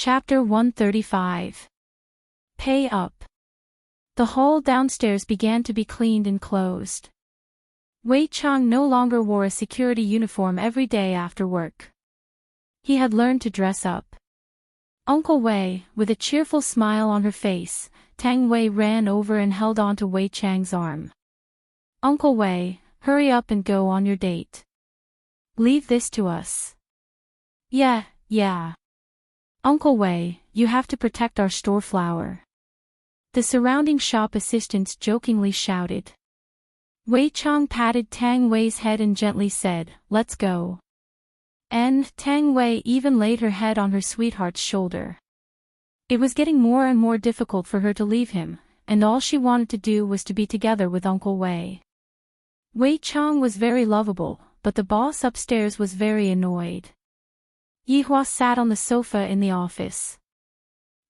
Chapter 135. Pay Up. The hall downstairs began to be cleaned and closed. Wei Chang no longer wore a security uniform every day after work. He had learned to dress up. Uncle Wei, with a cheerful smile on her face, Tang Wei ran over and held onto Wei Chang's arm. Uncle Wei, hurry up and go on your date. Leave this to us. Yeah. Uncle Wei, you have to protect our store flower. The surrounding shop assistants jokingly shouted. Wei Chang patted Tang Wei's head and gently said, "Let's go." And Tang Wei even laid her head on her sweetheart's shoulder. It was getting more and more difficult for her to leave him, and all she wanted to do was to be together with Uncle Wei. Wei Chang was very lovable, but the boss upstairs was very annoyed. Yihua sat on the sofa in the office.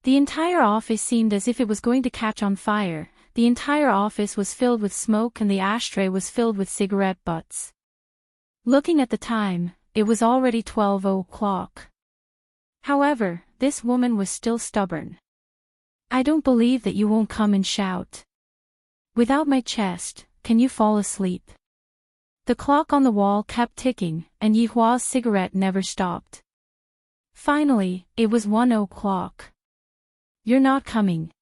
The entire office seemed as if it was going to catch on fire. The entire office was filled with smoke and the ashtray was filled with cigarette butts. Looking at the time, it was already 12 o'clock. However, this woman was still stubborn. "I don't believe that you won't come and shout. Without my chest, can you fall asleep?" The clock on the wall kept ticking, and Yihua's cigarette never stopped. Finally, it was 1 o'clock. "You're not coming.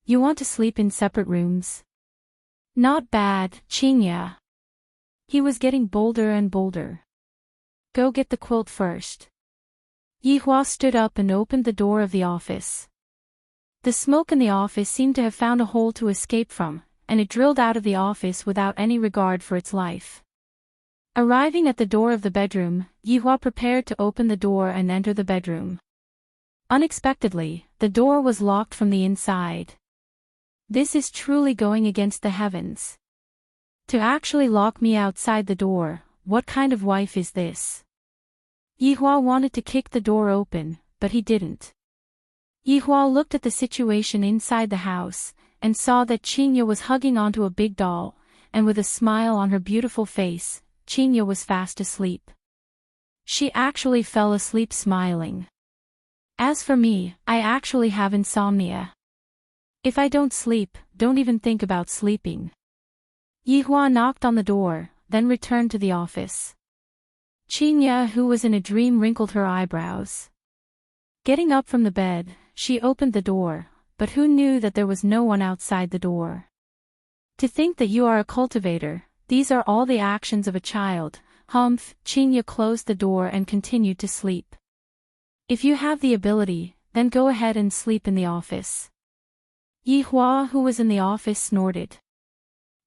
You want to sleep in separate rooms?" "Not bad, Qinya." He was getting bolder and bolder. "Go get the quilt first." Yihua stood up and opened the door of the office. The smoke in the office seemed to have found a hole to escape from, and it drilled out of the office without any regard for its life. Arriving at the door of the bedroom, Yihua prepared to open the door and enter the bedroom. Unexpectedly, the door was locked from the inside. This is truly going against the heavens. To actually lock me outside the door, what kind of wife is this? Yihua wanted to kick the door open, but he didn't. Yihua looked at the situation inside the house, and saw that Qinya was hugging onto a big doll, and with a smile on her beautiful face, Qinya was fast asleep. She actually fell asleep smiling. As for me, I actually have insomnia. If I don't sleep, don't even think about sleeping. Yihua knocked on the door, then returned to the office. Qinya, who was in a dream, wrinkled her eyebrows. Getting up from the bed, she opened the door, but who knew that there was no one outside the door? To think that you are a cultivator, these are all the actions of a child. Humph. Qinya closed the door and continued to sleep. If you have the ability, then go ahead and sleep in the office. Yihua, who was in the office, snorted.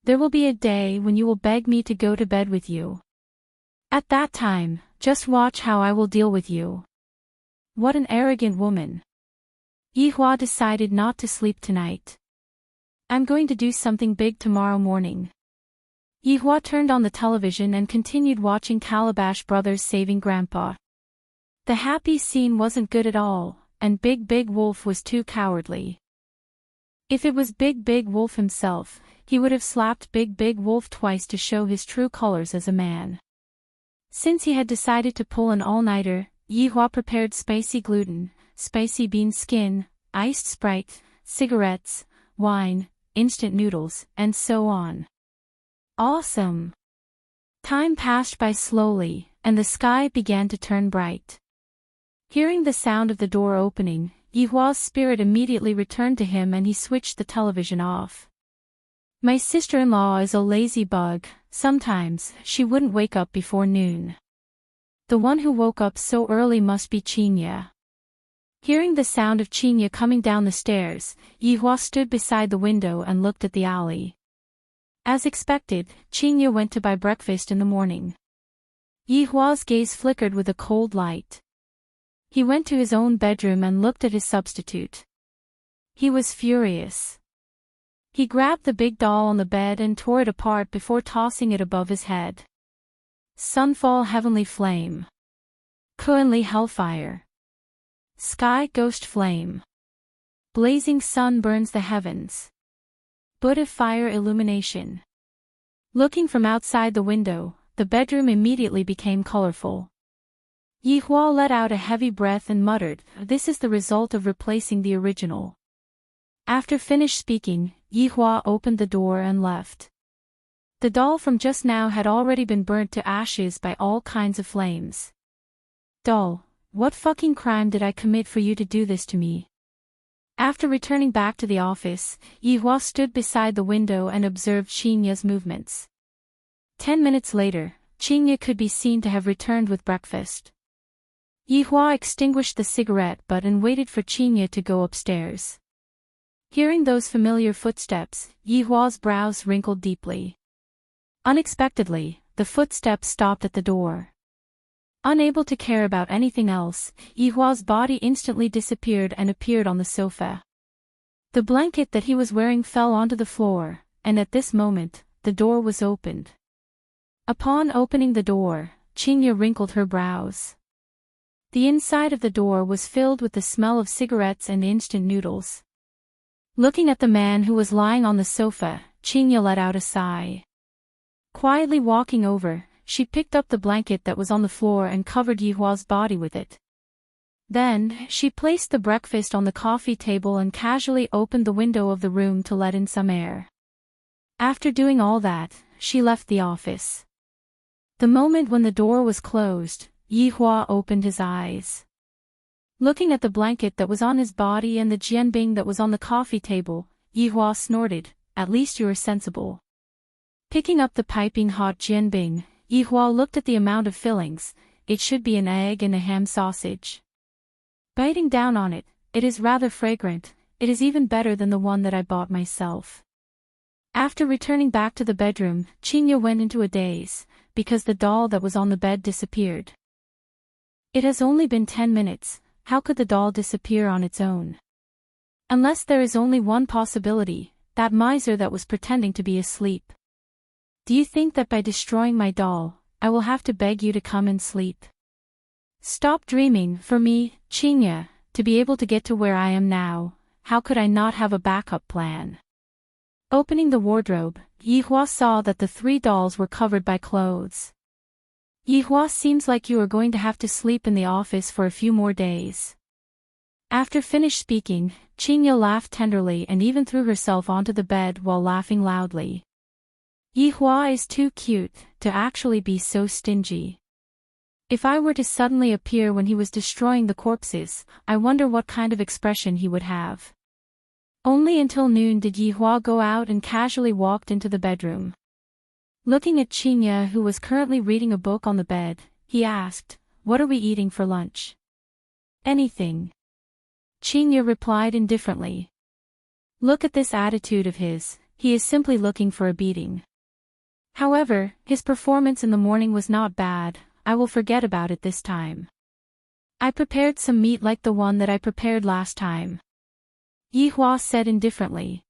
There will be a day when you will beg me to go to bed with you. At that time, just watch how I will deal with you. What an arrogant woman. Yihua decided not to sleep tonight. I'm going to do something big tomorrow morning. Yihua turned on the television and continued watching Calabash Brothers Saving Grandpa. The happy scene wasn't good at all, and Big Wolf was too cowardly. If it was Big Wolf himself, he would have slapped Big Wolf twice to show his true colors as a man. Since he had decided to pull an all-nighter, Yihua prepared spicy gluten, spicy bean skin, iced Sprite, cigarettes, wine, instant noodles, and so on. Awesome! Time passed by slowly, and the sky began to turn bright. Hearing the sound of the door opening, Yihua's spirit immediately returned to him and he switched the television off. My sister-in-law is a lazy bug. Sometimes she wouldn't wake up before noon. The one who woke up so early must be Qinya. Hearing the sound of Qinya coming down the stairs, Yihua stood beside the window and looked at the alley. As expected, Qinya went to buy breakfast in the morning. Yihua's gaze flickered with a cold light. He went to his own bedroom and looked at his substitute. He was furious. He grabbed the big doll on the bed and tore it apart before tossing it above his head. Sunfall Heavenly Flame. Kuenli Hellfire. Sky Ghost Flame. Blazing Sun burns the heavens. Buddha Fire Illumination. Looking from outside the window, the bedroom immediately became colorful. Yi Hua let out a heavy breath and muttered, "This is the result of replacing the original." After finished speaking, Yi Hua opened the door and left. The doll from just now had already been burnt to ashes by all kinds of flames. "Doll, what fucking crime did I commit for you to do this to me?" After returning back to the office, Yi Hua stood beside the window and observed Xinya's movements. 10 minutes later, Xinya could be seen to have returned with breakfast. Yi Hua extinguished the cigarette butt and waited for Xinya to go upstairs. Hearing those familiar footsteps, Yi Hua's brows wrinkled deeply. Unexpectedly, the footsteps stopped at the door. Unable to care about anything else, Yi Hua's body instantly disappeared and appeared on the sofa. The blanket that he was wearing fell onto the floor, and at this moment, the door was opened. Upon opening the door, Xinya wrinkled her brows. The inside of the door was filled with the smell of cigarettes and instant noodles. Looking at the man who was lying on the sofa, Xinya let out a sigh. Quietly walking over, she picked up the blanket that was on the floor and covered Yi Hua's body with it. Then, she placed the breakfast on the coffee table and casually opened the window of the room to let in some air. After doing all that, she left the office. The moment when the door was closed, Yi Hua opened his eyes. Looking at the blanket that was on his body and the jianbing that was on the coffee table, Yi Hua snorted, "At least you are sensible." Picking up the piping hot jianbing, Yi Hua looked at the amount of fillings. It should be an egg and a ham sausage. Biting down on it, it is rather fragrant. It is even better than the one that I bought myself. After returning back to the bedroom, Xinya went into a daze, because the doll that was on the bed disappeared. It has only been 10 minutes, how could the doll disappear on its own? Unless there is only one possibility, that miser that was pretending to be asleep. Do you think that by destroying my doll, I will have to beg you to come and sleep? Stop dreaming. For me, Xinya, to be able to get to where I am now, how could I not have a backup plan? Opening the wardrobe, Yi Hua saw that the 3 dolls were covered by clothes. "Yi Hua, seems like you are going to have to sleep in the office for a few more days." After finished speaking, Xinya laughed tenderly and even threw herself onto the bed while laughing loudly. Yi Hua is too cute to actually be so stingy. If I were to suddenly appear when he was destroying the corpses, I wonder what kind of expression he would have. Only until noon did Yi Hua go out and casually walked into the bedroom. Looking at Xinya, who was currently reading a book on the bed, he asked, "What are we eating for lunch?" "Anything." Xinya replied indifferently. Look at this attitude of his, he is simply looking for a beating. However, his performance in the morning was not bad. I will forget about it this time. I prepared some meat like the one that I prepared last time. Yi Hua said indifferently.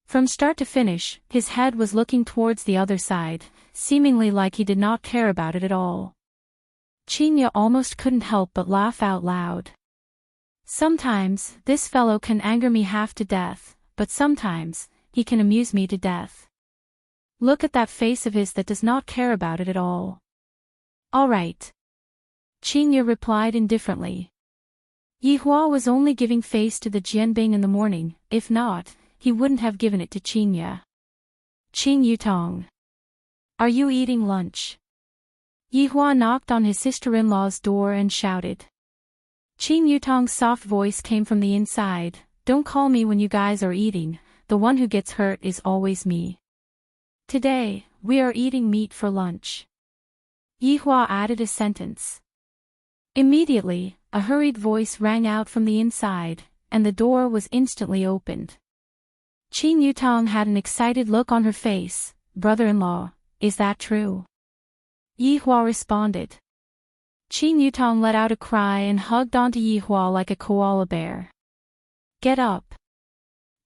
From start to finish, his head was looking towards the other side, seemingly like he did not care about it at all. Xinya almost couldn't help but laugh out loud. Sometimes, this fellow can anger me half to death, but sometimes, he can amuse me to death. Look at that face of his that does not care about it at all. All right. Xinya replied indifferently. Yi Hua was only giving face to the jianbing in the morning. If not, he wouldn't have given it to Xinya. "Qing Yutong. Are you eating lunch?" Yi Hua knocked on his sister-in-law's door and shouted. Qing Yutong's soft voice came from the inside. "Don't call me when you guys are eating, the one who gets hurt is always me. Today, we are eating meat for lunch." Yi Hua added a sentence. Immediately, a hurried voice rang out from the inside, and the door was instantly opened. Qing Yutong had an excited look on her face. "Brother-in-law, is that true?" Yi Hua responded. Qing Yutong let out a cry and hugged onto Yi Hua like a koala bear. "Get up.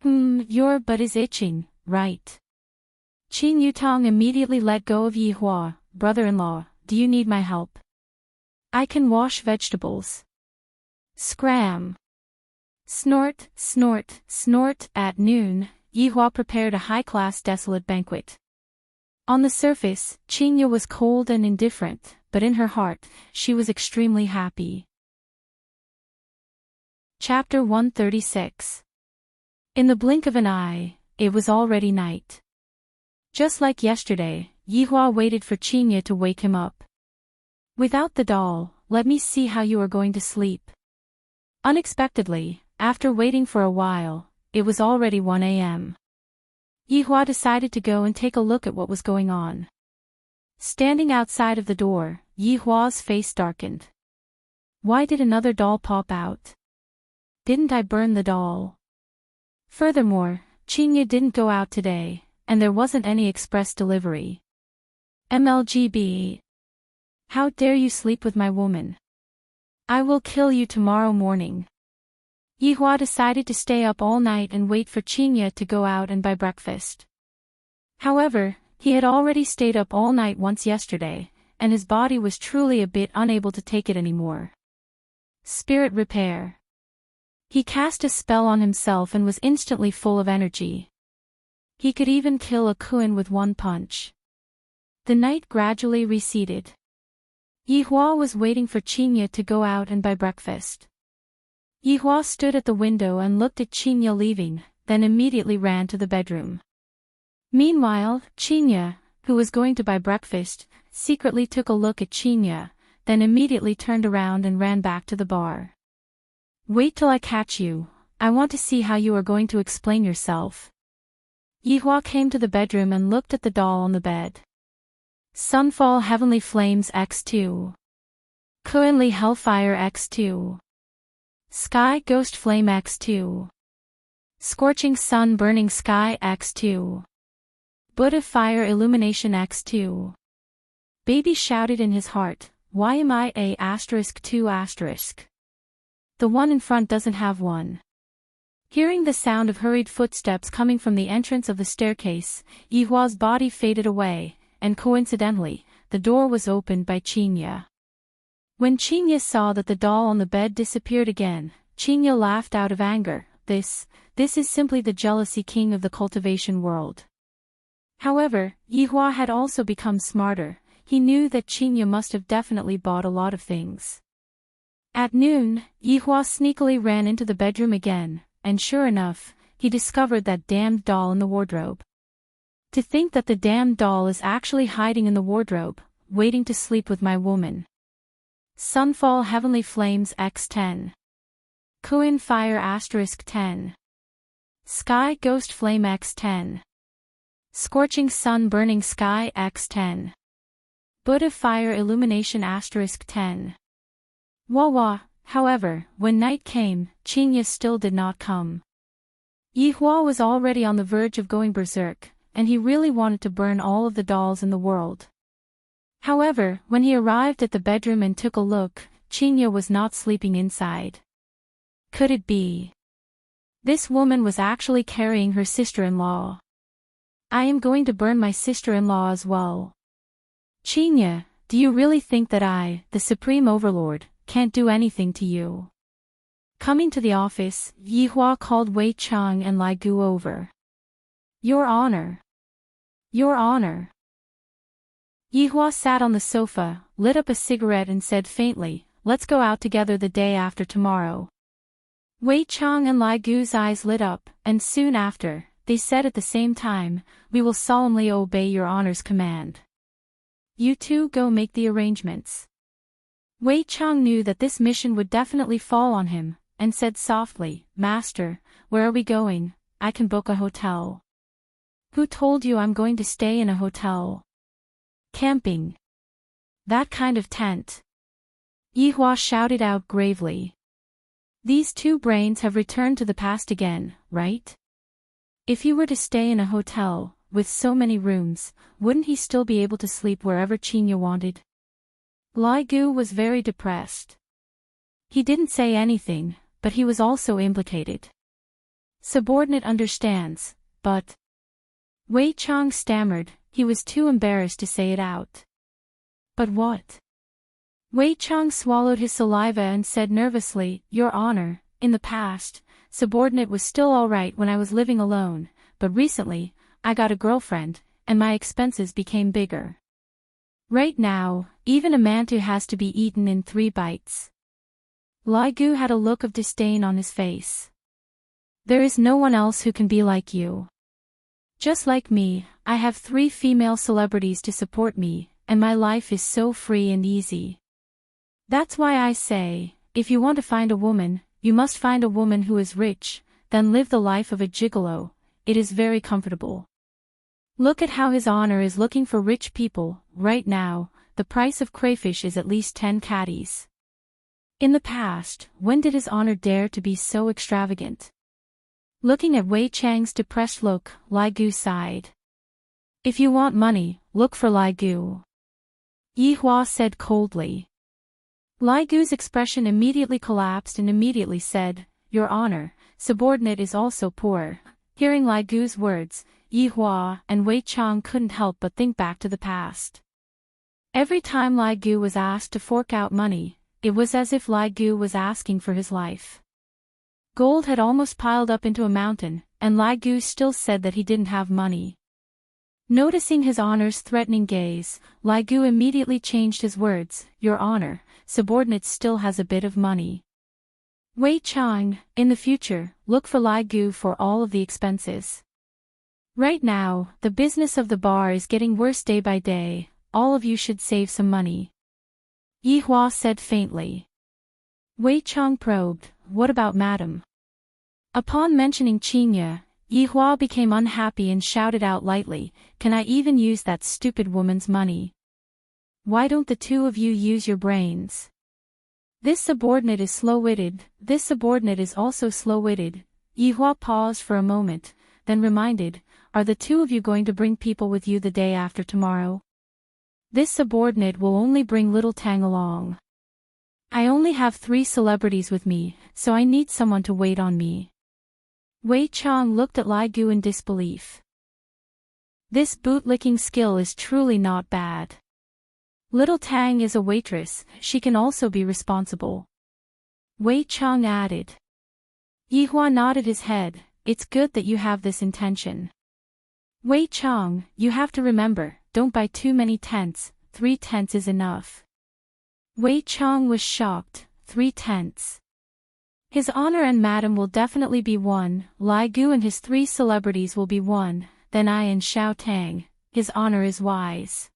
Your butt is itching, right?" Qing Yutong immediately let go of Yi Hua. "Brother-in-law, do you need my help? I can wash vegetables." Scram. Snort, snort, snort. At noon, Yi Hua prepared a high-class desolate banquet. On the surface, Qingye was cold and indifferent, but in her heart, she was extremely happy. Chapter 136. In the blink of an eye, it was already night. Just like yesterday, Yihua waited for Qingye to wake him up. Without the doll, let me see how you are going to sleep. Unexpectedly, after waiting for a while, it was already 1 a.m. Yihua decided to go and take a look at what was going on. Standing outside of the door, Yihua's face darkened. Why did another doll pop out? Didn't I burn the doll? Furthermore, Qingye didn't go out today, and there wasn't any express delivery. MLGB. How dare you sleep with my woman? I will kill you tomorrow morning. Yihua decided to stay up all night and wait for Qingye to go out and buy breakfast. However, he had already stayed up all night once yesterday, and his body was truly a bit unable to take it anymore. Spirit repair. He cast a spell on himself and was instantly full of energy. He could even kill a Kuan with one punch. The night gradually receded. Yihua was waiting for Qingye to go out and buy breakfast. Yihua stood at the window and looked at Qingye leaving, then immediately ran to the bedroom. Meanwhile, Qingye, who was going to buy breakfast, secretly took a look at Qingye, then immediately turned around and ran back to the bar. Wait till I catch you, I want to see how you are going to explain yourself. Yihua came to the bedroom and looked at the doll on the bed. Sunfall Heavenly Flames X2. Kuanli Hellfire X2. Sky Ghost Flame X2. Scorching Sun Burning Sky X2. Buddha Fire Illumination X2. Baby shouted in his heart, why am I a *2*? The one in front doesn't have one. Hearing the sound of hurried footsteps coming from the entrance of the staircase, Yihua's body faded away, and coincidentally, the door was opened by Qingye. When Qingye saw that the doll on the bed disappeared again, Qingye laughed out of anger. This is simply the jealousy king of the cultivation world. However, Yihua had also become smarter. He knew that Qingye must have definitely bought a lot of things. At noon, Yihua sneakily ran into the bedroom again, and sure enough, he discovered that damned doll in the wardrobe. To think that the damned doll is actually hiding in the wardrobe, waiting to sleep with my woman. Sunfall Heavenly Flames X10. Kuan Fire *10. Sky Ghost Flame X10. Scorching Sun Burning Sky X10. Buddha Fire Illumination *10. Wawa, however, when night came, Qingye still did not come. Yihua was already on the verge of going berserk, and he really wanted to burn all of the dolls in the world. However, when he arrived at the bedroom and took a look, Qingye was not sleeping inside. Could it be? This woman was actually carrying her sister-in-law. I am going to burn my sister-in-law as well. Qingye, do you really think that I, the Supreme Overlord, can't do anything to you? Coming to the office, Yihua called Wei Chang and Lai Gu over. Your Honor. Your Honor. Yihua sat on the sofa, lit up a cigarette and said faintly, let's go out together the day after tomorrow. Wei Chang and Lai Gu's eyes lit up, and soon after, they said at the same time, we will solemnly obey your Honor's command. You two go make the arrangements. Wei Chang knew that this mission would definitely fall on him, and said softly, Master, where are we going? I can book a hotel. Who told you I'm going to stay in a hotel? Camping. That kind of tent. Yihua shouted out gravely. These two brains have returned to the past again, right? If he were to stay in a hotel, with so many rooms, wouldn't he still be able to sleep wherever Qingye wanted? Lai Gu was very depressed. He didn't say anything, but he was also implicated. Subordinate understands, but... Wei Chang stammered, he was too embarrassed to say it out. But what? Wei Chang swallowed his saliva and said nervously, Your Honor, in the past, subordinate was still alright when I was living alone, but recently, I got a girlfriend, and my expenses became bigger. Right now, even a mantu has to be eaten in 3 bites. Lai Gu had a look of disdain on his face. There is no one else who can be like you. Just like me, I have 3 female celebrities to support me, and my life is so free and easy. That's why I say, if you want to find a woman, you must find a woman who is rich, then live the life of a gigolo. It is very comfortable. Look at how His Honor is looking for rich people. Right now, the price of crayfish is at least 10 caddies. In the past, when did His Honor dare to be so extravagant? Looking at Wei Chang's depressed look, Lai Gu sighed. If you want money, look for Lai Gu. Yi Hua said coldly. Lai Gu's expression immediately collapsed and immediately said, Your Honor, subordinate is also poor. Hearing Lai Gu's words, Yi Hua and Wei Chang couldn't help but think back to the past. Every time Lai Gu was asked to fork out money, it was as if Lai Gu was asking for his life. Gold had almost piled up into a mountain, and Lai Gu still said that he didn't have money. Noticing His Honor's threatening gaze, Lai Gu immediately changed his words, Your Honor, subordinate still has a bit of money. Wei Chang, in the future, look for Lai Gu for all of the expenses. Right now, the business of the bar is getting worse day by day, all of you should save some money. Yi Hua said faintly. Wei Chang probed, What about madam? Upon mentioning Qinya, Yi Hua became unhappy and shouted out lightly, Can I even use that stupid woman's money? Why don't the 2 of you use your brains? This subordinate is slow-witted, this subordinate is also slow-witted. Yi Hua paused for a moment, then reminded, Are the 2 of you going to bring people with you the day after tomorrow? This subordinate will only bring little Tang along. I only have 3 celebrities with me, so I need someone to wait on me. Wei Chang looked at Lai Gu in disbelief. This bootlicking skill is truly not bad. Little Tang is a waitress, she can also be responsible. Wei Chang added. Yi Hua nodded his head, It's good that you have this intention. Wei Chang, you have to remember, don't buy too many tents, 3 tents is enough. Wei Chang was shocked, 3 tents. His Honor and Madam will definitely be 1, Lai Gu and his 3 celebrities will be 1, then I and Xiao Tang. His Honor is wise.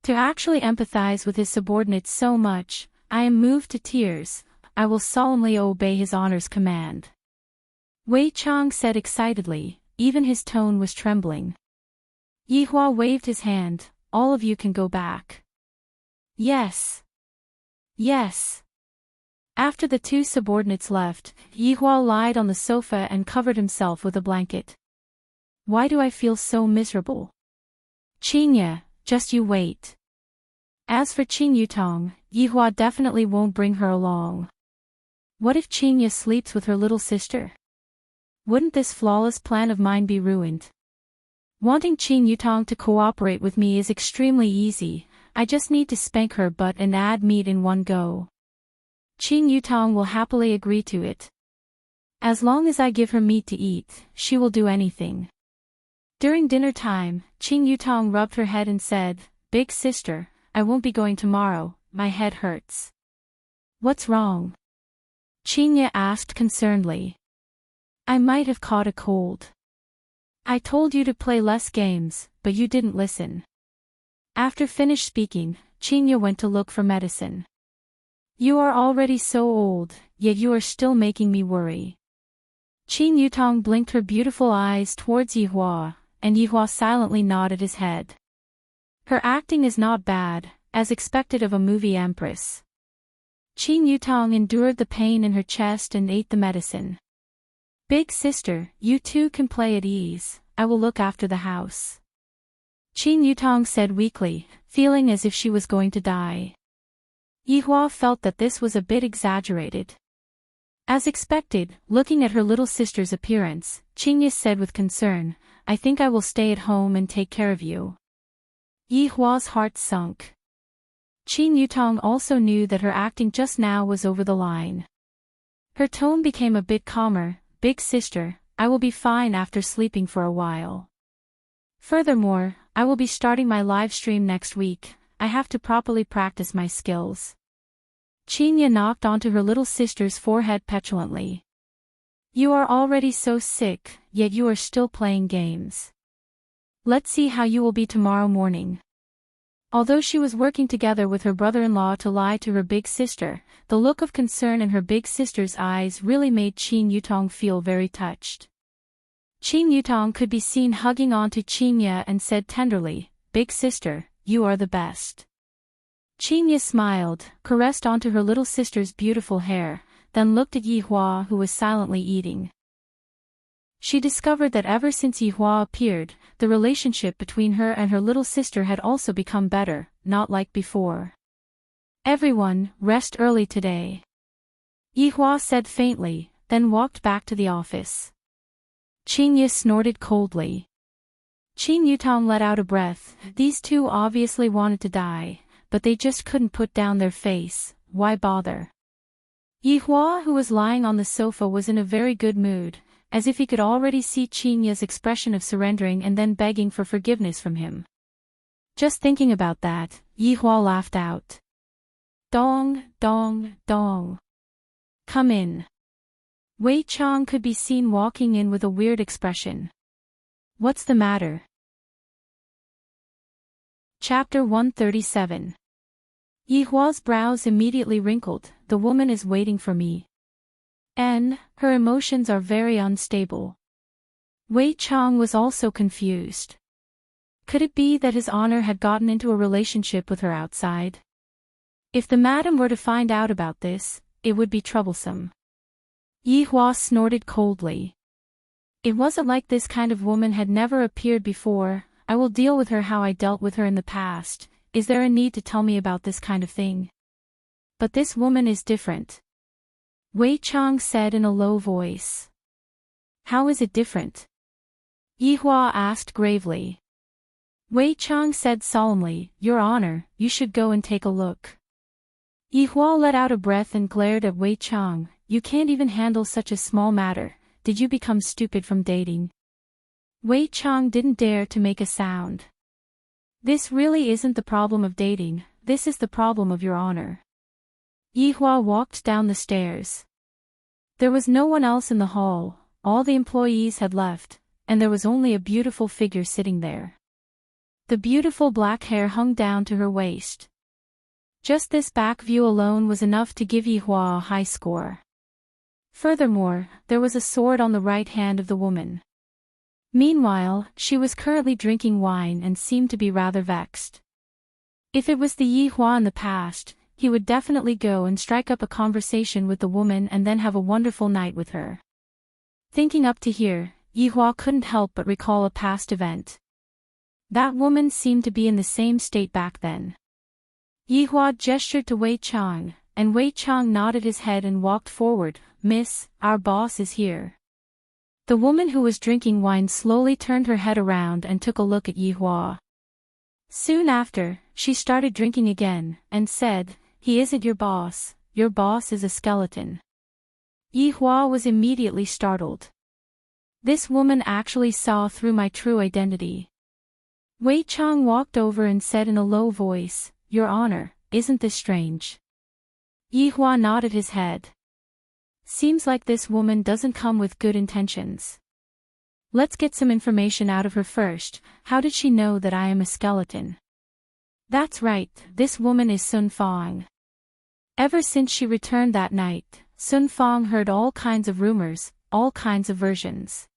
To actually empathize with his subordinates so much, I am moved to tears. I will solemnly obey His Honor's command. Wei Chang said excitedly, even his tone was trembling. Yi Hua waved his hand, All of you can go back. Yes. Yes. After the 2 subordinates left, Yi Hua lied on the sofa and covered himself with a blanket. Why do I feel so miserable? Qinya, just you wait. As for Qing Yutong, Yi Hua definitely won't bring her along. What if Qinya sleeps with her little sister? Wouldn't this flawless plan of mine be ruined? Wanting Qing Yutong to cooperate with me is extremely easy, I just need to spank her butt and add meat in one go. Qing Yutong will happily agree to it. As long as I give her meat to eat, she will do anything. During dinner time, Qing Yutong rubbed her head and said, Big sister, I won't be going tomorrow, my head hurts. What's wrong? Qinya asked concernedly. I might have caught a cold. I told you to play less games, but you didn't listen. After finished speaking, Qinya went to look for medicine. You are already so old, yet you are still making me worry. Qing Yutong blinked her beautiful eyes towards Yi Hua, and Yi Hua silently nodded his head. Her acting is not bad, as expected of a movie empress. Qing Yutong endured the pain in her chest and ate the medicine. Big sister, you too can play at ease, I will look after the house. Qing Yutong said weakly, feeling as if she was going to die. Yi Hua felt that this was a bit exaggerated. As expected, looking at her little sister's appearance, Qingya said with concern, I think I will stay at home and take care of you. Yi Hua's heart sunk. Qing Yutong also knew that her acting just now was over the line. Her tone became a bit calmer, Big sister, I will be fine after sleeping for a while. Furthermore, I will be starting my live stream next week. I have to properly practice my skills. Chinya knocked onto her little sister's forehead petulantly. You are already so sick, yet you are still playing games. Let's see how you will be tomorrow morning. Although she was working together with her brother-in-law to lie to her big sister, the look of concern in her big sister's eyes really made Qin Yutong feel very touched. Qin Yutong could be seen hugging onto Chinya and said tenderly, "Big sister, you are the best." Chinya smiled, caressed onto her little sister's beautiful hair, then looked at Yihua who was silently eating. She discovered that ever since Yihua appeared, the relationship between her and her little sister had also become better, not like before. Everyone, rest early today. Yihua said faintly, then walked back to the office. Chinya snorted coldly. Qin Yutong let out a breath. These two obviously wanted to die, but they just couldn't put down their face. Why bother? Yihua, who was lying on the sofa, was in a very good mood, as if he could already see Chinya's expression of surrendering and then begging for forgiveness from him. Just thinking about that, Yihua laughed out. Dong, dong, dong. Come in. Wei Chang could be seen walking in with a weird expression. What's the matter? Chapter 137. Yihua's brows immediately wrinkled. The woman is waiting for me. Her emotions are very unstable. Wei Chang was also confused. Could it be that his honor had gotten into a relationship with her outside? If the madam were to find out about this, it would be troublesome. Yihua snorted coldly. It wasn't like this kind of woman had never appeared before. I will deal with her how I dealt with her in the past. Is there a need to tell me about this kind of thing? But this woman is different. Wei Chang said in a low voice. How is it different? Yihua asked gravely. Wei Chang said solemnly, Your Honor, you should go and take a look. Yihua let out a breath and glared at Wei Chang. You can't even handle such a small matter. Did you become stupid from dating? Wei Chang didn't dare to make a sound. This really isn't the problem of dating, this is the problem of Your Honor. Yihua walked down the stairs. There was no one else in the hall, all the employees had left, and there was only a beautiful figure sitting there. The beautiful black hair hung down to her waist. Just this back view alone was enough to give Yihua a high score. Furthermore, there was a sword on the right hand of the woman. Meanwhile, she was currently drinking wine and seemed to be rather vexed. If it was the Yihua in the past, he would definitely go and strike up a conversation with the woman and then have a wonderful night with her. Thinking up to here, Yihua couldn't help but recall a past event. That woman seemed to be in the same state back then. Yihua gestured to Wei Chang, and Wei Chang nodded his head and walked forward. Miss, our boss is here. The woman who was drinking wine slowly turned her head around and took a look at Yihua. Soon after, she started drinking again, and said, He isn't your boss is a skeleton. Yihua was immediately startled. This woman actually saw through my true identity. Wei Chang walked over and said in a low voice, Your Honor, isn't this strange? Yihua nodded his head. Seems like this woman doesn't come with good intentions. Let's get some information out of her first. How did she know that I am a skeleton? That's right, this woman is Sun Fang. Ever since she returned that night, Sun Fang heard all kinds of rumors, all kinds of versions.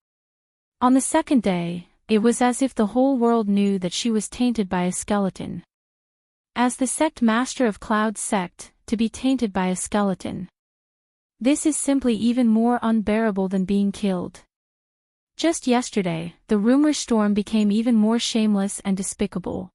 On the second day, it was as if the whole world knew that she was tainted by a skeleton. As the sect master of Cloud's sect, to be tainted by a skeleton. This is simply even more unbearable than being killed. Just yesterday, the rumor storm became even more shameless and despicable.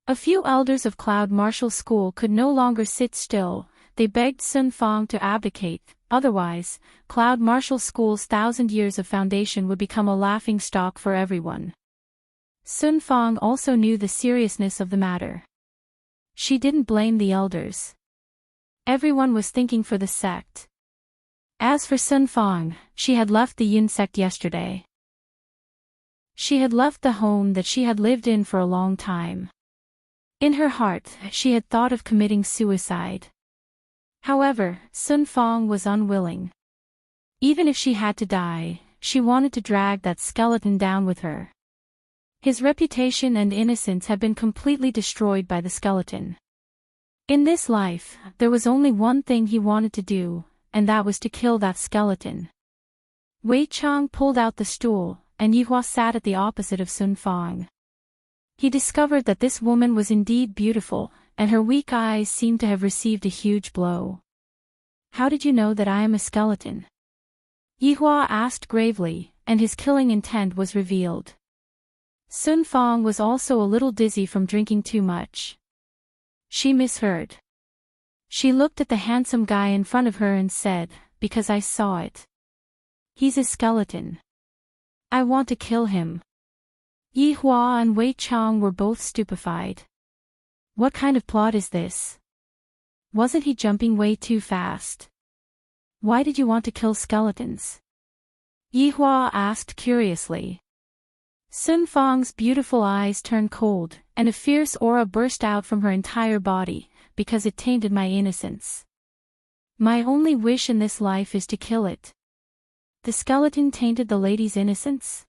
A few elders of Cloud Martial School could no longer sit still. They begged Sun Fang to abdicate, otherwise, Cloud Martial School's 1,000 years of foundation would become a laughingstock for everyone. Sun Fang also knew the seriousness of the matter. She didn't blame the elders. Everyone was thinking for the sect. As for Sun Fang, she had left the Yin sect yesterday. She had left the home that she had lived in for a long time. In her heart, she had thought of committing suicide. However, Sun Fong was unwilling. Even if she had to die, she wanted to drag that skeleton down with her. His reputation and innocence had been completely destroyed by the skeleton. In this life, there was only one thing he wanted to do, and that was to kill that skeleton. Wei Chang pulled out the stool, and Yihua sat at the opposite of Sun Fong. He discovered that this woman was indeed beautiful, and her weak eyes seemed to have received a huge blow. "How did you know that I am a skeleton?" Yihua asked gravely, and his killing intent was revealed. Sun Fong was also a little dizzy from drinking too much. She misheard. She looked at the handsome guy in front of her and said, "Because I saw it. He's a skeleton. I want to kill him." Yihua and Wei Chang were both stupefied. What kind of plot is this? Wasn't he jumping way too fast? Why did you want to kill skeletons? Yihua asked curiously. Sun Fong's beautiful eyes turned cold, and a fierce aura burst out from her entire body, because it tainted my innocence. My only wish in this life is to kill it. The skeleton tainted the lady's innocence?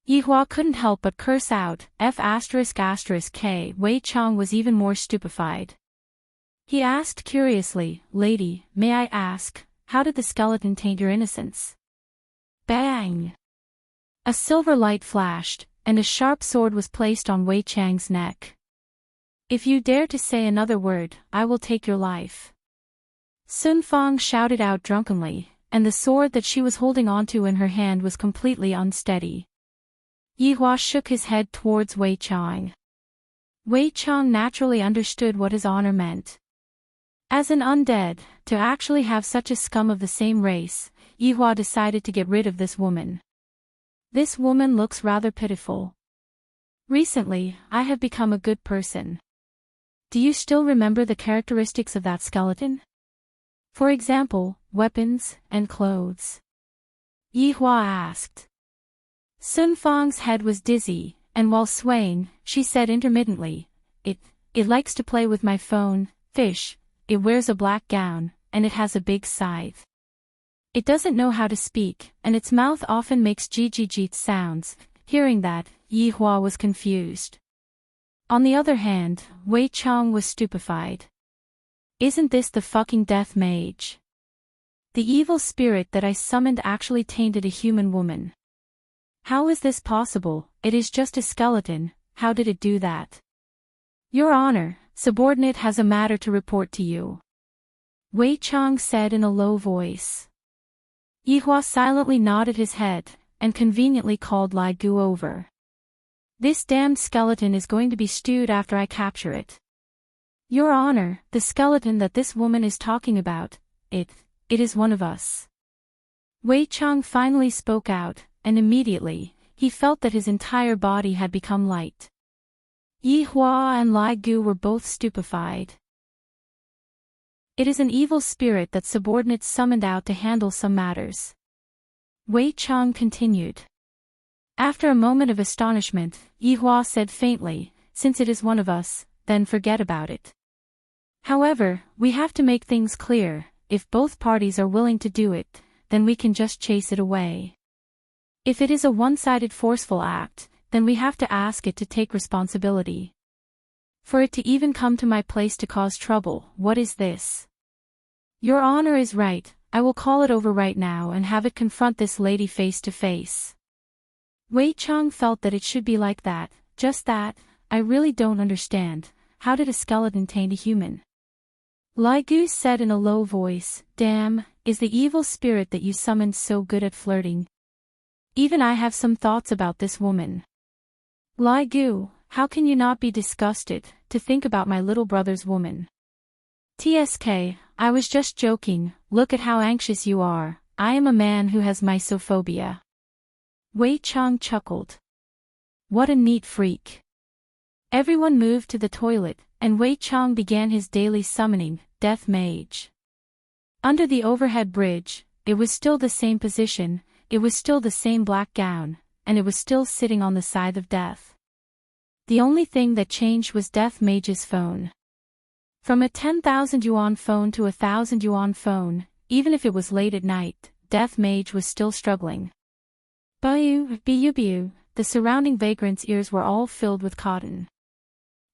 Yihua couldn't help but curse out, F***K. Wei Chang was even more stupefied. He asked curiously, "Lady, may I ask, how did the skeleton taint your innocence?" Bang! A silver light flashed, and a sharp sword was placed on Wei Chang's neck. "If you dare to say another word, I will take your life." Sun Fong shouted out drunkenly, and the sword that she was holding onto in her hand was completely unsteady. Yihua shook his head towards Wei Chang. Wei Chang naturally understood what his honor meant. As an undead, to actually have such a scum of the same race, Yihua decided to get rid of this woman. This woman looks rather pitiful. Recently, I have become a good person. Do you still remember the characteristics of that skeleton? For example, weapons and clothes. Yihua asked. Sun Fong's head was dizzy, and while swaying, she said intermittently, It likes to play with my phone, fish, it wears a black gown, and it has a big scythe. It doesn't know how to speak, and its mouth often makes jijijit sounds." Hearing that, Yihua was confused. On the other hand, Wei Chang was stupefied. Isn't this the fucking death mage? The evil spirit that I summoned actually tainted a human woman. How is this possible? It is just a skeleton, how did it do that? Your Honor, subordinate has a matter to report to you. Wei Chang said in a low voice. Yihua silently nodded his head, and conveniently called Lai Gu over. This damned skeleton is going to be stewed after I capture it. Your Honor, the skeleton that this woman is talking about, it is one of us. Wei Chang finally spoke out, and immediately, he felt that his entire body had become light. Yihua and Lai Gu were both stupefied. It is an evil spirit that subordinates summoned out to handle some matters. Wei Chang continued. After a moment of astonishment, Yihua said faintly, "Since it is one of us, then forget about it. However, we have to make things clear, if both parties are willing to do it, then we can just chase it away. If it is a one-sided forceful act, then we have to ask it to take responsibility. For it to even come to my place to cause trouble, what is this? Your Honor is right, I will call it over right now and have it confront this lady face to face." Wei Chang felt that it should be like that, just that. I really don't understand, how did a skeleton taint a human? Lai Gu said in a low voice, "Damn, is the evil spirit that you summoned so good at flirting? Even I have some thoughts about this woman. Lai Gu, how can you not be disgusted, to think about my little brother's woman? TSK, I was just joking, look at how anxious you are, I am a man who has mysophobia." Wei Chang chuckled. What a neat freak. Everyone moved to the toilet, and Wei Chang began his daily summoning, Death Mage. Under the overhead bridge, it was still the same position, it was still the same black gown, and it was still sitting on the side of death. The only thing that changed was Death Mage's phone. From a 10,000 yuan phone to a 1,000 yuan phone, even if it was late at night, Death Mage was still struggling. Biu, biu biu, the surrounding vagrants' ears were all filled with cotton.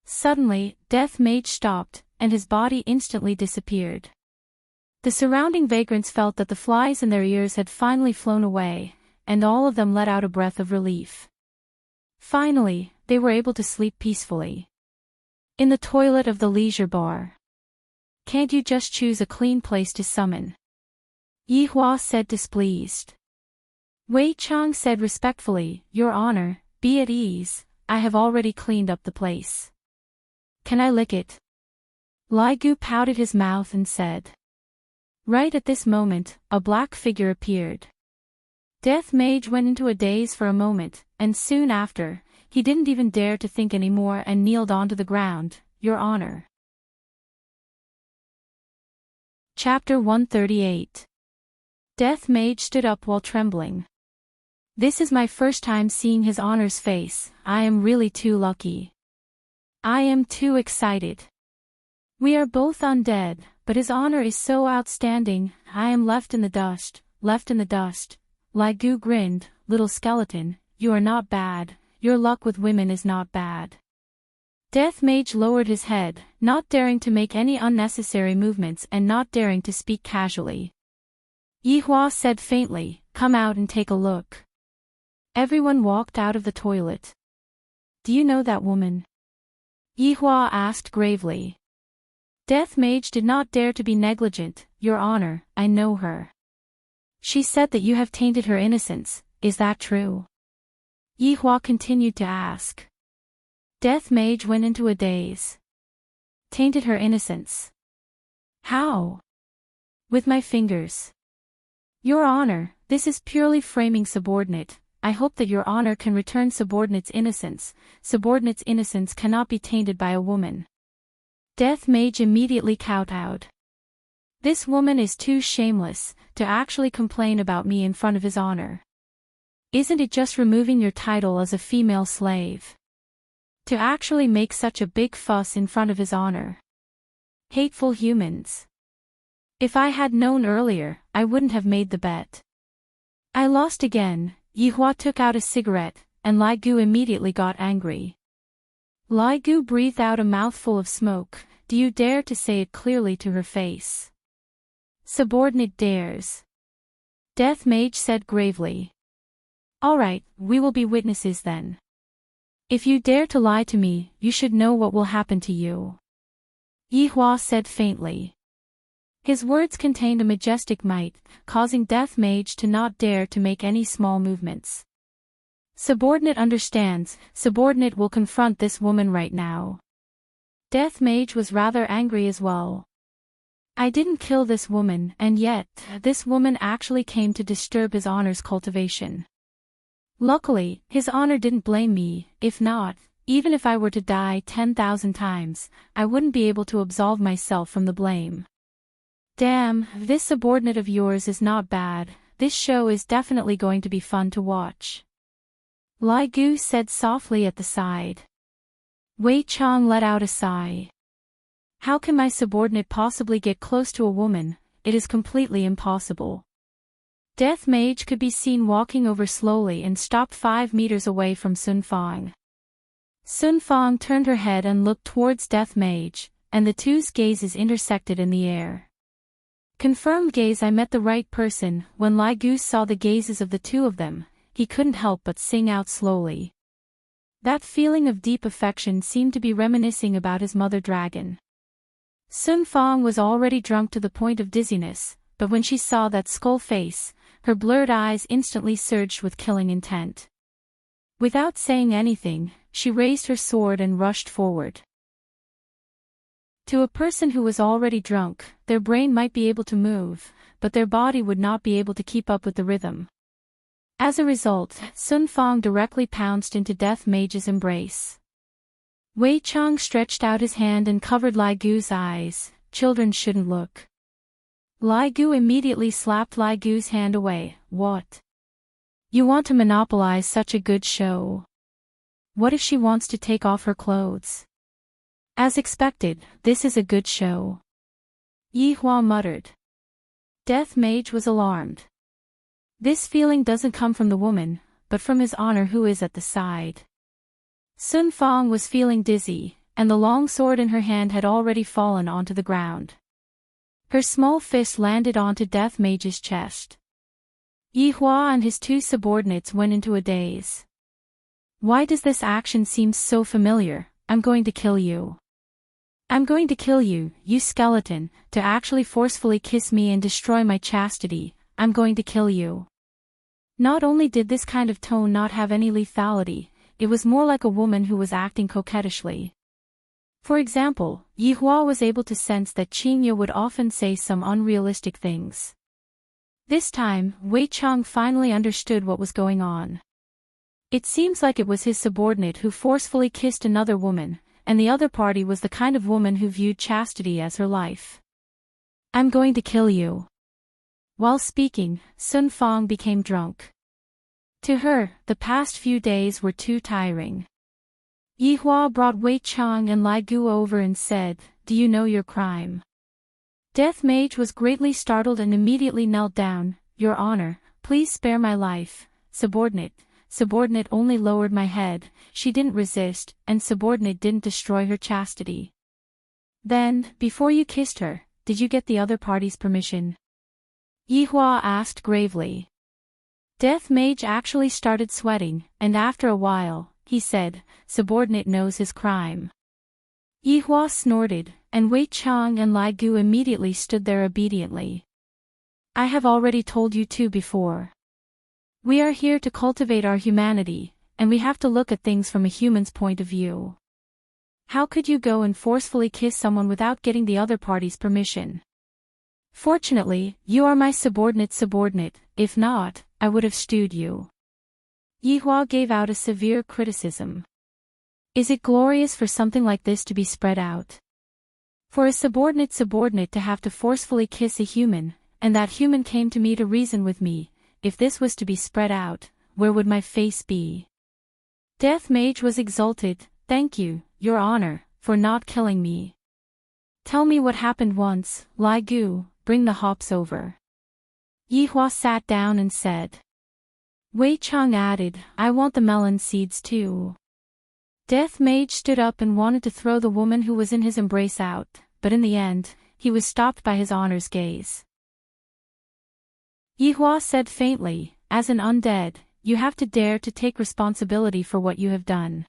Suddenly, Death Mage stopped, and his body instantly disappeared. The surrounding vagrants felt that the flies in their ears had finally flown away, and all of them let out a breath of relief. Finally, they were able to sleep peacefully. In the toilet of the leisure bar. Can't you just choose a clean place to summon? Yi Hua said displeased. Wei Chang said respectfully, Your Honor, be at ease, I have already cleaned up the place. Can I lick it? Lai Gu pouted his mouth and said. Right at this moment, a black figure appeared. Death Mage went into a daze for a moment, and soon after, he didn't even dare to think anymore and kneeled onto the ground, Your Honor. Chapter 138. Death Mage stood up while trembling. This is my first time seeing His Honor's face, I am really too lucky. I am too excited. We are both undead, but His Honor is so outstanding, I am left in the dust, left in the dust. Lai Gu grinned, Little skeleton, you are not bad, your luck with women is not bad. Death Mage lowered his head, not daring to make any unnecessary movements and not daring to speak casually. Yi Hua said faintly, Come out and take a look. Everyone walked out of the toilet. Do you know that woman? Yi Hua asked gravely. Death Mage did not dare to be negligent, Your Honor, I know her. She said that you have tainted her innocence, is that true? Yi Hua continued to ask. Death Mage went into a daze. Tainted her innocence. How? With my fingers. Your Honor, this is purely framing subordinate. I hope that Your Honor can return subordinate's innocence. Subordinate's innocence cannot be tainted by a woman. Death Mage immediately kowtowed. This woman is too shameless to actually complain about me in front of His Honor. Isn't it just removing your title as a female slave? To actually make such a big fuss in front of His Honor. Hateful humans. If I had known earlier, I wouldn't have made the bet. I lost again. Yi Hua took out a cigarette, and Lai Gu immediately got angry. Lai Gu breathed out a mouthful of smoke. Do you dare to say it clearly to her face? Subordinate dares. Death Mage said gravely. All right, we will be witnesses then. If you dare to lie to me, you should know what will happen to you. Yi Hua said faintly. His words contained a majestic might, causing Death Mage to not dare to make any small movements. Subordinate understands, subordinate will confront this woman right now. Death Mage was rather angry as well. I didn't kill this woman, and yet, this woman actually came to disturb His Honor's cultivation. Luckily, His Honor didn't blame me. If not, even if I were to die 10,000 times, I wouldn't be able to absolve myself from the blame. Damn, this subordinate of yours is not bad. This show is definitely going to be fun to watch. Lai Gu said softly at the side. Wei Chang let out a sigh. How can my subordinate possibly get close to a woman? It is completely impossible. Death Mage could be seen walking over slowly and stopped 5 meters away from Sun Fang. Sun Fang turned her head and looked towards Death Mage, and the two's gazes intersected in the air. Confirmed gaze. I met the right person. When Lai Gu saw the gazes of the two of them, he couldn't help but sing out slowly. That feeling of deep affection seemed to be reminiscing about his mother dragon. Sun Fang was already drunk to the point of dizziness, but when she saw that skull face, her blurred eyes instantly surged with killing intent. Without saying anything, she raised her sword and rushed forward. To a person who was already drunk, their brain might be able to move, but their body would not be able to keep up with the rhythm. As a result, Sun Fang directly pounced into Death Mage's embrace. Wei Chang stretched out his hand and covered Lai Gu's eyes. Children shouldn't look. Lai Gu immediately slapped Lai Gu's hand away. What? You want to monopolize such a good show. What if she wants to take off her clothes? As expected, this is a good show. Yi Hua muttered. Death Mage was alarmed. This feeling doesn't come from the woman, but from his honor who is at the side. Sun Fang was feeling dizzy, and the long sword in her hand had already fallen onto the ground. Her small fist landed onto Death Mage's chest. Yi Hua and his two subordinates went into a daze. Why does this action seem so familiar? I'm going to kill you. I'm going to kill you, you skeleton, to actually forcefully kiss me and destroy my chastity. I'm going to kill you. Not only did this kind of tone not have any lethality, it was more like a woman who was acting coquettishly. For example, Yi Hua was able to sense that Qingye would often say some unrealistic things. This time, Wei Chang finally understood what was going on. It seems like it was his subordinate who forcefully kissed another woman, and the other party was the kind of woman who viewed chastity as her life. I'm going to kill you. While speaking, Sun Fang became drunk. To her, the past few days were too tiring. Yi Hua brought Wei Chang and Lai Gu over and said, Do you know your crime? Death Mage was greatly startled and immediately knelt down. Your honor, please spare my life. Subordinate only lowered my head, she didn't resist, and subordinate didn't destroy her chastity. Then, before you kissed her, did you get the other party's permission? Yi Hua asked gravely. Death Mage actually started sweating, and after a while, he said, subordinate knows his crime. Yi Hua snorted, and Wei Chang and Lai Gu immediately stood there obediently. I have already told you two before. We are here to cultivate our humanity, and we have to look at things from a human's point of view. How could you go and forcefully kiss someone without getting the other party's permission? Fortunately, you are my subordinate, if not, I would have stewed you. Yi Hua gave out a severe criticism. Is it glorious for something like this to be spread out? For a subordinate to have to forcefully kiss a human, and that human came to me to reason with me, if this was to be spread out, where would my face be? Death Mage was exulted, thank you, your honor, for not killing me. Tell me what happened once, Lai Gu, bring the hops over. Yi Hua sat down and said. Wei Chang added, I want the melon seeds too. Death Mage stood up and wanted to throw the woman who was in his embrace out, but in the end, he was stopped by his honor's gaze. Yi Hua said faintly, as an undead, you have to dare to take responsibility for what you have done.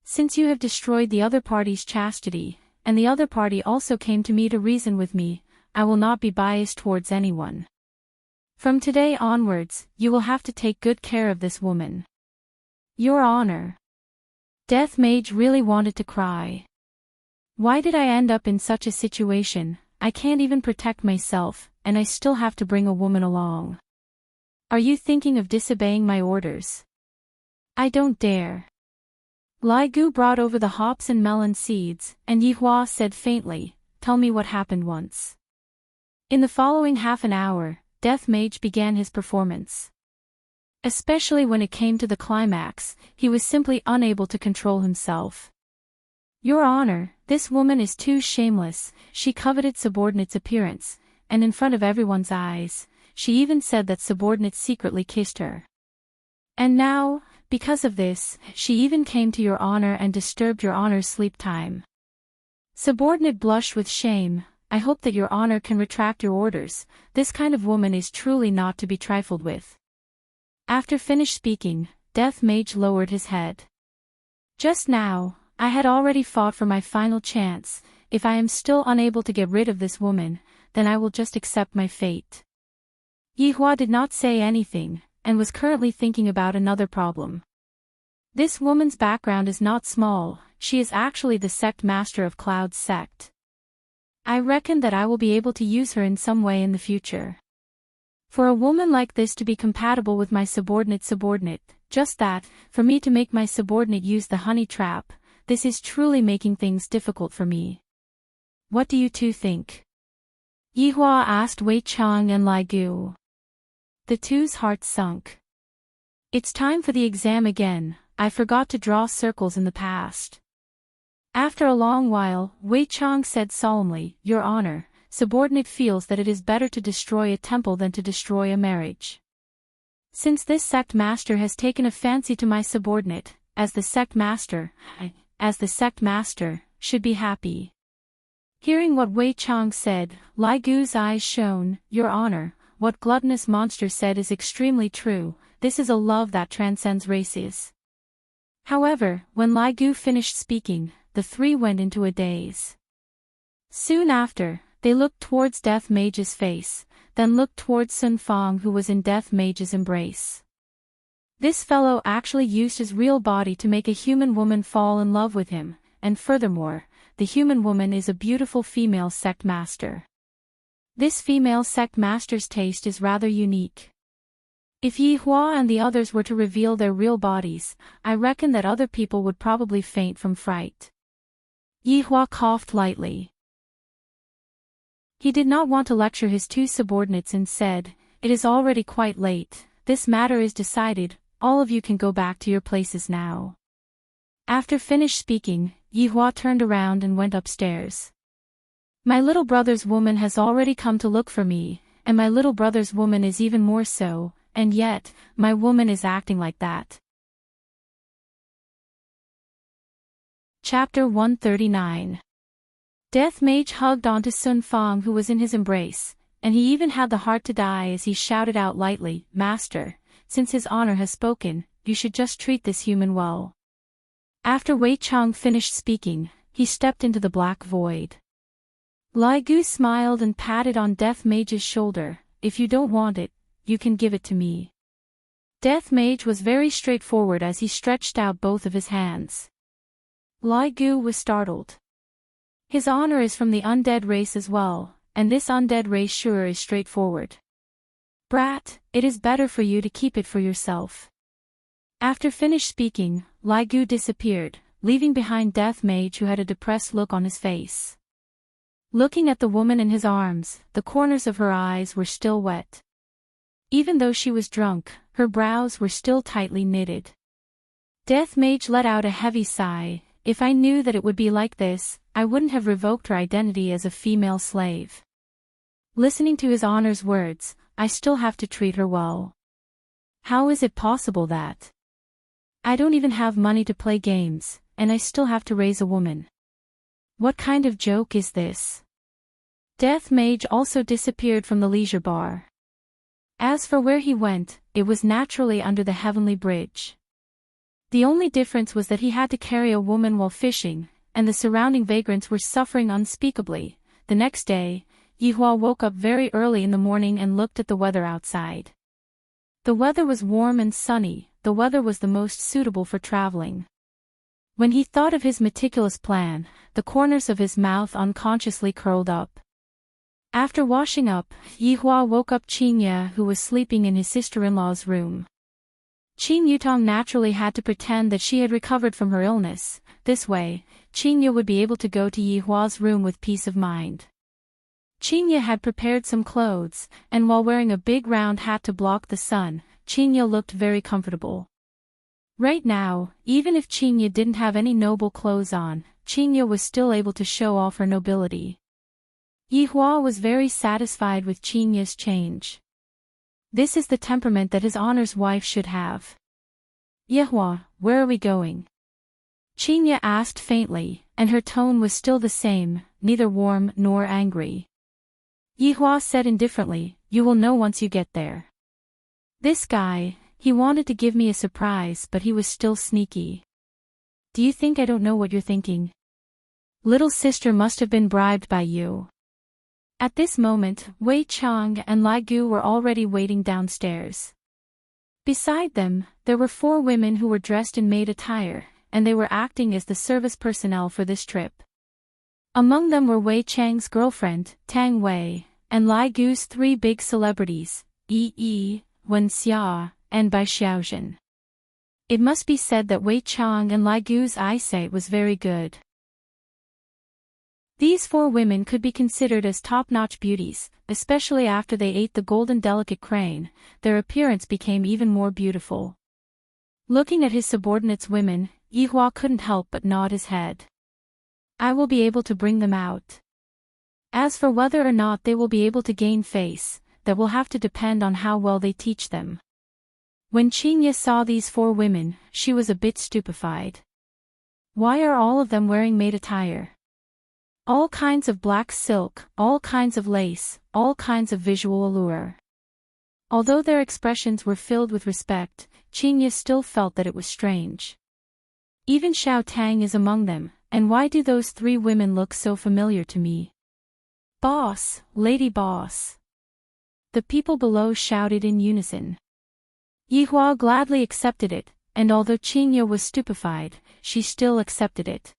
Since you have destroyed the other party's chastity, and the other party also came to me to reason with me, I will not be biased towards anyone. From today onwards, you will have to take good care of this woman. Your honor. Death Mage really wanted to cry. Why did I end up in such a situation? I can't even protect myself, and I still have to bring a woman along. Are you thinking of disobeying my orders? I don't dare. Lai Gu brought over the hops and melon seeds, and Yi Hua said faintly, tell me what happened once. In the following half an hour, Death Mage began his performance. Especially when it came to the climax, he was simply unable to control himself. Your honor, this woman is too shameless, she coveted subordinate's appearance, and in front of everyone's eyes, she even said that subordinate secretly kissed her. And now, because of this, she even came to your honor and disturbed your honor's sleep time. Subordinate blushed with shame. I hope that your honor can retract your orders, this kind of woman is truly not to be trifled with. After finished speaking, Death Mage lowered his head. Just now, I had already fought for my final chance, if I am still unable to get rid of this woman, then I will just accept my fate. Yi Hua did not say anything, and was currently thinking about another problem. This woman's background is not small, she is actually the sect master of Cloud's sect. I reckon that I will be able to use her in some way in the future. For a woman like this to be compatible with my subordinate, just that, for me to make my subordinate use the honey trap, this is truly making things difficult for me. What do you two think? Yi Hua asked Wei Chang and Lai Gu. The two's hearts sunk. It's time for the exam again, I forgot to draw circles in the past. After a long while, Wei Chang said solemnly, Your Honor, subordinate feels that it is better to destroy a temple than to destroy a marriage. Since this sect master has taken a fancy to my subordinate, as the sect master, should be happy. Hearing what Wei Chang said, Lai Gu's eyes shone, Your Honor, what gluttonous monster said is extremely true, this is a love that transcends races. However, when Lai Gu finished speaking, the three went into a daze. Soon after, they looked towards Death Mage's face, then looked towards Sun Fang who was in Death Mage's embrace. This fellow actually used his real body to make a human woman fall in love with him, and furthermore, the human woman is a beautiful female sect master. This female sect master's taste is rather unique. If Yi Hua and the others were to reveal their real bodies, I reckon that other people would probably faint from fright. Yi Hua coughed lightly. He did not want to lecture his two subordinates and said, It is already quite late, this matter is decided, all of you can go back to your places now. After finished speaking, Yi Hua turned around and went upstairs. My little brother's woman has already come to look for me, and my little brother's woman is even more so, and yet, my woman is acting like that. Chapter 139. Death Mage hugged onto Sun Fang who was in his embrace, and he even had the heart to die as he shouted out lightly, Master, since his honor has spoken, you should just treat this human well. After Wei Chang finished speaking, he stepped into the black void. Lai Gu smiled and patted on Death Mage's shoulder, If you don't want it, you can give it to me. Death Mage was very straightforward as he stretched out both of his hands. Lai Gu was startled. His honor is from the undead race as well, and this undead race sure is straightforward. Brat, it is better for you to keep it for yourself. After finished speaking, Lai Gu disappeared, leaving behind Death Mage who had a depressed look on his face. Looking at the woman in his arms, the corners of her eyes were still wet. Even though she was drunk, her brows were still tightly knitted. Death Mage let out a heavy sigh, If I knew that it would be like this, I wouldn't have revoked her identity as a female slave. Listening to his honor's words, I still have to treat her well. How is it possible that I don't even have money to play games, and I still have to raise a woman? What kind of joke is this? Death Mage also disappeared from the leisure bar. As for where he went, it was naturally under the heavenly bridge. The only difference was that he had to carry a woman while fishing, and the surrounding vagrants were suffering unspeakably. The next day, Yi Hua woke up very early in the morning and looked at the weather outside. The weather was warm and sunny, the weather was the most suitable for traveling. When he thought of his meticulous plan, the corners of his mouth unconsciously curled up. After washing up, Yi Hua woke up Qin Ye who was sleeping in his sister-in-law's room. Qin Yutong naturally had to pretend that she had recovered from her illness. This way, Qin Ye would be able to go to Yi Hua's room with peace of mind. Qin Ye had prepared some clothes, and while wearing a big round hat to block the sun, Qin Ye looked very comfortable. Right now, even if Qin Ye didn't have any noble clothes on, Qin Ye was still able to show off her nobility. Yi Hua was very satisfied with Qin Ye's change. This is the temperament that his honor's wife should have. Yi Hua, where are we going? Qin Ye asked faintly, and her tone was still the same, neither warm nor angry. Yi Hua said indifferently, You will know once you get there. This guy, he wanted to give me a surprise but he was still sneaky. Do you think I don't know what you're thinking? Little sister must have been bribed by you. At this moment, Wei Chang and Lai Gu were already waiting downstairs. Beside them, there were 4 women who were dressed in maid attire, and they were acting as the service personnel for this trip. Among them were Wei Chang's girlfriend, Tang Wei, and Lai Gu's 3 big celebrities, Yi, Wen Xia, and Bai Xiaozhen. It must be said that Wei Chang and Lai Gu's eyesight was very good. These 4 women could be considered as top-notch beauties, especially after they ate the golden delicate crane, their appearance became even more beautiful. Looking at his subordinates' women, Yihua couldn't help but nod his head. I will be able to bring them out. As for whether or not they will be able to gain face, that will have to depend on how well they teach them. When Qinya saw these 4 women, she was a bit stupefied. Why are all of them wearing maid attire? All kinds of black silk, all kinds of lace, all kinds of visual allure. Although their expressions were filled with respect, Qinya still felt that it was strange. Even Xiao Tang is among them, and why do those 3 women look so familiar to me? Boss, Lady Boss. The people below shouted in unison. Yihua gladly accepted it, and although Qinya was stupefied, she still accepted it.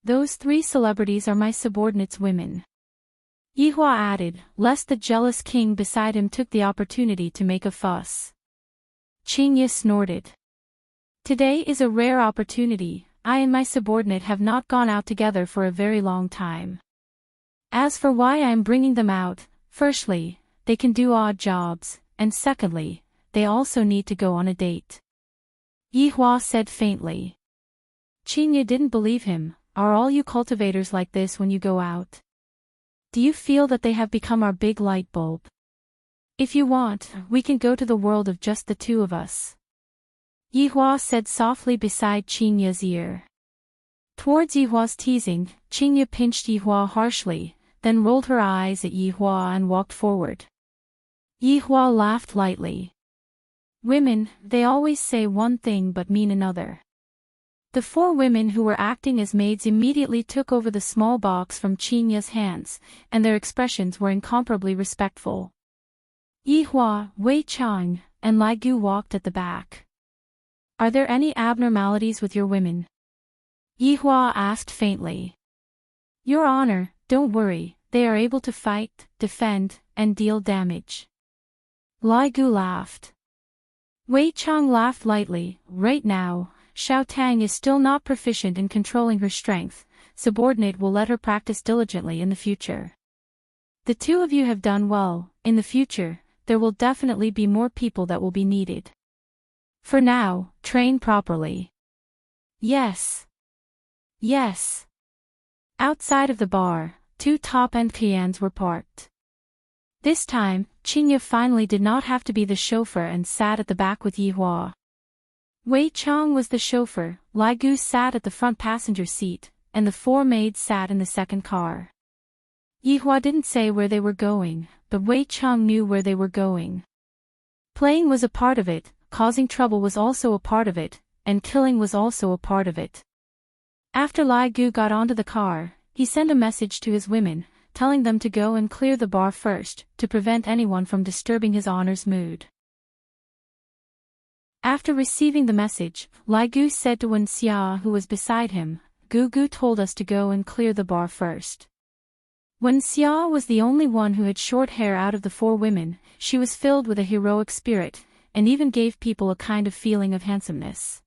Those 3 celebrities are my subordinates' women. Yihua added, lest the jealous king beside him took the opportunity to make a fuss. Qinya snorted. Today is a rare opportunity. I and my subordinate have not gone out together for a very long time. As for why I am bringing them out, firstly, they can do odd jobs, and secondly, they also need to go on a date. Yihua said faintly. Qinya didn't believe him. Are all you cultivators like this when you go out? Do you feel that they have become our big light bulb? If you want, we can go to the world of just the 2 of us. Yihua said softly beside Qinya's ear. Towards Yihua's teasing, Qinya pinched Yihua harshly, then rolled her eyes at Yihua and walked forward. Yihua laughed lightly. Women, they always say one thing but mean another. The 4 women who were acting as maids immediately took over the small box from Qinya's hands, and their expressions were incomparably respectful. Yihua, Wei Chang, and Lai Gu walked at the back. Are there any abnormalities with your women? Yihua asked faintly. Your Honor, don't worry, they are able to fight, defend, and deal damage. Lai Gu laughed. Wei Chang laughed lightly. Right now, Xiao Tang is still not proficient in controlling her strength. Subordinate will let her practice diligently in the future. The 2 of you have done well. In the future, there will definitely be more people that will be needed. For now, train properly. Yes. Yes. Outside of the bar, 2 top-end Kians were parked. This time, Qinya finally did not have to be the chauffeur and sat at the back with Yihua. Wei Chang was the chauffeur, Lai Gu sat at the front passenger seat, and the 4 maids sat in the second car. Yihua didn't say where they were going, but Wei Chang knew where they were going. Playing was a part of it, causing trouble was also a part of it, and killing was also a part of it. After Lai Gu got onto the car, he sent a message to his women, telling them to go and clear the bar first, to prevent anyone from disturbing his honor's mood. After receiving the message, Lai Gu said to Wen Xia who was beside him, Gu told us to go and clear the bar first. Wen Xia was the only one who had short hair out of the 4 women. She was filled with a heroic spirit, and even gave people a kind of feeling of handsomeness.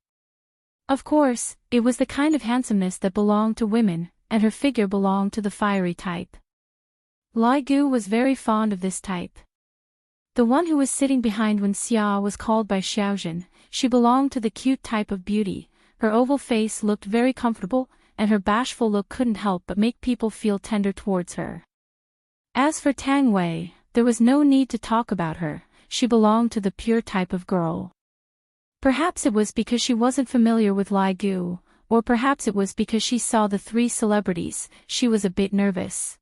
Of course, it was the kind of handsomeness that belonged to women, and her figure belonged to the fiery type. Lai Gu was very fond of this type. The one who was sitting behind Wen Xia was called by Xiaozhen. She belonged to the cute type of beauty. Her oval face looked very comfortable, and her bashful look couldn't help but make people feel tender towards her. As for Tang Wei, there was no need to talk about her. She belonged to the pure type of girl. Perhaps it was because she wasn't familiar with Lai Gu, or perhaps it was because she saw the 3 celebrities, she was a bit nervous.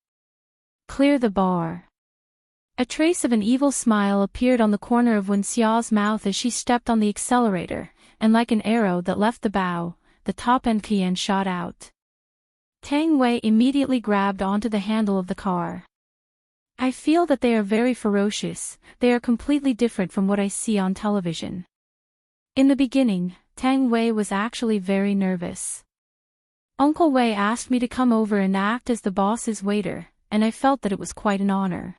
Clear the bar. A trace of an evil smile appeared on the corner of Wen Xia's mouth as she stepped on the accelerator, and like an arrow that left the bow, the top-end Qian shot out. Tang Wei immediately grabbed onto the handle of the car. I feel that they are very ferocious. They are completely different from what I see on television. In the beginning, Tang Wei was actually very nervous. Uncle Wei asked me to come over and act as the boss's waiter, and I felt that it was quite an honor.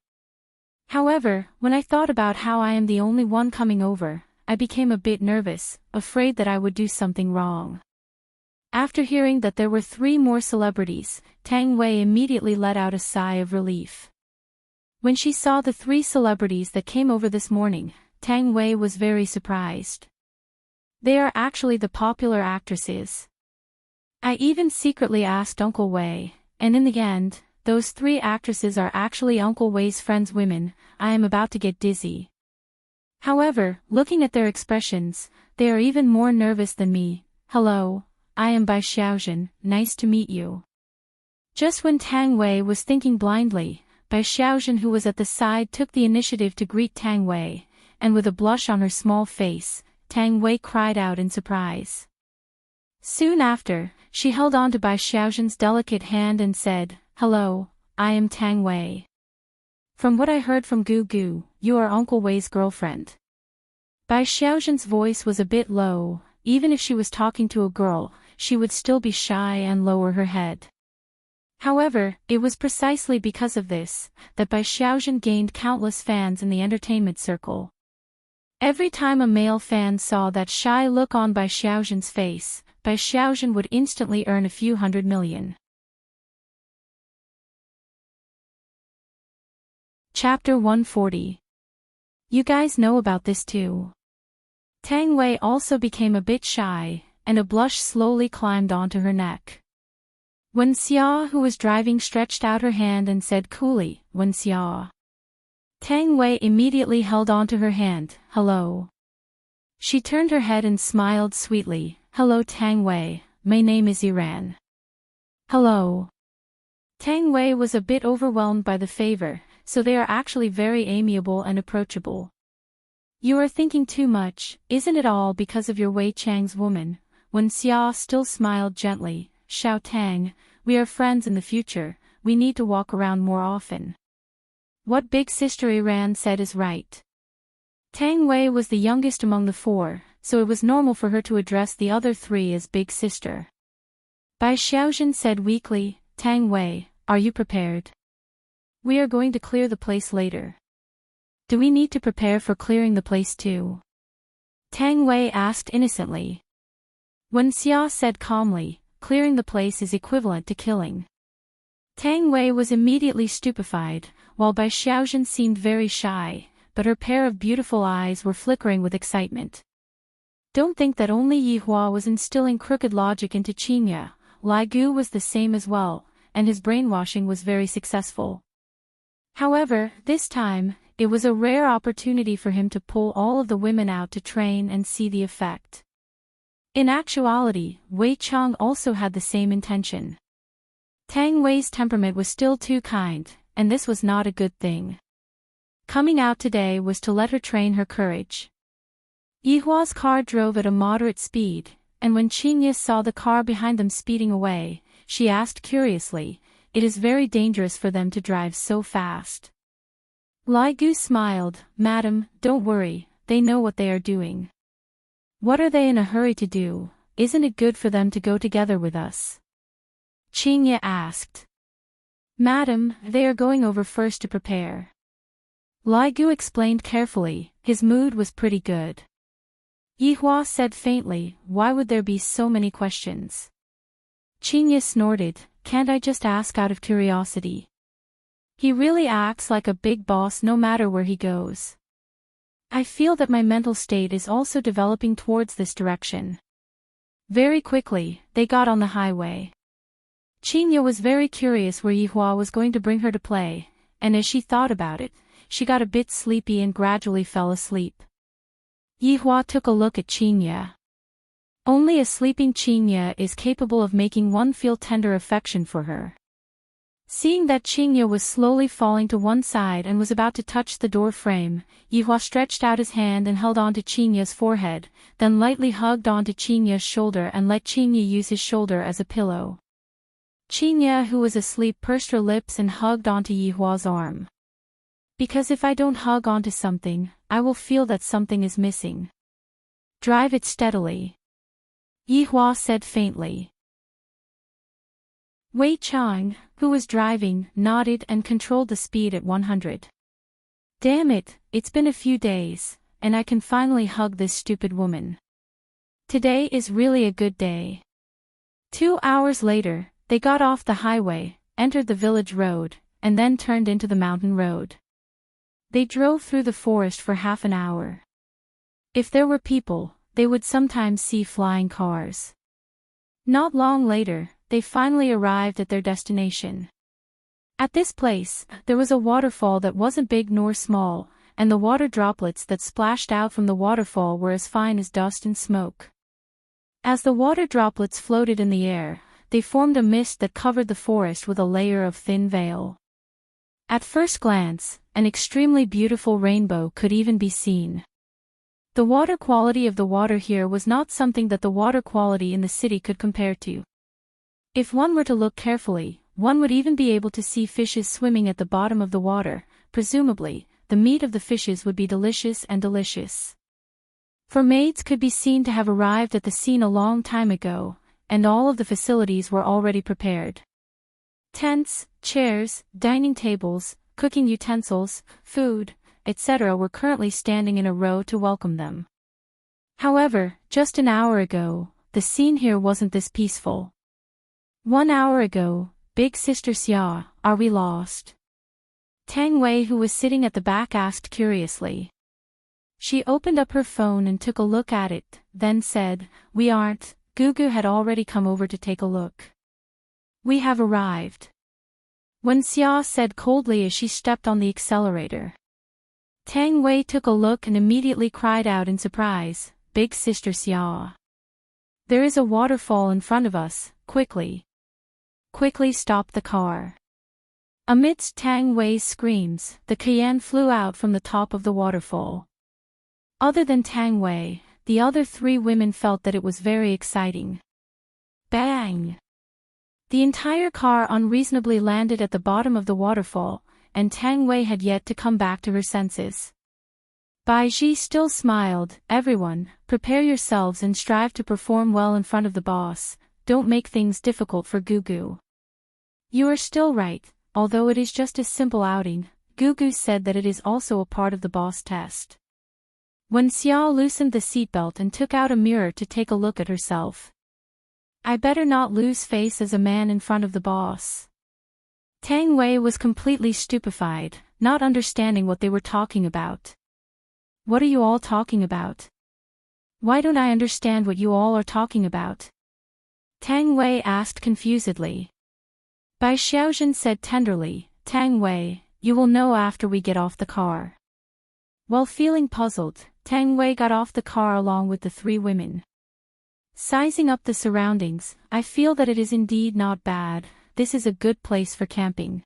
However, when I thought about how I am the only one coming over, I became a bit nervous, afraid that I would do something wrong. After hearing that there were 3 more celebrities, Tang Wei immediately let out a sigh of relief. When she saw the 3 celebrities that came over this morning, Tang Wei was very surprised. They are actually the popular actresses. I even secretly asked Uncle Wei, and in the end, those 3 actresses are actually Uncle Wei's friends women. I am about to get dizzy. However, looking at their expressions, they are even more nervous than me. Hello, I am Bai Xiaojun, nice to meet you. Just when Tang Wei was thinking blindly, Bai Xiaojun, who was at the side, took the initiative to greet Tang Wei, and with a blush on her small face, Tang Wei cried out in surprise. Soon after, she held on to Bai Xiaojun's delicate hand and said, "Hello, I am Tang Wei. From what I heard from Gu Gu, you are Uncle Wei's girlfriend." Bai Xiaojun's voice was a bit low. Even if she was talking to a girl, she would still be shy and lower her head. However, it was precisely because of this that Bai Xiaojun gained countless fans in the entertainment circle. Every time a male fan saw that shy look on Bai Xiaojun's face, Bai Xiaojun would instantly earn a few hundred million. Chapter 140. You guys know about this too. Tang Wei also became a bit shy, and a blush slowly climbed onto her neck. Wen Xia, who was driving, stretched out her hand and said coolly, "Wen Xia." Tang Wei immediately held onto her hand. "Hello." She turned her head and smiled sweetly. "Hello Tang Wei, my name is Iran." "Hello." Tang Wei was a bit overwhelmed by the favor, so they are actually very amiable and approachable. "You are thinking too much, isn't it all because of your Wei Chang's woman?" Wen Xia still smiled gently. "Xiao Tang, we are friends in the future, we need to walk around more often." What big sister Iran said is right. Tang Wei was the youngest among the 4, so it was normal for her to address the other 3 as big sister. Bai Xiaojun said weakly, "Tang Wei, are you prepared? We are going to clear the place later." "Do we need to prepare for clearing the place too?" Tang Wei asked innocently. Wen Xia said calmly, "Clearing the place is equivalent to killing." Tang Wei was immediately stupefied, while Bai Xiaojun seemed very shy, but her pair of beautiful eyes were flickering with excitement. Don't think that only Yi Hua was instilling crooked logic into Qingya. Lai Gu was the same as well, and his brainwashing was very successful. However, this time, it was a rare opportunity for him to pull all of the women out to train and see the effect. In actuality, Wei Chang also had the same intention. Tang Wei's temperament was still too kind, and this was not a good thing. Coming out today was to let her train her courage. Yihua's car drove at a moderate speed, and when Qingya saw the car behind them speeding away, she asked curiously, "It is very dangerous for them to drive so fast." Lai Gu smiled, "Madam, don't worry, they know what they are doing." "What are they in a hurry to do? Isn't it good for them to go together with us?" Qingya asked. "Madam, they are going over first to prepare." Lai Gu explained carefully. His mood was pretty good. Yihua said faintly, "Why would there be so many questions?" Qingya snorted, "Can't I just ask out of curiosity?" He really acts like a big boss no matter where he goes. I feel that my mental state is also developing towards this direction. Very quickly, they got on the highway. Qingya was very curious where Yihua was going to bring her to play, and as she thought about it, she got a bit sleepy and gradually fell asleep. Yihua took a look at Qingya. Only a sleeping Qingya is capable of making one feel tender affection for her. Seeing that Qingya was slowly falling to one side and was about to touch the door frame, Yihua stretched out his hand and held onto Qingya's forehead, then lightly hugged onto Qingya's shoulder and let Qingya use his shoulder as a pillow. Qingya, who was asleep, pursed her lips and hugged onto Yihua's arm. "Because if I don't hug onto something, I will feel that something is missing." "Drive it steadily," Yihua said faintly. Wei Chang, who was driving, nodded and controlled the speed at 100. "Damn it, it's been a few days, and I can finally hug this stupid woman. Today is really a good day." 2 hours later, they got off the highway, entered the village road, and then turned into the mountain road. They drove through the forest for half an hour. If there were people, they would sometimes see flying cars. Not long later, they finally arrived at their destination. At this place, there was a waterfall that wasn't big nor small, and the water droplets that splashed out from the waterfall were as fine as dust and smoke. As the water droplets floated in the air, they formed a mist that covered the forest with a layer of thin veil. At first glance, an extremely beautiful rainbow could even be seen. The water quality of the water here was not something that the water quality in the city could compare to. If one were to look carefully, one would even be able to see fishes swimming at the bottom of the water. Presumably, the meat of the fishes would be delicious and delicious. Maids could be seen to have arrived at the scene a long time ago, and all of the facilities were already prepared. Tents, chairs, dining tables, cooking utensils, food, etc. were currently standing in a row to welcome them. However, just an hour ago, the scene here wasn't this peaceful. 1 hour ago, Big Sister Xia, are we lost? Tang Wei, who was sitting at the back, asked curiously. She opened up her phone and took a look at it, then said, "We aren't." Gugu had already come over to take a look. "We have arrived," Wen Xia said coldly as she stepped on the accelerator. Tang Wei took a look and immediately cried out in surprise, "Big Sister Xia! There is a waterfall in front of us, quickly! Quickly stop the car!" Amidst Tang Wei's screams, the Cayenne flew out from the top of the waterfall. Other than Tang Wei, the other 3 women felt that it was very exciting. Bang! The entire car unreasonably landed at the bottom of the waterfall, and Tang Wei had yet to come back to her senses. Bai Ji still smiled. "Everyone, prepare yourselves and strive to perform well in front of the boss. Don't make things difficult for Gugu." "You are still right, although it is just a simple outing." Gugu said that it is also a part of the boss test. When Xia loosened the seatbelt and took out a mirror to take a look at herself. "I better not lose face as a man in front of the boss." Tang Wei was completely stupefied, not understanding what they were talking about. "What are you all talking about? Why don't I understand what you all are talking about?" Tang Wei asked confusedly. Bai Xiaojun said tenderly, "Tang Wei, you will know after we get off the car." While feeling puzzled, Tang Wei got off the car along with the 3 women. Sizing up the surroundings, "I feel that it is indeed not bad. This is a good place for camping."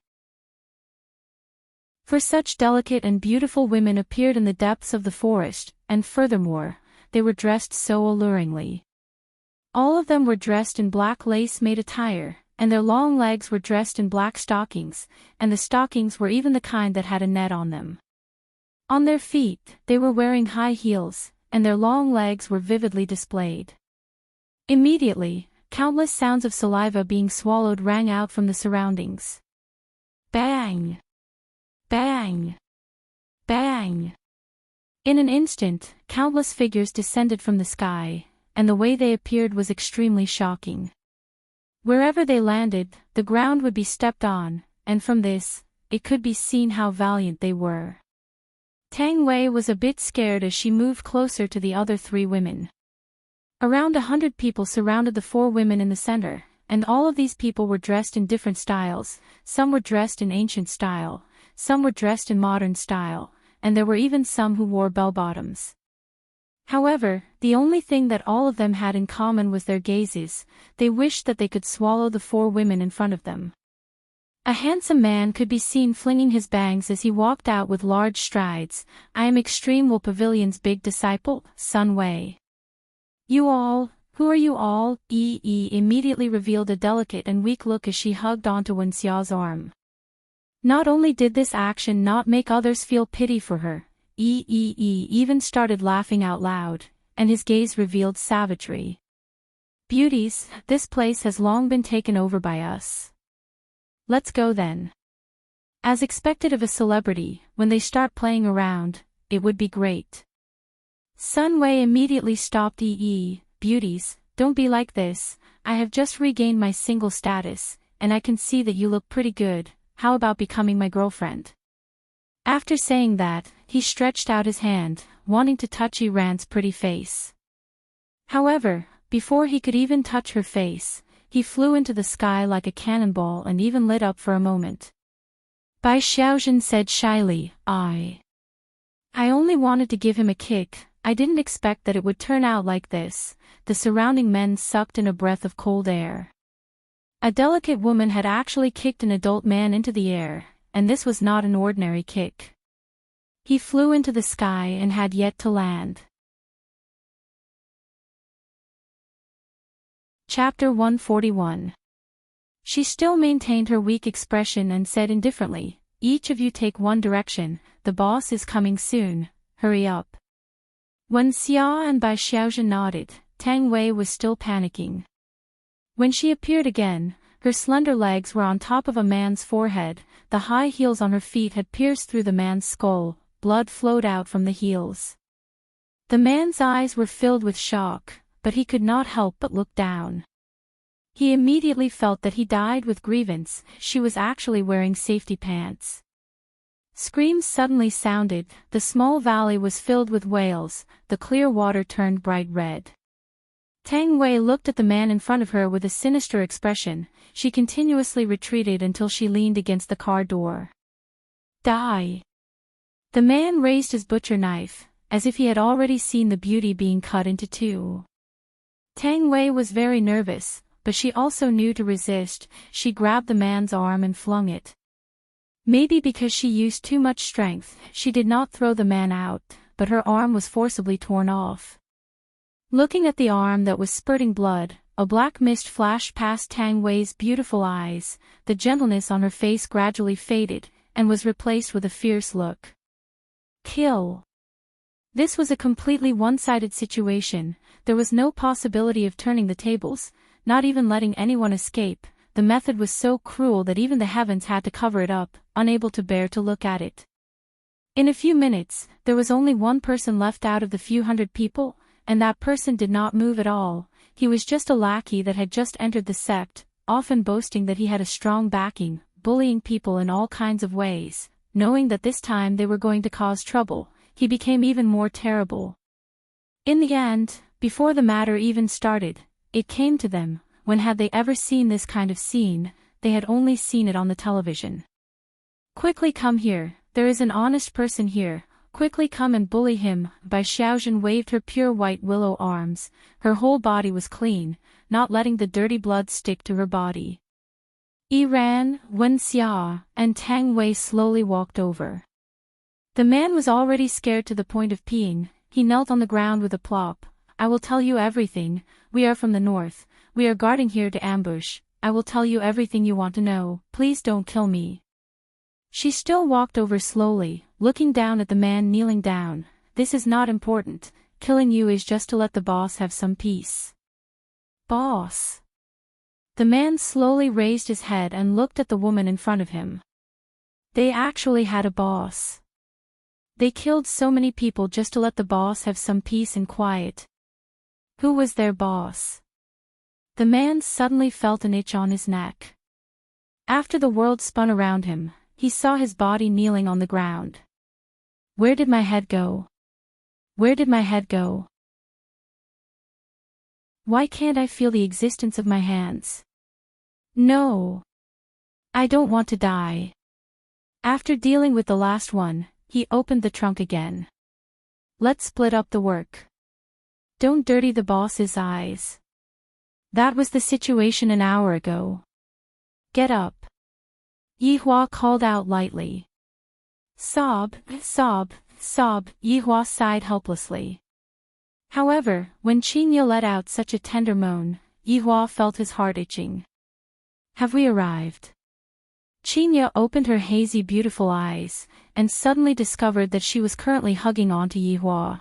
For such delicate and beautiful women appeared in the depths of the forest, and furthermore, they were dressed so alluringly. All of them were dressed in black lace-made attire, and their long legs were dressed in black stockings, and the stockings were even the kind that had a net on them. On their feet, they were wearing high heels, and their long legs were vividly displayed. Immediately, countless sounds of saliva being swallowed rang out from the surroundings. Bang! Bang! Bang! In an instant, countless figures descended from the sky, and the way they appeared was extremely shocking. Wherever they landed, the ground would be stepped on, and from this, it could be seen how valiant they were. Tang Wei was a bit scared as she moved closer to the other 3 women. Around 100 people surrounded the 4 women in the center, and all of these people were dressed in different styles. Some were dressed in ancient style, some were dressed in modern style, and there were even some who wore bell-bottoms. However, the only thing that all of them had in common was their gazes. They wished that they could swallow the 4 women in front of them. A handsome man could be seen flinging his bangs as he walked out with large strides. "I am Extreme Will Pavilion's big disciple, Sun Wei." "You all, who are you all?" immediately revealed a delicate and weak look as she hugged onto Wen Xiao's arm. Not only did this action not make others feel pity for her, even started laughing out loud, and his gaze revealed savagery. "Beauties, this place has long been taken over by us. Let's go then." As expected of a celebrity, when they start playing around, it would be great. Sun Wei immediately stopped. "Beauties, don't be like this. I have just regained my single status, and I can see that you look pretty good. How about becoming my girlfriend?" After saying that, he stretched out his hand, wanting to touch Iran's pretty face. However, before he could even touch her face, he flew into the sky like a cannonball and even lit up for a moment. Bai Xiaozhen said shyly, I only wanted to give him a kick, I didn't expect that it would turn out like this. The surrounding men sucked in a breath of cold air. A delicate woman had actually kicked an adult man into the air, and this was not an ordinary kick. He flew into the sky and had yet to land. Chapter 141. She still maintained her weak expression and said indifferently, each of you take one direction, the boss is coming soon, hurry up. When Xia and Bai Xiaozhen nodded, Tang Wei was still panicking. When she appeared again, her slender legs were on top of a man's forehead, the high heels on her feet had pierced through the man's skull, blood flowed out from the heels. The man's eyes were filled with shock, but he could not help but look down. He immediately felt that he died with grievance, she was actually wearing safety pants. Screams suddenly sounded, the small valley was filled with wails, the clear water turned bright red. Tang Wei looked at the man in front of her with a sinister expression, she continuously retreated until she leaned against the car door. Die! The man raised his butcher knife, as if he had already seen the beauty being cut into two. Tang Wei was very nervous, but she also knew to resist, she grabbed the man's arm and flung it. Maybe because she used too much strength, she did not throw the man out, but her arm was forcibly torn off. Looking at the arm that was spurting blood, a black mist flashed past Tang Wei's beautiful eyes, the gentleness on her face gradually faded, and was replaced with a fierce look. Kill! This was a completely one-sided situation, there was no possibility of turning the tables, not even letting anyone escape, the method was so cruel that even the heavens had to cover it up, unable to bear to look at it. In a few minutes, there was only one person left out of the few hundred people, and that person did not move at all, he was just a lackey that had just entered the sept, often boasting that he had a strong backing, bullying people in all kinds of ways, knowing that this time they were going to cause trouble, he became even more terrible. In the end, before the matter even started, it came to them, when had they ever seen this kind of scene, they had only seen it on the television. Quickly come here, there is an honest person here, quickly come and bully him, Bai Xiaozhen waved her pure white willow arms, her whole body was clean, not letting the dirty blood stick to her body. Ran, Wen Xia, and Tang Wei slowly walked over. The man was already scared to the point of peeing, he knelt on the ground with a plop. I will tell you everything, we are from the north, we are guarding here to ambush, I will tell you everything you want to know, please don't kill me. She still walked over slowly, looking down at the man kneeling down, this is not important, killing you is just to let the boss have some peace. Boss. The man slowly raised his head and looked at the woman in front of him. They actually had a boss. They killed so many people just to let the boss have some peace and quiet. Who was their boss? The man suddenly felt an itch on his neck. After the world spun around him, he saw his body kneeling on the ground. Where did my head go? Where did my head go? Why can't I feel the existence of my hands? No. I don't want to die. After dealing with the last one, he opened the trunk again. Let's split up the work. Don't dirty the boss's eyes. That was the situation an hour ago. Get up. Yihua called out lightly. Sob, sob, sob, Yihua sighed helplessly. However, when Qinya let out such a tender moan, Yihua felt his heart itching. Have we arrived? Qinya opened her hazy beautiful eyes, and suddenly discovered that she was currently hugging onto Yihua.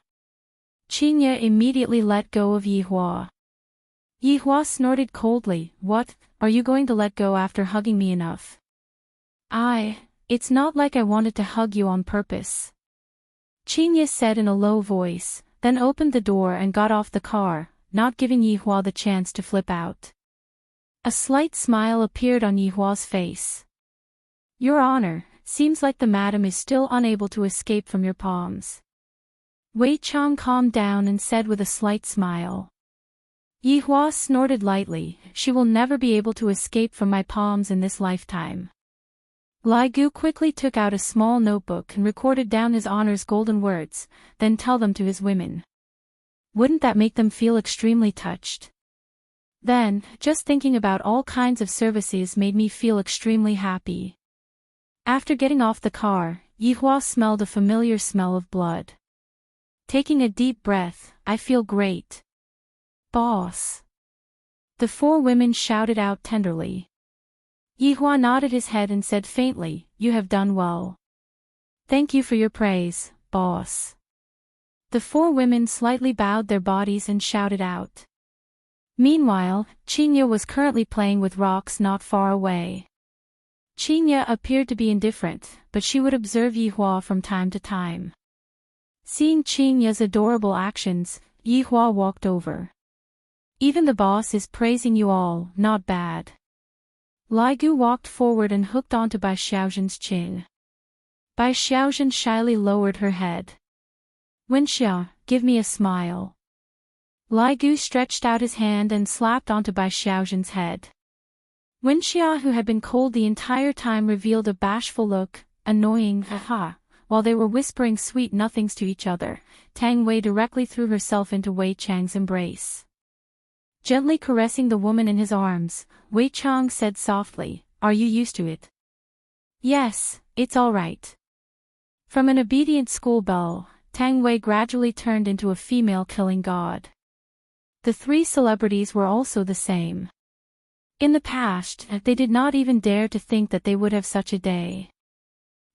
Qinya immediately let go of Yihua. Yihua snorted coldly, what, are you going to let go after hugging me enough? It's not like I wanted to hug you on purpose. Qinya said in a low voice, then opened the door and got off the car, not giving Yihua the chance to flip out. A slight smile appeared on Yihua's face. Your Honor, seems like the madam is still unable to escape from your palms. Wei Chang calmed down and said with a slight smile. Yihua snorted lightly. She will never be able to escape from my palms in this lifetime. Lai Gu quickly took out a small notebook and recorded down his honor's golden words, then tell them to his women. Wouldn't that make them feel extremely touched? Then, just thinking about all kinds of services made me feel extremely happy. After getting off the car, Yihua smelled a familiar smell of blood. Taking a deep breath, I feel great. Boss. The 4 women shouted out tenderly. Yihua nodded his head and said faintly, you have done well. Thank you for your praise, boss. The 4 women slightly bowed their bodies and shouted out. Meanwhile, Qinya was currently playing with rocks not far away. Qinya appeared to be indifferent, but she would observe Yihua from time to time. Seeing Qinya's adorable actions, Yihua walked over. Even the boss is praising you all, not bad. Lai Gu walked forward and hooked onto Bai Xiaozhen's chin. Bai Xiaozhen shyly lowered her head. Wenxia, give me a smile. Lai Gu stretched out his hand and slapped onto Bai Xiaozhen's head. Wenxia, who had been cold the entire time, revealed a bashful look, annoying, haha. While they were whispering sweet nothings to each other, Tang Wei directly threw herself into Wei Chang's embrace. Gently caressing the woman in his arms, Wei Chang said softly, are you used to it? Yes, it's all right. From an obedient schoolgirl, Tang Wei gradually turned into a female-killing god. The 3 celebrities were also the same. In the past, they did not even dare to think that they would have such a day.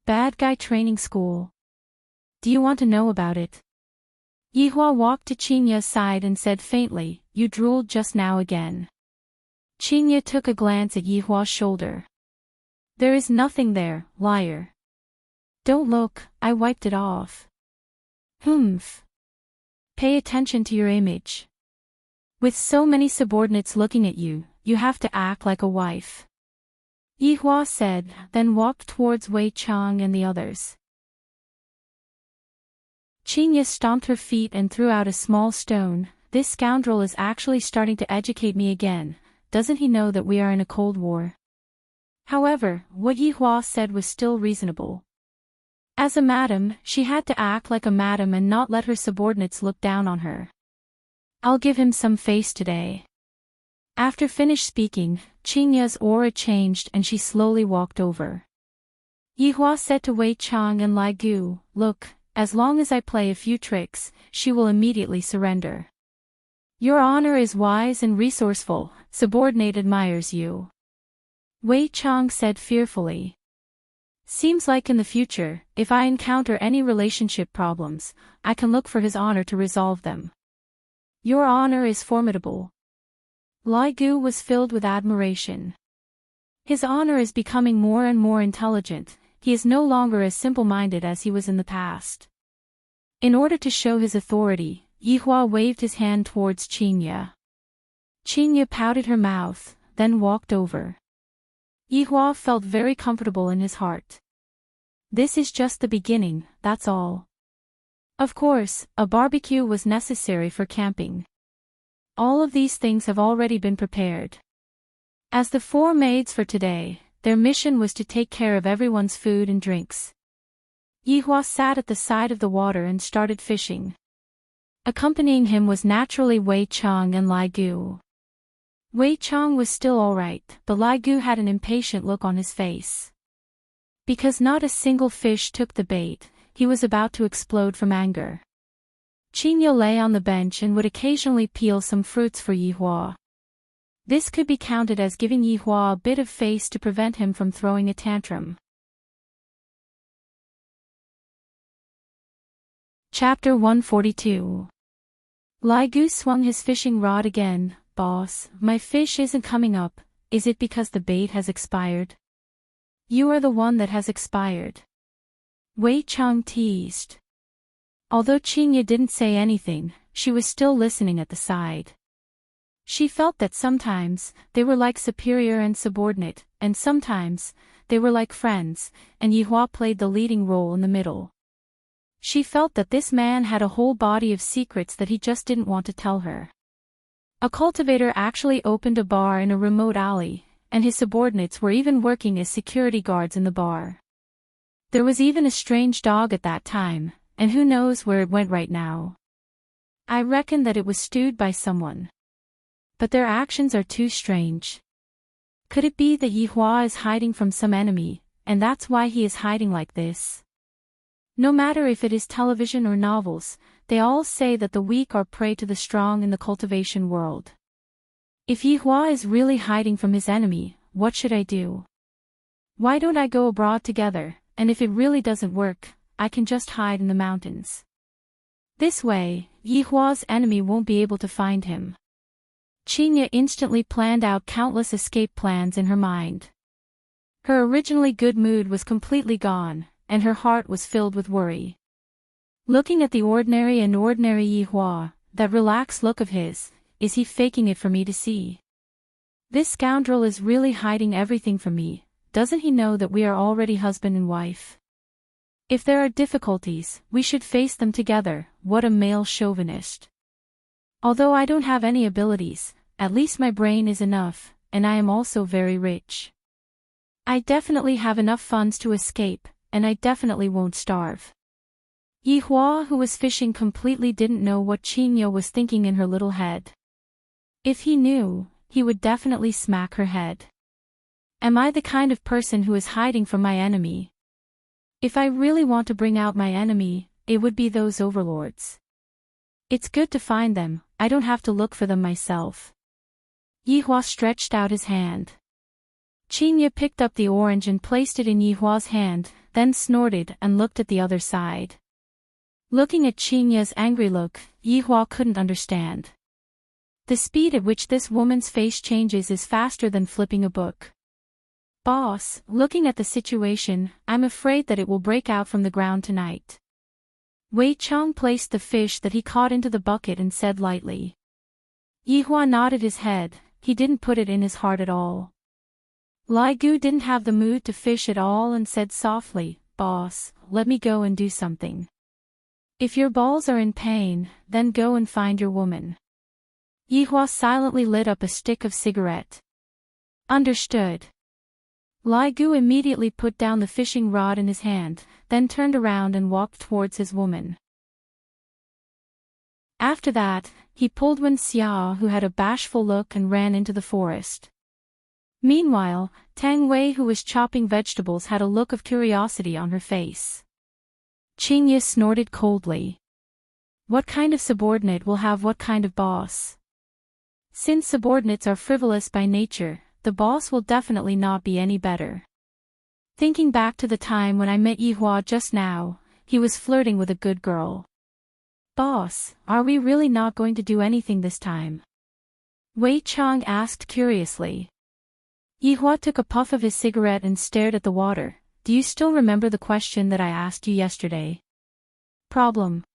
Bad guy training school. Do you want to know about it? Yihua walked to Qinya's side and said faintly, you drooled just now again. Qinya took a glance at Yihua's shoulder. There is nothing there, liar. Don't look, I wiped it off. Humph. Pay attention to your image. With so many subordinates looking at you, you have to act like a wife. Yihua said, then walked towards Wei Chang and the others. Qinya stomped her feet and threw out a small stone. This scoundrel is actually starting to educate me again. Doesn't he know that we are in a cold war? However, what Yihua said was still reasonable. As a madam, she had to act like a madam and not let her subordinates look down on her. I'll give him some face today. After finished speaking, Qinya's aura changed and she slowly walked over. Yihua said to Wei Chang and Lai Gu, look, as long as I play a few tricks, she will immediately surrender. Your honor is wise and resourceful, subordinate admires you. Wei Chang said fearfully. Seems like in the future, if I encounter any relationship problems, I can look for his honor to resolve them. Your honor is formidable. Lai Gu was filled with admiration. His honor is becoming more and more intelligent. He is no longer as simple-minded as he was in the past. In order to show his authority, Yihua waved his hand towards Qinya. Qinya pouted her mouth, then walked over. Yihua felt very comfortable in his heart. This is just the beginning, that's all. Of course, a barbecue was necessary for camping. All of these things have already been prepared. As the 4 maids for today, their mission was to take care of everyone's food and drinks. Yihua sat at the side of the water and started fishing. Accompanying him was naturally Wei Chang and Lai Gu. Wei Chang was still alright, but Lai Gu had an impatient look on his face. Because not a single fish took the bait, he was about to explode from anger. Qinya lay on the bench and would occasionally peel some fruits for Yihua. This could be counted as giving Yihua a bit of face to prevent him from throwing a tantrum. Chapter 142. Lai Gu swung his fishing rod again. Boss, my fish isn't coming up. Is it because the bait has expired? You are the one that has expired. Wei Chang teased. Although Qinya didn't say anything, she was still listening at the side. She felt that sometimes, they were like superior and subordinate, and sometimes, they were like friends, and Yihua played the leading role in the middle. She felt that this man had a whole body of secrets that he just didn't want to tell her. A cultivator actually opened a bar in a remote alley, and his subordinates were even working as security guards in the bar. There was even a strange dog at that time, and who knows where it went right now. I reckon that it was stewed by someone. But their actions are too strange. Could it be that Yihua is hiding from some enemy, and that's why he is hiding like this? No matter if it is television or novels, they all say that the weak are prey to the strong in the cultivation world. If Yihua is really hiding from his enemy, what should I do? Why don't I go abroad together, and if it really doesn't work, I can just hide in the mountains. This way, Yihua's enemy won't be able to find him. Qinya instantly planned out countless escape plans in her mind. Her originally good mood was completely gone, and her heart was filled with worry. Looking at the ordinary Yihua, that relaxed look of his, is he faking it for me to see? This scoundrel is really hiding everything from me. Doesn't he know that we are already husband and wife? If there are difficulties, we should face them together. What a male chauvinist. Although I don't have any abilities, at least my brain is enough, and I am also very rich. I definitely have enough funds to escape, and I definitely won't starve. Yihua, who was fishing, completely didn't know what Qinya was thinking in her little head. If he knew, he would definitely smack her head. Am I the kind of person who is hiding from my enemy? If I really want to bring out my enemy, it would be those overlords. It's good to find them, I don't have to look for them myself. Yihua stretched out his hand. Qinya picked up the orange and placed it in Yihua's hand, then snorted and looked at the other side. Looking at Qinya's angry look, Yihua couldn't understand. The speed at which this woman's face changes is faster than flipping a book. Boss, looking at the situation, I'm afraid that it will break out from the ground tonight. Wei Chang placed the fish that he caught into the bucket and said lightly. Yihua nodded his head, he didn't put it in his heart at all. Lai Gu didn't have the mood to fish at all and said softly, Boss, let me go and do something. If your balls are in pain, then go and find your woman. Yihua silently lit up a stick of cigarette. Understood. Lai Gu immediately put down the fishing rod in his hand, then turned around and walked towards his woman. After that, he pulled Wen Xia, who had a bashful look, and ran into the forest. Meanwhile, Tang Wei, who was chopping vegetables, had a look of curiosity on her face. Qinya snorted coldly. What kind of subordinate will have what kind of boss? Since subordinates are frivolous by nature, the boss will definitely not be any better. Thinking back to the time when I met Yihua just now, he was flirting with a good girl. Boss, are we really not going to do anything this time? Wei Chang asked curiously. Yihua took a puff of his cigarette and stared at the water. Do you still remember the question that I asked you yesterday? Problem.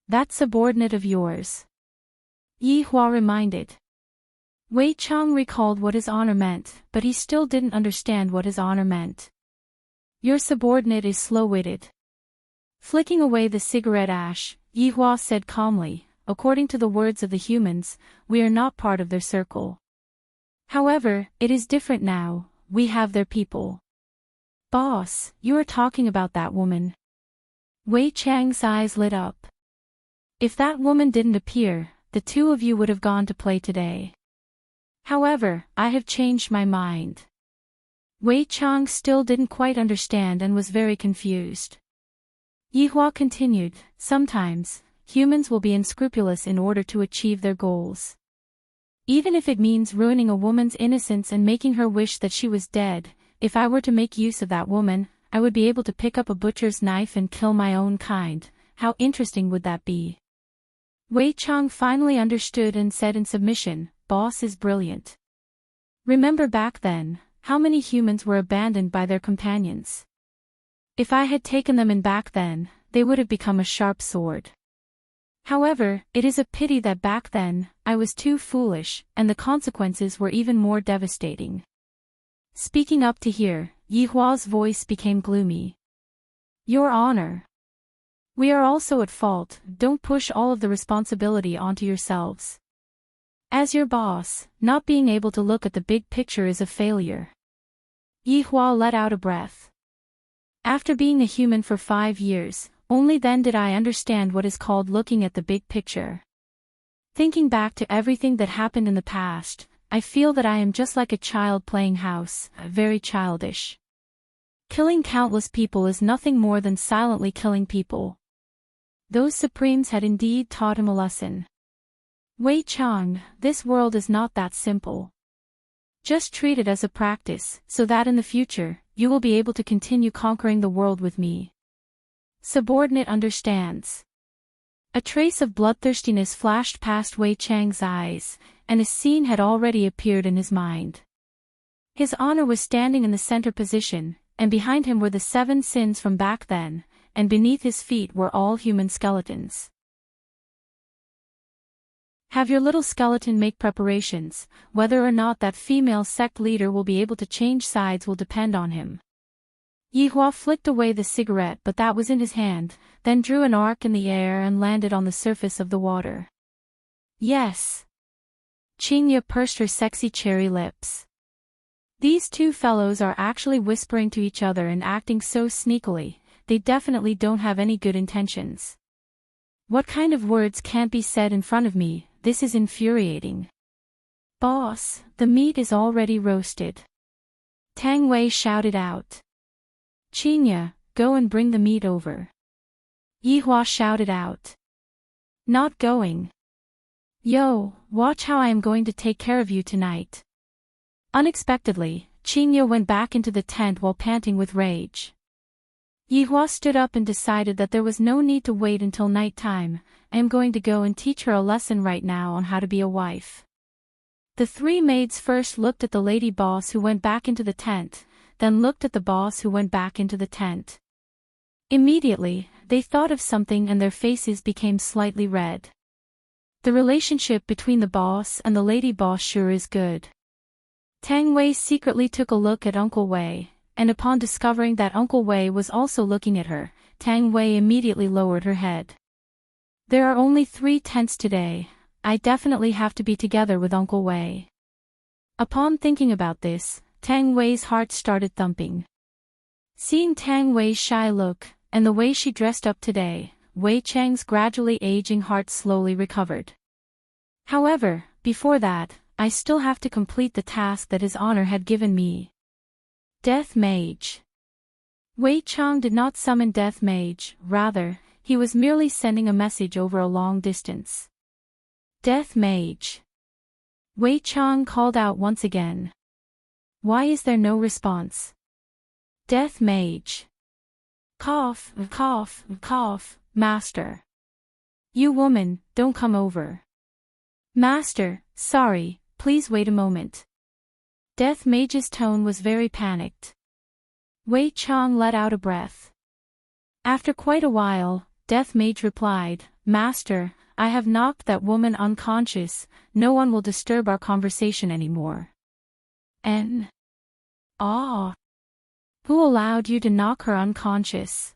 That subordinate of yours. Yihua reminded. Wei Chang recalled what his honor meant, but he still didn't understand what his honor meant. Your subordinate is slow-witted. Flicking away the cigarette ash, Yihua said calmly, according to the words of the humans, we are not part of their circle. However, it is different now, we have their people. Boss, you are talking about that woman. Wei Chang's eyes lit up. If that woman didn't appear, the two of you would have gone to play today. However, I have changed my mind. Wei Chang still didn't quite understand and was very confused. Yihua continued, sometimes, humans will be unscrupulous in order to achieve their goals. Even if it means ruining a woman's innocence and making her wish that she was dead, if I were to make use of that woman, I would be able to pick up a butcher's knife and kill my own kind. How interesting would that be? Wei Chang finally understood and said in submission, Boss is brilliant. Remember back then, how many humans were abandoned by their companions? If I had taken them in back then, they would have become a sharp sword. However, it is a pity that back then, I was too foolish, and the consequences were even more devastating. Speaking up to hear, Yihua's voice became gloomy. Your Honor. We are also at fault, don't push all of the responsibility onto yourselves. As your boss, not being able to look at the big picture is a failure. Yihua let out a breath. After being a human for 5 years, only then did I understand what is called looking at the big picture. Thinking back to everything that happened in the past, I feel that I am just like a child playing house, very childish. Killing countless people is nothing more than silently killing people. Those Supremes had indeed taught him a lesson. Wei Chang, this world is not that simple. Just treat it as a practice, so that in the future, you will be able to continue conquering the world with me. Subordinate understands. A trace of bloodthirstiness flashed past Wei Chang's eyes, and a scene had already appeared in his mind. His honor was standing in the center position, and behind him were the 7 sins from back then, and beneath his feet were all human skeletons. Have your little skeleton make preparations. Whether or not that female sect leader will be able to change sides will depend on him. Yihua flicked away the cigarette, but that was in his hand, then drew an arc in the air and landed on the surface of the water. Yes. Qingya pursed her sexy cherry lips. These two fellows are actually whispering to each other and acting so sneakily, they definitely don't have any good intentions. What kind of words can't be said in front of me? This is infuriating. Boss, the meat is already roasted. Tang Wei shouted out. Qingya, go and bring the meat over. Yihua shouted out. Not going. Yo, watch how I am going to take care of you tonight. Unexpectedly, Qingya went back into the tent while panting with rage. Yihua stood up and decided that there was no need to wait until night time. I am going to go and teach her a lesson right now on how to be a wife. The 3 maids first looked at the lady boss who went back into the tent, then looked at the boss who went back into the tent. Immediately, they thought of something and their faces became slightly red. The relationship between the boss and the lady boss sure is good. Tang Wei secretly took a look at Uncle Wei, and upon discovering that Uncle Wei was also looking at her, Tang Wei immediately lowered her head. There are only 3 tents today, I definitely have to be together with Uncle Wei. Upon thinking about this, Tang Wei's heart started thumping. Seeing Tang Wei's shy look, and the way she dressed up today, Wei Chang's gradually aging heart slowly recovered. However, before that, I still have to complete the task that His Honor had given me. Death Mage. Wei Chang did not summon Death Mage, rather, he was merely sending a message over a long distance. Death Mage. Wei Chang called out once again. Why is there no response? Death Mage. Cough, cough, cough, Master. You woman, don't come over. Master, sorry, please wait a moment. Death Mage's tone was very panicked. Wei Chang let out a breath. After quite a while, Death Mage replied, Master, I have knocked that woman unconscious, no one will disturb our conversation anymore. Ah. Who allowed you to knock her unconscious?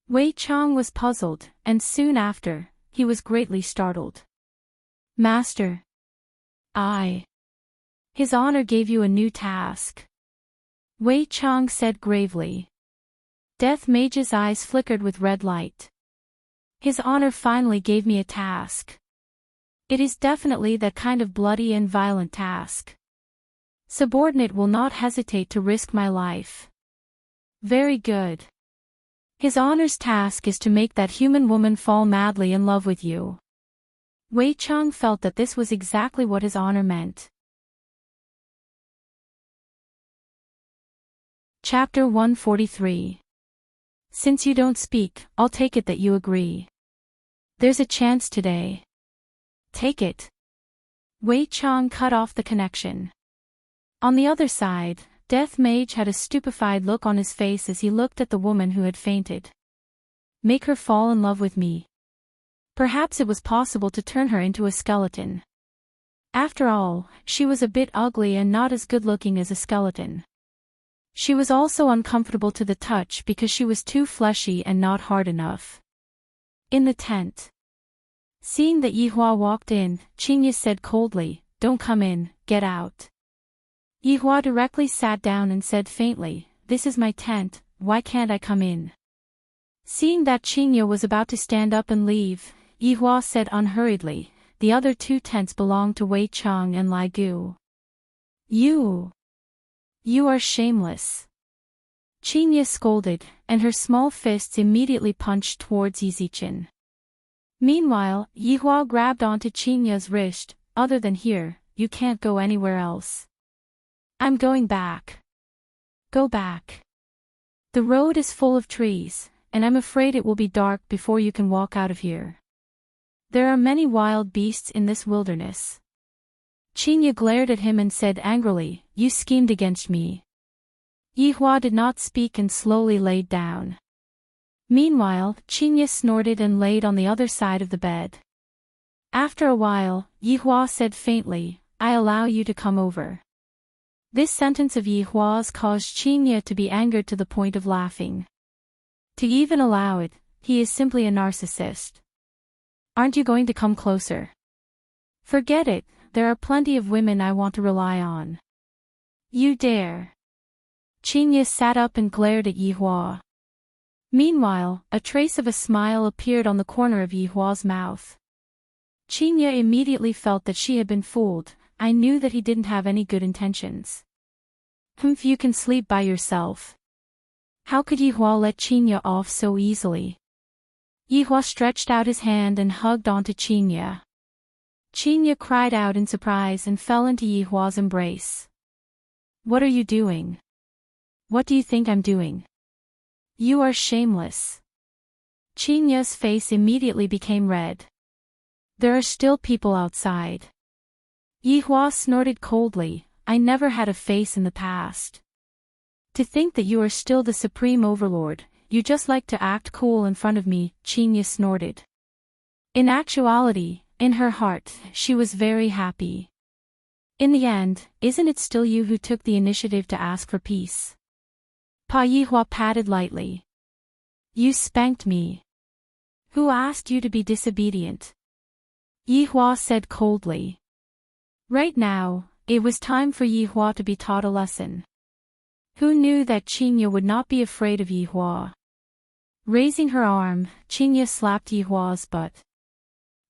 Wei Chang was puzzled, and soon after, he was greatly startled. Master. His Honor gave you a new task. Wei Chang said gravely. Death Mage's eyes flickered with red light. His Honor finally gave me a task. It is definitely that kind of bloody and violent task. Subordinate will not hesitate to risk my life. Very good. His Honor's task is to make that human woman fall madly in love with you. Wei Chang felt that this was exactly what His Honor meant. Chapter 143. Since you don't speak, I'll take it that you agree. There's a chance today. Take it. Wei Chang cut off the connection. On the other side, Death Mage had a stupefied look on his face as he looked at the woman who had fainted. Make her fall in love with me. Perhaps it was possible to turn her into a skeleton. After all, she was a bit ugly and not as good-looking as a skeleton. She was also uncomfortable to the touch because she was too fleshy and not hard enough. In the tent. Seeing that Yihua walked in, Qingye said coldly, "Don't come in, get out." Yihua directly sat down and said faintly, "This is my tent, why can't I come in?" Seeing that Qingye was about to stand up and leave, Yihua said unhurriedly, "The other two tents belong to Wei Chang and Lai Gu. You are shameless." Qingye scolded, and her small fists immediately punched towards Yizichin. Meanwhile, Yihua grabbed onto Qingye's wrist, "Other than here, you can't go anywhere else." "I'm going back." "Go back. The road is full of trees, and I'm afraid it will be dark before you can walk out of here. There are many wild beasts in this wilderness." Qingye glared at him and said angrily, "You schemed against me." Yihua did not speak and slowly laid down. Meanwhile, Qingye snorted and laid on the other side of the bed. After a while, Yihua said faintly, "I allow you to come over." This sentence of Yihua's caused Qingye to be angered to the point of laughing. To even allow it, he is simply a narcissist. "Aren't you going to come closer?" "Forget it, there are plenty of women I want to rely on." "You dare." Qingye sat up and glared at Yihua. Meanwhile, a trace of a smile appeared on the corner of Yihua's mouth. Qingye immediately felt that she had been fooled. I knew that he didn't have any good intentions. You can sleep by yourself." How could Yihua let Qingye off so easily? Yihua stretched out his hand and hugged onto Qingye. Qingye cried out in surprise and fell into Yihua's embrace. "What are you doing? What do you think I'm doing? You are shameless." Qingye's face immediately became red. "There are still people outside." Yihua snorted coldly, "I never had a face in the past. To think that you are still the supreme overlord, you just like to act cool in front of me," Qingye snorted. In actuality, in her heart, she was very happy. In the end, isn't it still you who took the initiative to ask for peace? Pa Yihua patted lightly. "You spanked me. Who asked you to be disobedient?" Yihua said coldly. Right now, it was time for Yihua to be taught a lesson. Who knew that Qingye would not be afraid of Yihua? Raising her arm, Qingye slapped Yihua's butt.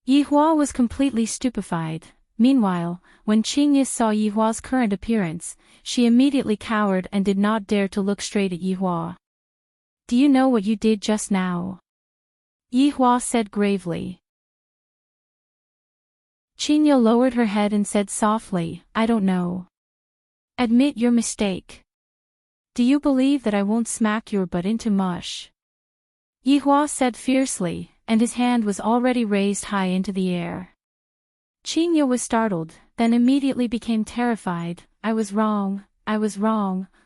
Yihua was completely stupefied. Meanwhile, when Qingye saw Yihua's current appearance, she immediately cowered and did not dare to look straight at Yihua. "Do you know what you did just now?" Yihua said gravely. Qingye lowered her head and said softly, "I don't know." "Admit your mistake. Do you believe that I won't smack your butt into mush?" Yihua said fiercely, and his hand was already raised high into the air. Qingye was startled, then immediately became terrified. I was wrong,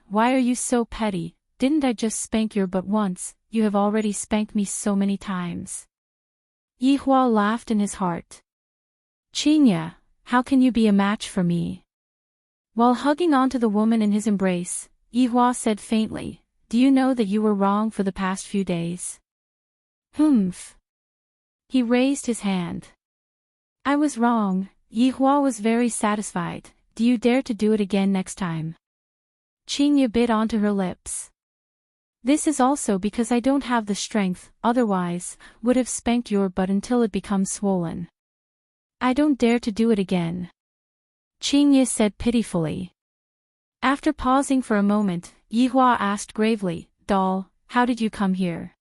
why are you so petty? Didn't I just spank your butt once? You have already spanked me so many times." Yihua laughed in his heart. "Qingye, how can you be a match for me?" While hugging onto the woman in his embrace, Yihua said faintly, "Do you know that you were wrong for the past few days?" "Humph." He raised his hand. "I was wrong." Yihua was very satisfied. "Do you dare to do it again next time?" Qingye bit onto her lips. "This is also because I don't have the strength, otherwise, would have spanked your butt until it becomes swollen. I don't dare to do it again." Qingye said pitifully. After pausing for a moment, Yihua asked gravely, "Doll, how did you come here?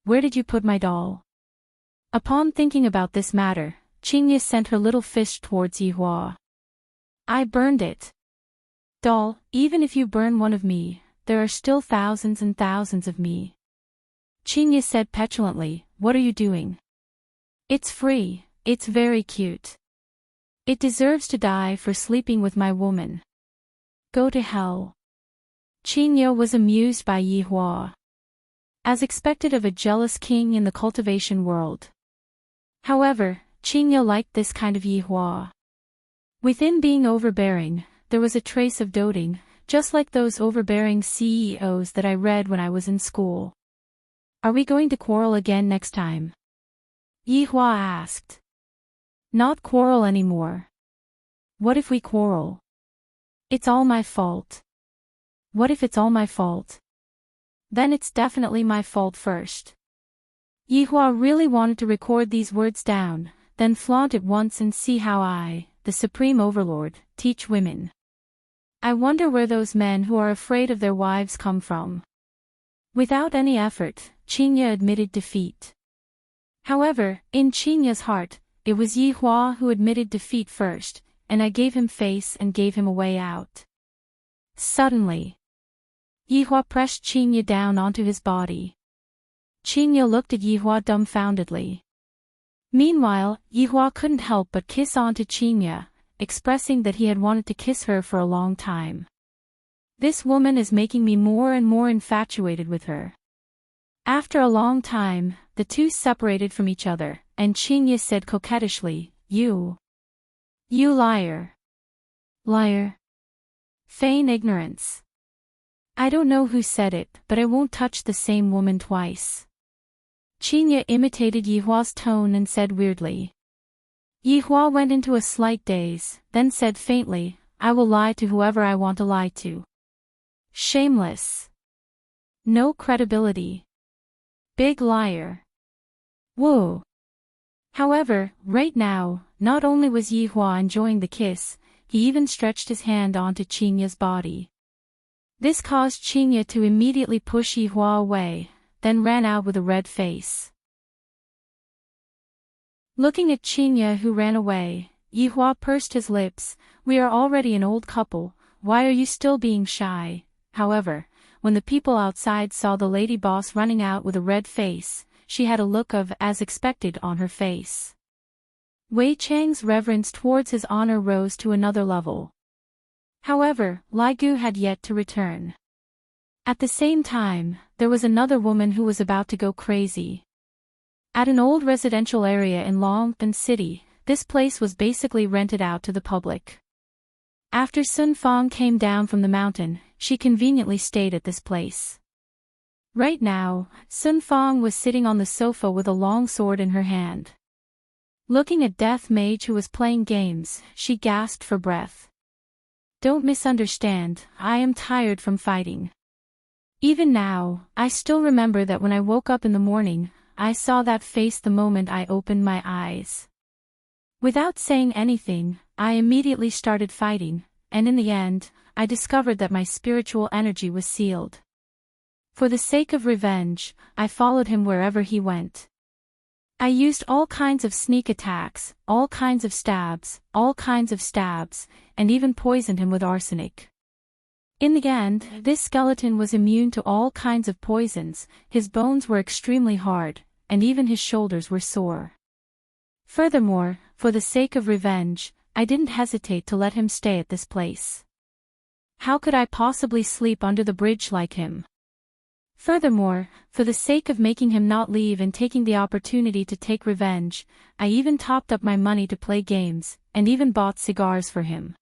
Where did you put my doll?" Upon thinking about this matter, Qingye sent her little fist towards Yihua. "I burned it." "Doll, even if you burn one of me, there are still thousands and thousands of me." Qingye said petulantly, "What are you doing? It's free. It's very cute. It deserves to die for sleeping with my woman. Go to hell." Qingye was amused by Yihua. As expected of a jealous king in the cultivation world. However, Qingye liked this kind of Yihua. Within being overbearing, there was a trace of doting, just like those overbearing CEOs that I read when I was in school. "Are we going to quarrel again next time?" Yihua asked. Not quarrel anymore. What if we quarrel? It's all my fault. What if it's all my fault? Then it's definitely my fault first. Yihua really wanted to record these words down, then flaunt it once and see how I, the Supreme Overlord, teach women. I wonder where those men who are afraid of their wives come from. Without any effort, Qingye admitted defeat. However, in Qingye's heart, it was Yihua who admitted defeat first, and I gave him face and gave him a way out. Suddenly, Yihua pressed Qingye down onto his body. Qingye looked at Yihua dumbfoundedly. Meanwhile, Yihua couldn't help but kiss onto Qingye, expressing that he had wanted to kiss her for a long time. This woman is making me more and more infatuated with her. After a long time, the two separated from each other, and Qingye said coquettishly, You liar. Liar. Feign ignorance. I don't know who said it, but I won't touch the same woman twice. Qingye imitated Yihua's tone and said weirdly. Yihua went into a slight daze, then said faintly, I will lie to whoever I want to lie to. Shameless. No credibility. Big liar. Whoa. However, right now, not only was Yihua enjoying the kiss, he even stretched his hand onto Qingye's body. This caused Qingye to immediately push Yihua away, then ran out with a red face. Looking at Qingye who ran away, Yihua pursed his lips, We are already an old couple, why are you still being shy? However, when the people outside saw the lady boss running out with a red face, she had a look of as expected on her face. Wei Chang's reverence towards his honor rose to another level. However, Lai Gu had yet to return. At the same time, there was another woman who was about to go crazy. At an old residential area in Longpan City, this place was basically rented out to the public. After Sun Fang came down from the mountain, she conveniently stayed at this place. Right now, Sun Fang was sitting on the sofa with a long sword in her hand. Looking at Death Mage who was playing games, she gasped for breath. Don't misunderstand, I am tired from fighting. Even now, I still remember that when I woke up in the morning, I saw that face the moment I opened my eyes. Without saying anything, I immediately started fighting, and in the end, I discovered that my spiritual energy was sealed. For the sake of revenge, I followed him wherever he went. I used all kinds of sneak attacks, all kinds of stabs, and even poisoned him with arsenic. In the end, this skeleton was immune to all kinds of poisons, his bones were extremely hard, and even his shoulders were sore. Furthermore, for the sake of revenge, I didn't hesitate to let him stay at this place. How could I possibly sleep under the bridge like him? Furthermore, for the sake of making him not leave and taking the opportunity to take revenge, I even topped up my money to play games, and even bought cigars for him.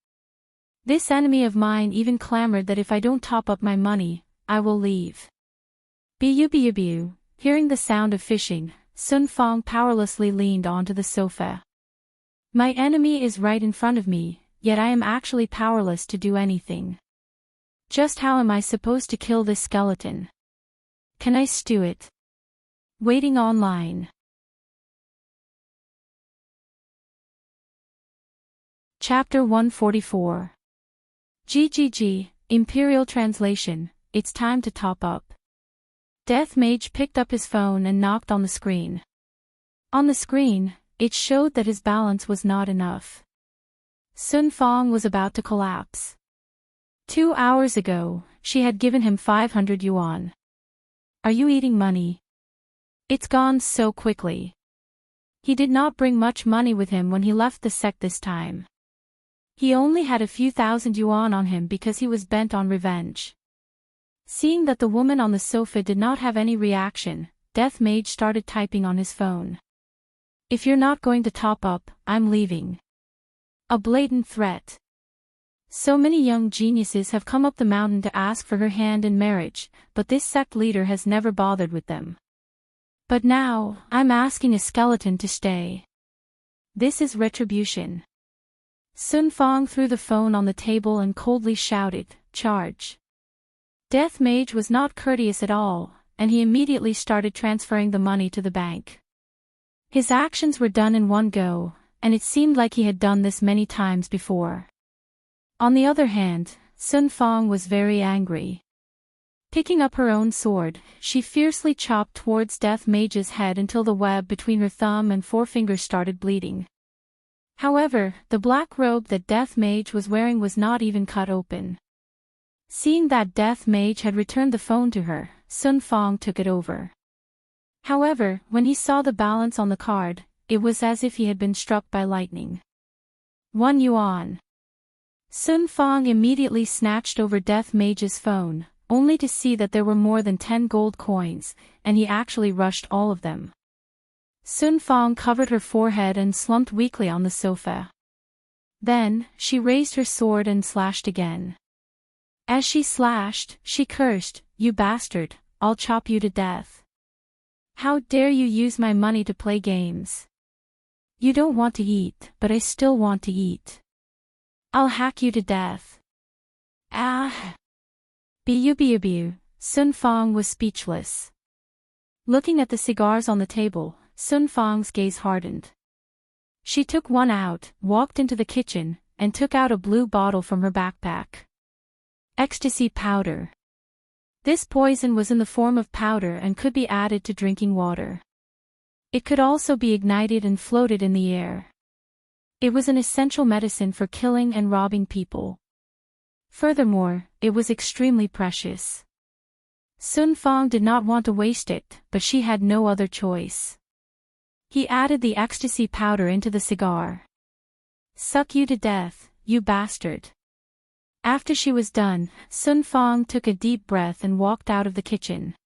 This enemy of mine even clamored that if I don't top up my money, I will leave. Bu. Hearing the sound of fishing, Sun Fang powerlessly leaned onto the sofa. My enemy is right in front of me, yet I am actually powerless to do anything. Just how am I supposed to kill this skeleton? Can I stew it? Waiting online. Chapter 144. GGG, Imperial Translation, It's time to top up. Death Mage picked up his phone and knocked on the screen. On the screen, it showed that his balance was not enough. Sun Fang was about to collapse. 2 hours ago, she had given him 500 yuan. Are you eating money? It's gone so quickly. He did not bring much money with him when he left the sect this time. He only had a few thousand yuan on him because he was bent on revenge. Seeing that the woman on the sofa did not have any reaction, Death Mage started typing on his phone. If you're not going to top up, I'm leaving. A blatant threat. So many young geniuses have come up the mountain to ask for her hand in marriage, but this sect leader has never bothered with them. But now, I'm asking a skeleton to stay. This is retribution. Sun Fong threw the phone on the table and coldly shouted, "Charge." Death Mage was not courteous at all, and he immediately started transferring the money to the bank. His actions were done in one go, and it seemed like he had done this many times before. On the other hand, Sun Fong was very angry. Picking up her own sword, she fiercely chopped towards Death Mage's head until the web between her thumb and forefinger started bleeding. However, the black robe that Death Mage was wearing was not even cut open. Seeing that Death Mage had returned the phone to her, Sun Fong took it over. However, when he saw the balance on the card, it was as if he had been struck by lightning. 1 yuan. Sun Fong immediately snatched over Death Mage's phone, only to see that there were more than 10 gold coins, and he actually rushed all of them. Sun Fong covered her forehead and slumped weakly on the sofa. Then, she raised her sword and slashed again. As she slashed, she cursed, "You bastard, I'll chop you to death. How dare you use my money to play games? You don't want to eat, but I still want to eat. I'll hack you to death." Ah! Bu. Sun Fong was speechless. Looking at the cigars on the table, Sun Fong's gaze hardened. She took one out, walked into the kitchen, and took out a blue bottle from her backpack. Ecstasy powder. This poison was in the form of powder and could be added to drinking water. It could also be ignited and floated in the air. It was an essential medicine for killing and robbing people. Furthermore, it was extremely precious. Sun Fong did not want to waste it, but she had no other choice. He added the ecstasy powder into the cigar. "Suck you to death, you bastard." After she was done, Sun Fong took a deep breath and walked out of the kitchen.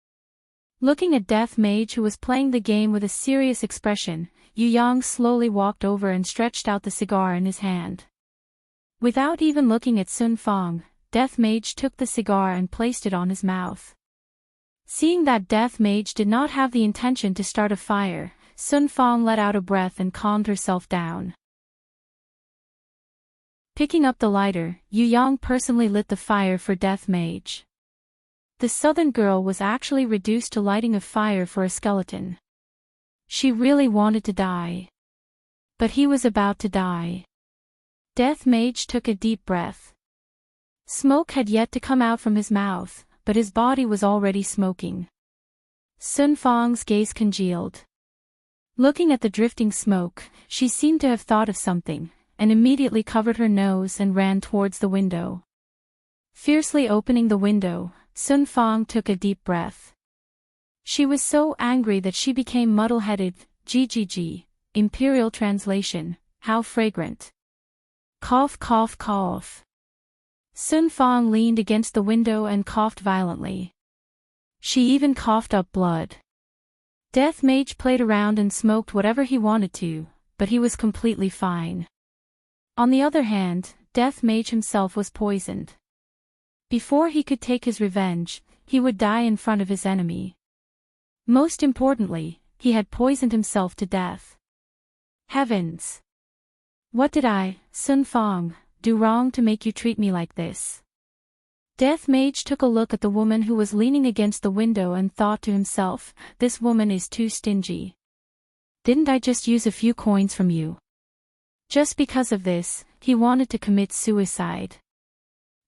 Looking at Death Mage, who was playing the game with a serious expression, Yu Yang slowly walked over and stretched out the cigar in his hand. Without even looking at Sun Fong, Death Mage took the cigar and placed it on his mouth. Seeing that Death Mage did not have the intention to start a fire, Sun Fong let out a breath and calmed herself down. Picking up the lighter, Yu Yang personally lit the fire for Death Mage. The southern girl was actually reduced to lighting a fire for a skeleton. She really wanted to die. But he was about to die. Death Mage took a deep breath. Smoke had yet to come out from his mouth, but his body was already smoking. Sun Fong's gaze congealed. Looking at the drifting smoke, she seemed to have thought of something, and immediately covered her nose and ran towards the window. Fiercely opening the window, Sun Fong took a deep breath. She was so angry that she became muddle-headed. GGG, Imperial Translation, how fragrant. Cough cough cough. Sun Fong leaned against the window and coughed violently. She even coughed up blood. Death Mage played around and smoked whatever he wanted to, but he was completely fine. On the other hand, Death Mage himself was poisoned. Before he could take his revenge, he would die in front of his enemy. Most importantly, he had poisoned himself to death. Heavens! What did I, Sun Fong, do wrong to make you treat me like this? Death Mage took a look at the woman who was leaning against the window and thought to himself, this woman is too stingy. Didn't I just use a few coins from you? Just because of this, he wanted to commit suicide.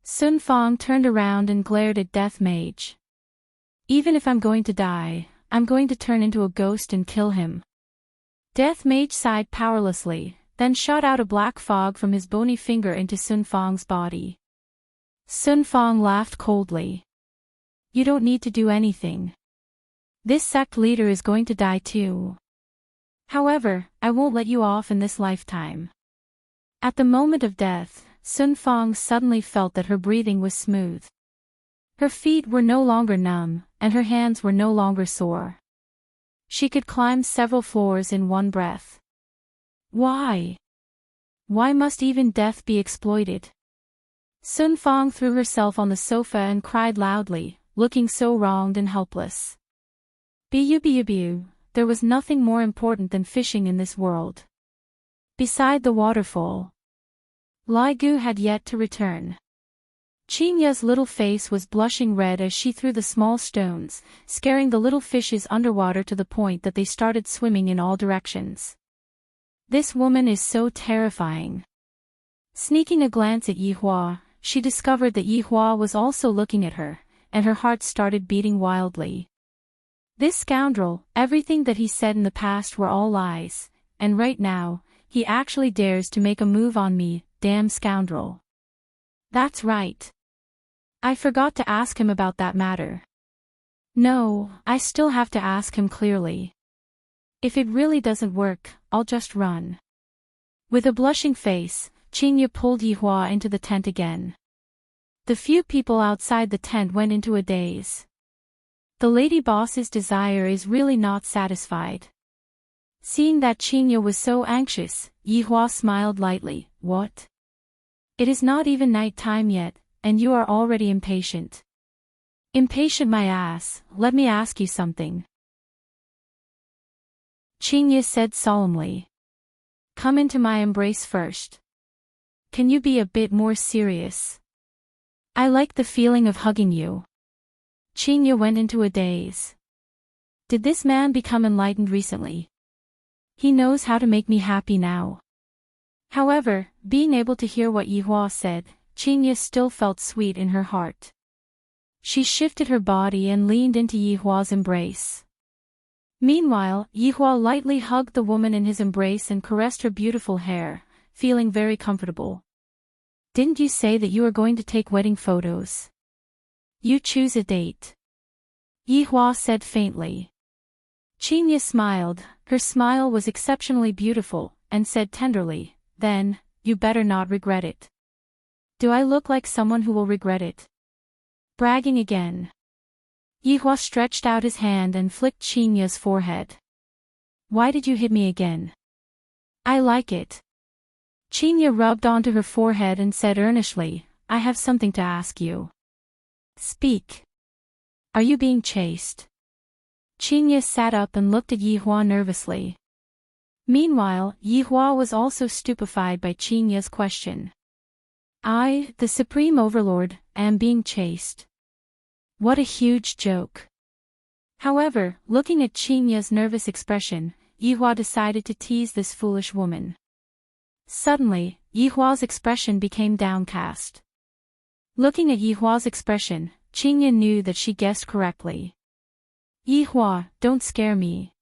Sun Fong turned around and glared at Death Mage. Even if I'm going to die, I'm going to turn into a ghost and kill him. Death Mage sighed powerlessly, then shot out a black fog from his bony finger into Sun Fong's body. Sun Fong laughed coldly. You don't need to do anything. This sect leader is going to die too. However, I won't let you off in this lifetime. At the moment of death, Sun Fong suddenly felt that her breathing was smooth. Her feet were no longer numb, and her hands were no longer sore. She could climb several floors in one breath. Why? Why must even death be exploited? Sun Fong threw herself on the sofa and cried loudly, looking so wronged and helpless. Bu. there was nothing more important than fishing in this world. Beside the waterfall, Lai Gu had yet to return. Qingya's little face was blushing red as she threw the small stones, scaring the little fishes underwater to the point that they started swimming in all directions. This woman is so terrifying. Sneaking a glance at Yihua, she discovered that Yihua was also looking at her, and her heart started beating wildly. This scoundrel, everything that he said in the past were all lies, and right now, he actually dares to make a move on me, damn scoundrel. That's right. I forgot to ask him about that matter. No, I still have to ask him clearly. If it really doesn't work, I'll just run. With a blushing face, Qingya pulled Yihua into the tent again. The few people outside the tent went into a daze. The lady boss's desire is really not satisfied. Seeing that Qingya was so anxious, Yihua smiled lightly. What? It is not even night time yet, and you are already impatient. Impatient my ass, let me ask you something. Qingya said solemnly. Come into my embrace first. Can you be a bit more serious? I like the feeling of hugging you. Qingya went into a daze. Did this man become enlightened recently? He knows how to make me happy now. However, being able to hear what Yihua said, Qingya still felt sweet in her heart. She shifted her body and leaned into Yihua's embrace. Meanwhile, Yihua lightly hugged the woman in his embrace and caressed her beautiful hair, feeling very comfortable. Didn't you say that you are going to take wedding photos? You choose a date. Yihua said faintly. Qingya smiled, her smile was exceptionally beautiful, and said tenderly, then, you better not regret it. Do I look like someone who will regret it? Bragging again. Yihua stretched out his hand and flicked Qingya's forehead. Why did you hit me again? I like it. Qingya rubbed onto her forehead and said earnestly, I have something to ask you. Speak. Are you being chased? Qingya sat up and looked at Yihua nervously. Meanwhile, Yihua was also stupefied by Qingya's question. I, the Supreme Overlord, am being chased. What a huge joke. However, looking at Qingya's nervous expression, Yihua decided to tease this foolish woman. Suddenly, Yihua's expression became downcast. Looking at Yihua's expression, Qingya knew that she guessed correctly. Yihua, don't scare me.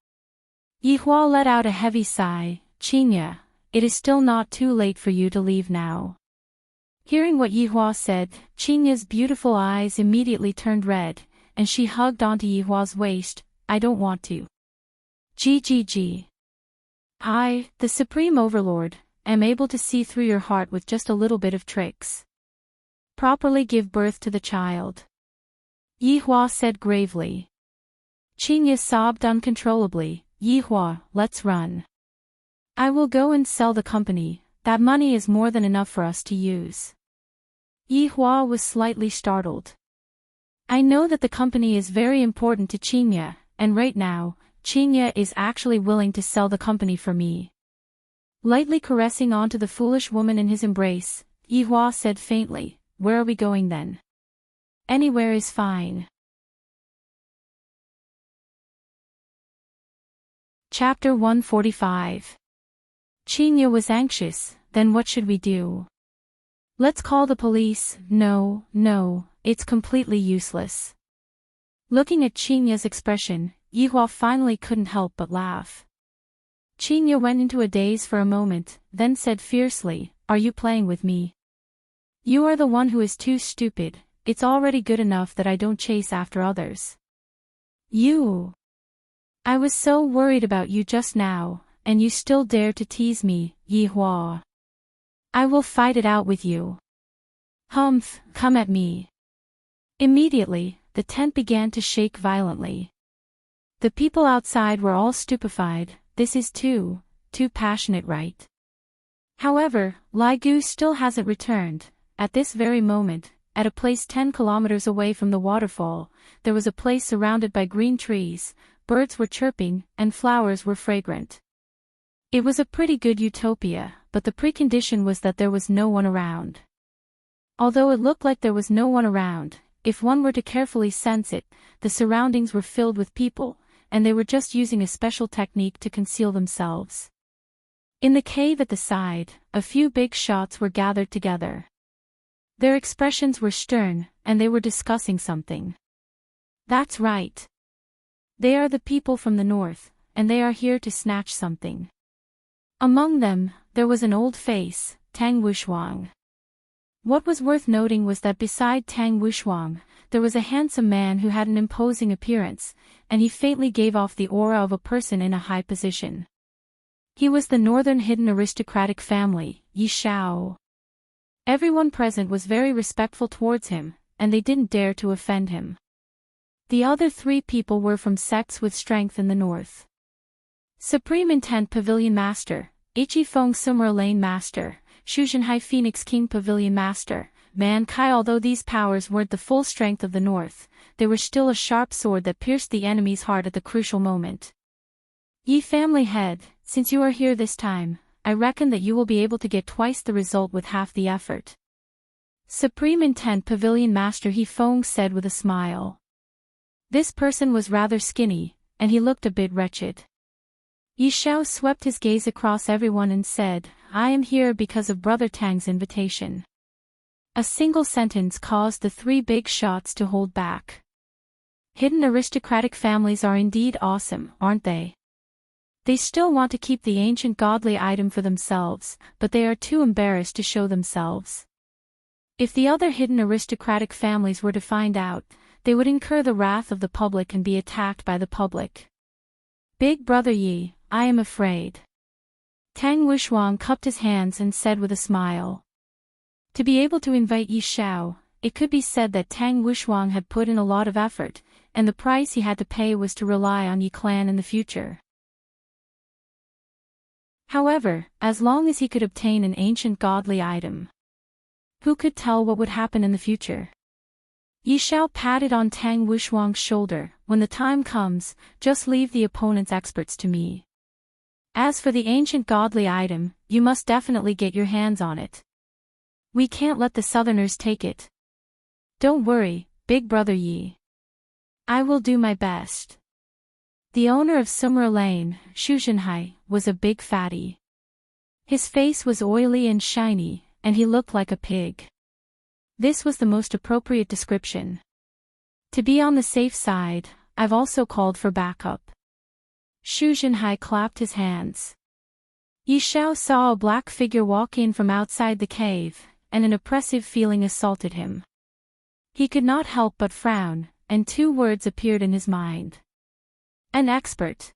Yihua let out a heavy sigh. Qingya, it is still not too late for you to leave now. Hearing what Yihua said, Qingya's beautiful eyes immediately turned red, and she hugged onto Yihua's waist. I don't want to. GGG. I, the Supreme Overlord, am able to see through your heart with just a little bit of tricks. Properly give birth to the child. Yihua said gravely. Qingya sobbed uncontrollably. Yihua, let's run. I will go and sell the company, that money is more than enough for us to use. Yihua was slightly startled. I know that the company is very important to Qingya, and right now, Qingya is actually willing to sell the company for me. Lightly caressing onto the foolish woman in his embrace, Yihua said faintly, where are we going then? Anywhere is fine. Chapter 145. Qingya was anxious, then what should we do? Let's call the police. No, it's completely useless. Looking at Qingya's expression, Yihua finally couldn't help but laugh. Qingya went into a daze for a moment, then said fiercely, are you playing with me? You are the one who is too stupid, it's already good enough that I don't chase after others. You. I was so worried about you just now, and you still dare to tease me, Yihua. I will fight it out with you. Humph, come at me. Immediately, the tent began to shake violently. The people outside were all stupefied. This is too passionate, right? However, Lai Gu still hasn't returned. At this very moment, at a place 10 kilometers away from the waterfall, there was a place surrounded by green trees, birds were chirping, and flowers were fragrant. It was a pretty good utopia, but the precondition was that there was no one around. Although it looked like there was no one around, if one were to carefully sense it, the surroundings were filled with people, and they were just using a special technique to conceal themselves. In the cave at the side, a few big shots were gathered together. Their expressions were stern, and they were discussing something. That's right. They are the people from the north, and they are here to snatch something. Among them, there was an old face, Tang Wushuang. What was worth noting was that beside Tang Wushuang, there was a handsome man who had an imposing appearance, and he faintly gave off the aura of a person in a high position. He was the northern hidden aristocratic family, Yi Shao. Everyone present was very respectful towards him, and they didn't dare to offend him. The other three people were from sects with strength in the north. Supreme Intent Pavilion Master, Ichi Feng Summer Lane Master, Shuzhenhai Phoenix King Pavilion Master, Man Kai. Although these powers weren't the full strength of the north, they were still a sharp sword that pierced the enemy's heart at the crucial moment. Ye family head, since you are here this time, I reckon that you will be able to get twice the result with half the effort. Supreme Intent Pavilion Master He Feng said with a smile. This person was rather skinny, and he looked a bit wretched. Yi Shao swept his gaze across everyone and said, I am here because of Brother Tang's invitation. A single sentence caused the three big shots to hold back. Hidden aristocratic families are indeed awesome, aren't they? They still want to keep the ancient godly item for themselves, but they are too embarrassed to show themselves. If the other hidden aristocratic families were to find out, they would incur the wrath of the public and be attacked by the public. Big Brother Yi, I am afraid. Tang Wushuang cupped his hands and said with a smile. To be able to invite Yi Shao, it could be said that Tang Wushuang had put in a lot of effort, and the price he had to pay was to rely on Yi clan in the future. However, as long as he could obtain an ancient godly item, who could tell what would happen in the future? Yi Shao patted on Tang Wushuang's shoulder. When the time comes, just leave the opponent's experts to me. As for the ancient godly item, you must definitely get your hands on it. We can't let the southerners take it. Don't worry, Big Brother Yi. I will do my best. The owner of Summer Lane, Shuzhenhai, was a big fatty. His face was oily and shiny, and he looked like a pig. This was the most appropriate description. To be on the safe side, I've also called for backup. Shuzhenhai clapped his hands. Yi Shao saw a black figure walk in from outside the cave, and an oppressive feeling assaulted him. He could not help but frown, and two words appeared in his mind. An expert.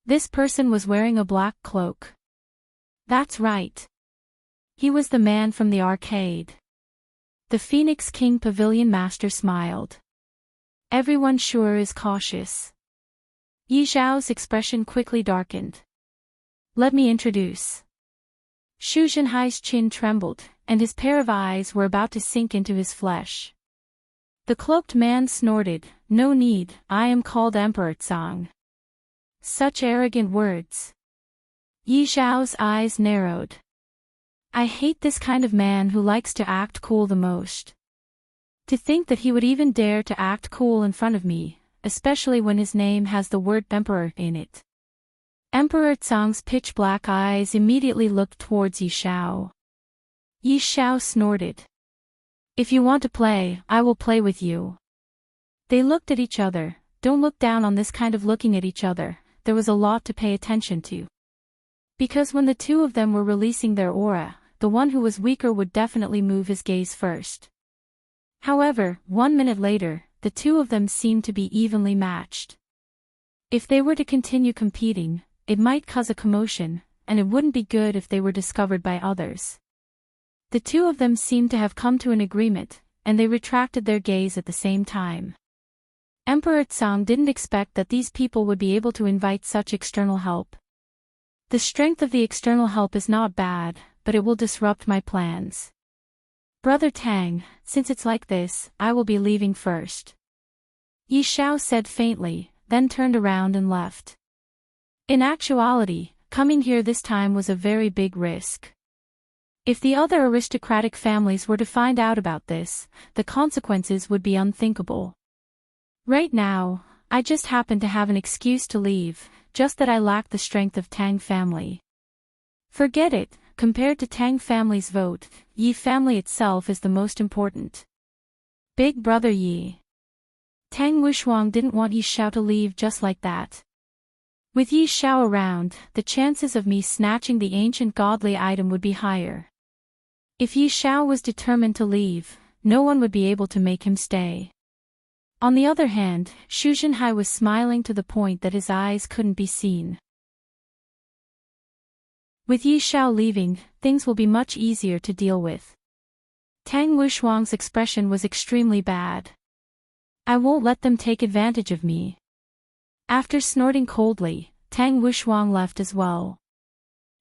This person was wearing a black cloak. That's right. He was the man from the arcade. The Phoenix King Pavilion Master smiled. Everyone sure is cautious. Yi Zhao's expression quickly darkened. Let me introduce. Shuzhenhai's chin trembled, and his pair of eyes were about to sink into his flesh. The cloaked man snorted, No need, I am called Emperor Tsang. Such arrogant words. Yi Zhao's eyes narrowed. I hate this kind of man who likes to act cool the most. To think that he would even dare to act cool in front of me, especially when his name has the word Emperor in it. Emperor Tsang's pitch-black eyes immediately looked towards Yi Shao. Yi Shao snorted. If you want to play, I will play with you. They looked at each other. Don't look down on this kind of looking at each other, there was a lot to pay attention to. Because when the two of them were releasing their aura, the one who was weaker would definitely move his gaze first. However, 1 minute later, the two of them seemed to be evenly matched. If they were to continue competing, it might cause a commotion, and it wouldn't be good if they were discovered by others. The two of them seemed to have come to an agreement, and they retracted their gaze at the same time. Emperor Tsang didn't expect that these people would be able to invite such external help. The strength of the external help is not bad, but it will disrupt my plans. Brother Tang, since it's like this, I will be leaving first. Yi Shao said faintly, then turned around and left. In actuality, coming here this time was a very big risk. If the other aristocratic families were to find out about this, the consequences would be unthinkable. Right now, I just happened to have an excuse to leave, just that I lack the strength of Tang family. Forget it, compared to Tang family's vote, Yi family itself is the most important. Big brother Yi. Tang Wuxuang didn't want Yi Xiao to leave just like that. With Yi Xiao around, the chances of me snatching the ancient godly item would be higher. If Yi Xiao was determined to leave, no one would be able to make him stay. On the other hand, Xu Zhenhai was smiling to the point that his eyes couldn't be seen. With Yi Xiao leaving, things will be much easier to deal with. Tang Wuxuang's expression was extremely bad. I won't let them take advantage of me. After snorting coldly, Tang Wuxuang left as well.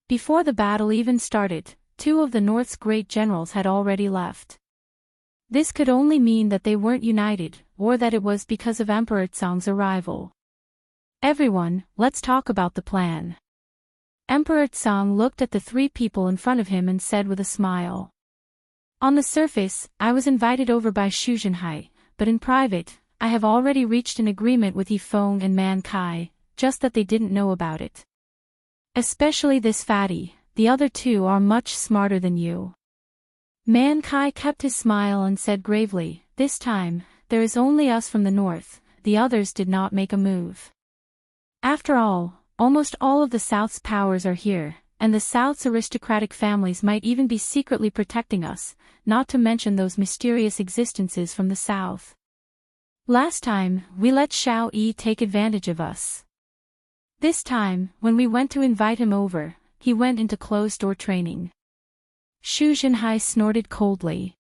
Before the battle even started, 2 of the North's great generals had already left. This could only mean that they weren't united, or that it was because of Emperor Tsang's arrival. Everyone, let's talk about the plan. Emperor Tsang looked at the 3 people in front of him and said with a smile. On the surface, I was invited over by Xu Zhenhai, but in private, I have already reached an agreement with Yifeng and Man Kai, just that they didn't know about it. Especially this fatty, the other 2 are much smarter than you. Man Kai kept his smile and said gravely, this time, there is only us from the north, the others did not make a move. After all, almost all of the South's powers are here, and the South's aristocratic families might even be secretly protecting us, not to mention those mysterious existences from the South. Last time, we let Xiao Yi take advantage of us. This time, when we went to invite him over, he went into closed-door training. Xu Zhenhai snorted coldly.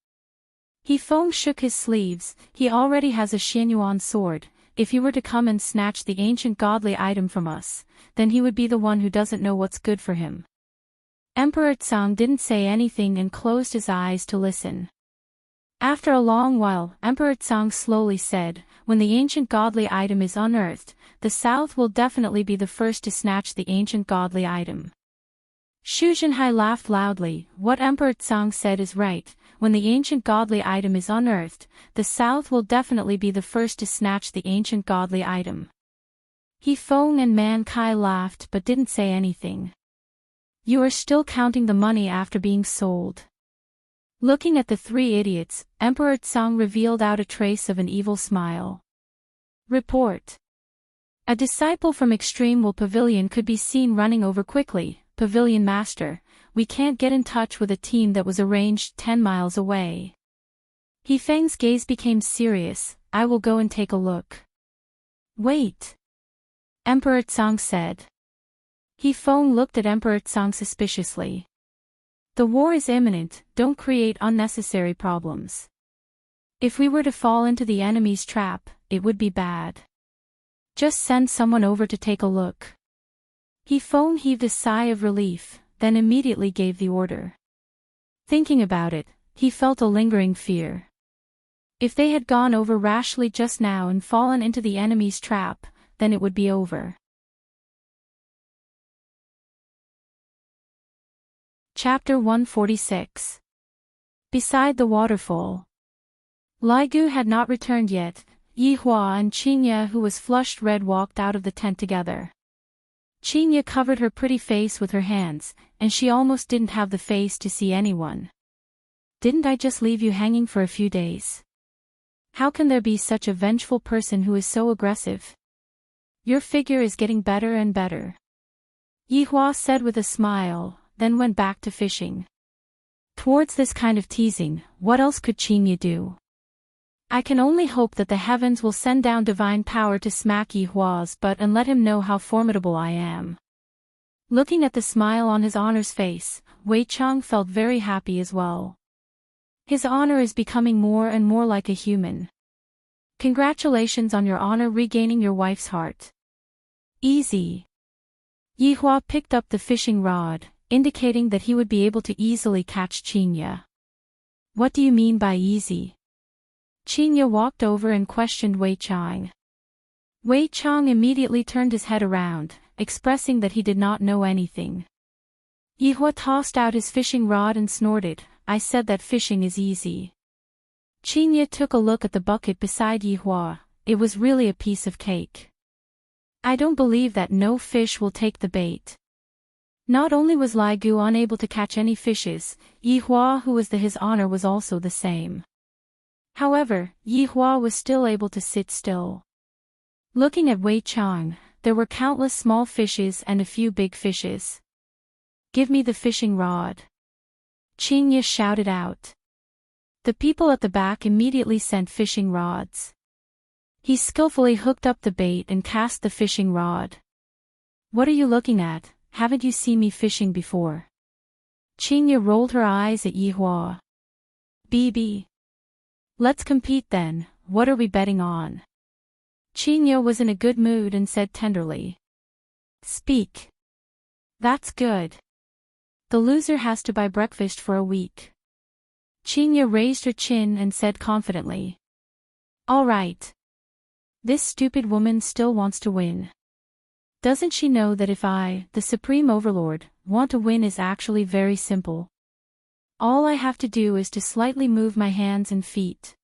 Yifeng shook his sleeves. He already has a Xianyuan sword. If he were to come and snatch the ancient godly item from us, then he would be the one who doesn't know what's good for him. Emperor Tsang didn't say anything and closed his eyes to listen. After a long while, Emperor Tsang slowly said, when the ancient godly item is unearthed, the South will definitely be the first to snatch the ancient godly item. Xu Zhenhai laughed loudly. What Emperor Tsang said is right. When the ancient godly item is unearthed, the South will definitely be the first to snatch the ancient godly item. Yifeng and Man Kai laughed but didn't say anything. You are still counting the money after being sold. Looking at the 3 idiots, Emperor Tsang revealed out a trace of an evil smile. Report. A disciple from Extreme Will Pavilion could be seen running over quickly. Pavilion Master, we can't get in touch with a team that was arranged 10 miles away. Yifeng's gaze became serious. I will go and take a look. Wait. Emperor Tsang said. Yifeng looked at Emperor Tsang suspiciously. The war is imminent, don't create unnecessary problems. If we were to fall into the enemy's trap, it would be bad. Just send someone over to take a look. Yifeng heaved a sigh of relief, then immediately gave the order. Thinking about it, he felt a lingering fear. If they had gone over rashly just now and fallen into the enemy's trap, then it would be over. Chapter 146. Beside the waterfall. Lai Gu had not returned yet. Yi Hua and Qingye, who was flushed red, walked out of the tent together. Qingye covered her pretty face with her hands, and she almost didn't have the face to see anyone. Didn't I just leave you hanging for a few days? How can there be such a vengeful person who is so aggressive? Your figure is getting better and better. Yi Hua said with a smile, then went back to fishing. Towards this kind of teasing, what else could Qingye do? I can only hope that the heavens will send down divine power to smack Yi Hua's butt and let him know how formidable I am. Looking at the smile on his honor's face, Wei Chang felt very happy as well. His honor is becoming more and more like a human. Congratulations on your honor regaining your wife's heart. Easy. Yi Hua picked up the fishing rod, indicating that he would be able to easily catch Qingye. What do you mean by easy? Qingye walked over and questioned Wei Chang. Wei Chang immediately turned his head around, expressing that he did not know anything. Yihua tossed out his fishing rod and snorted, "I said that fishing is easy." Qinya took a look at the bucket beside Yihua. It was really a piece of cake. "I don't believe that no fish will take the bait." Not only was Lai Gu unable to catch any fishes, Yihua, who was his honor, was also the same. However, Yihua was still able to sit still. Looking at Wei Chang, there were countless small fishes and a few big fishes. "Give me the fishing rod," Qinya shouted out. The people at the back immediately sent fishing rods. He skillfully hooked up the bait and cast the fishing rod. "What are you looking at? Haven't you seen me fishing before?" Qinya rolled her eyes at Yihua. "BB. Let's compete then, what are we betting on?" Qinya was in a good mood and said tenderly. "Speak." "That's good. The loser has to buy breakfast for a week." Qinya raised her chin and said confidently. "All right. This stupid woman still wants to win. Doesn't she know that if I, the Supreme Overlord, want to win is actually very simple? All I have to do is to slightly move my hands and feet."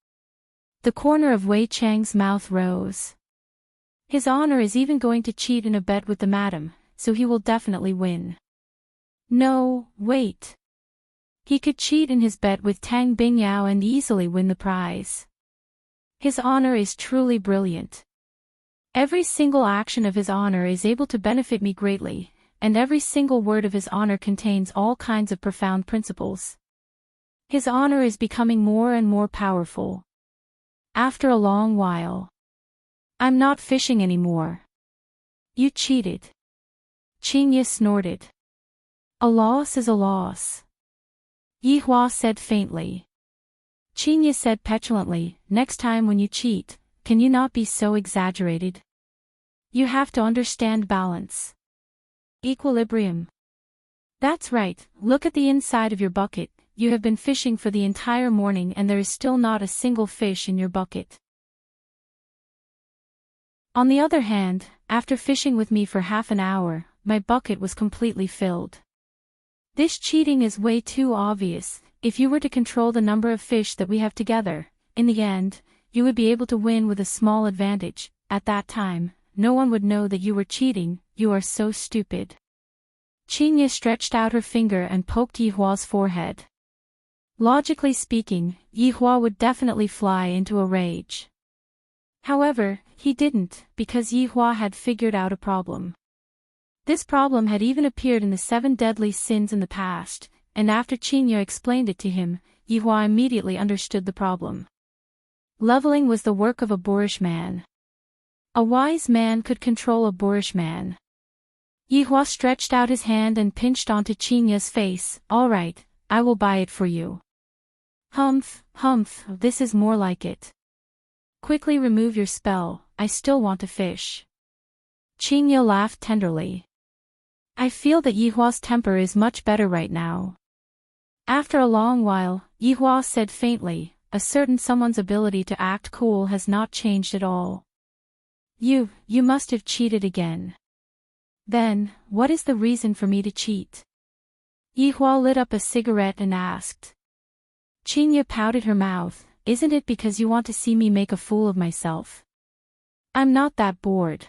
The corner of Wei Chang's mouth rose. His honor is even going to cheat in a bet with the madam, so he will definitely win. No, wait. He could cheat in his bet with Tang Bingyao and easily win the prize. His honor is truly brilliant. Every single action of his honor is able to benefit me greatly, and every single word of his honor contains all kinds of profound principles. His honor is becoming more and more powerful. After a long while, "I'm not fishing anymore." "You cheated." Qinya snorted. "A loss is a loss," Yihua said faintly. Qinya said petulantly, "Next time when you cheat, can you not be so exaggerated? You have to understand balance. Equilibrium." "That's right, look at the inside of your bucket. You have been fishing for the entire morning and there is still not a single fish in your bucket. On the other hand, after fishing with me for half an hour, my bucket was completely filled. This cheating is way too obvious. If you were to control the number of fish that we have together, in the end, you would be able to win with a small advantage. At that time, no one would know that you were cheating. You are so stupid." Qinya stretched out her finger and poked Yihua's forehead. Logically speaking, Yihua would definitely fly into a rage. However, he didn't, because Yihua had figured out a problem. This problem had even appeared in the 7 deadly sins in the past, and after Qinya explained it to him, Yihua immediately understood the problem. Leveling was the work of a boorish man. A wise man could control a boorish man. Yihua stretched out his hand and pinched onto Qinya's face. "All right, I will buy it for you." Humph, this is more like it." "Quickly remove your spell, I still want to fish." Qinya laughed tenderly. "I feel that Yihua's temper is much better right now." After a long while, Yihua said faintly, "A certain someone's ability to act cool has not changed at all. You must have cheated again." "Then, what is the reason for me to cheat?" Yihua lit up a cigarette and asked. Qinya pouted her mouth. "Isn't it because you want to see me make a fool of myself?" "I'm not that bored."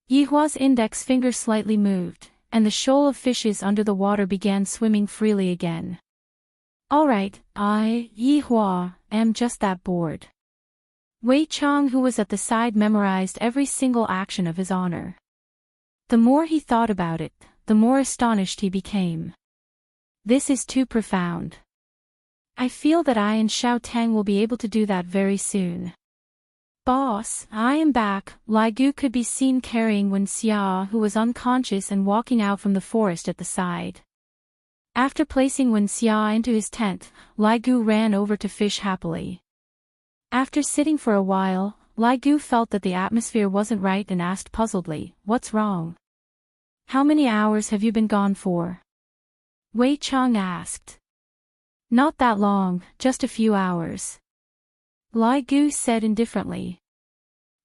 Yihua's index finger slightly moved, and the shoal of fishes under the water began swimming freely again. "All right, I, Yihua, am just that bored." Wei Chang, who was at the side, memorized every single action of his honor. The more he thought about it, the more astonished he became. This is too profound. I feel that I and Xiao Tang will be able to do that very soon. "Boss, I am back." Lai Gu could be seen carrying Wen Xia, who was unconscious, and walking out from the forest at the side. After placing Wen Xia into his tent, Lai Gu ran over to fish happily. After sitting for a while, Lai Gu felt that the atmosphere wasn't right and asked puzzledly, "What's wrong? How many hours have you been gone for?" Wei Chang asked. "Not that long, just a few hours," Lai Gu said indifferently.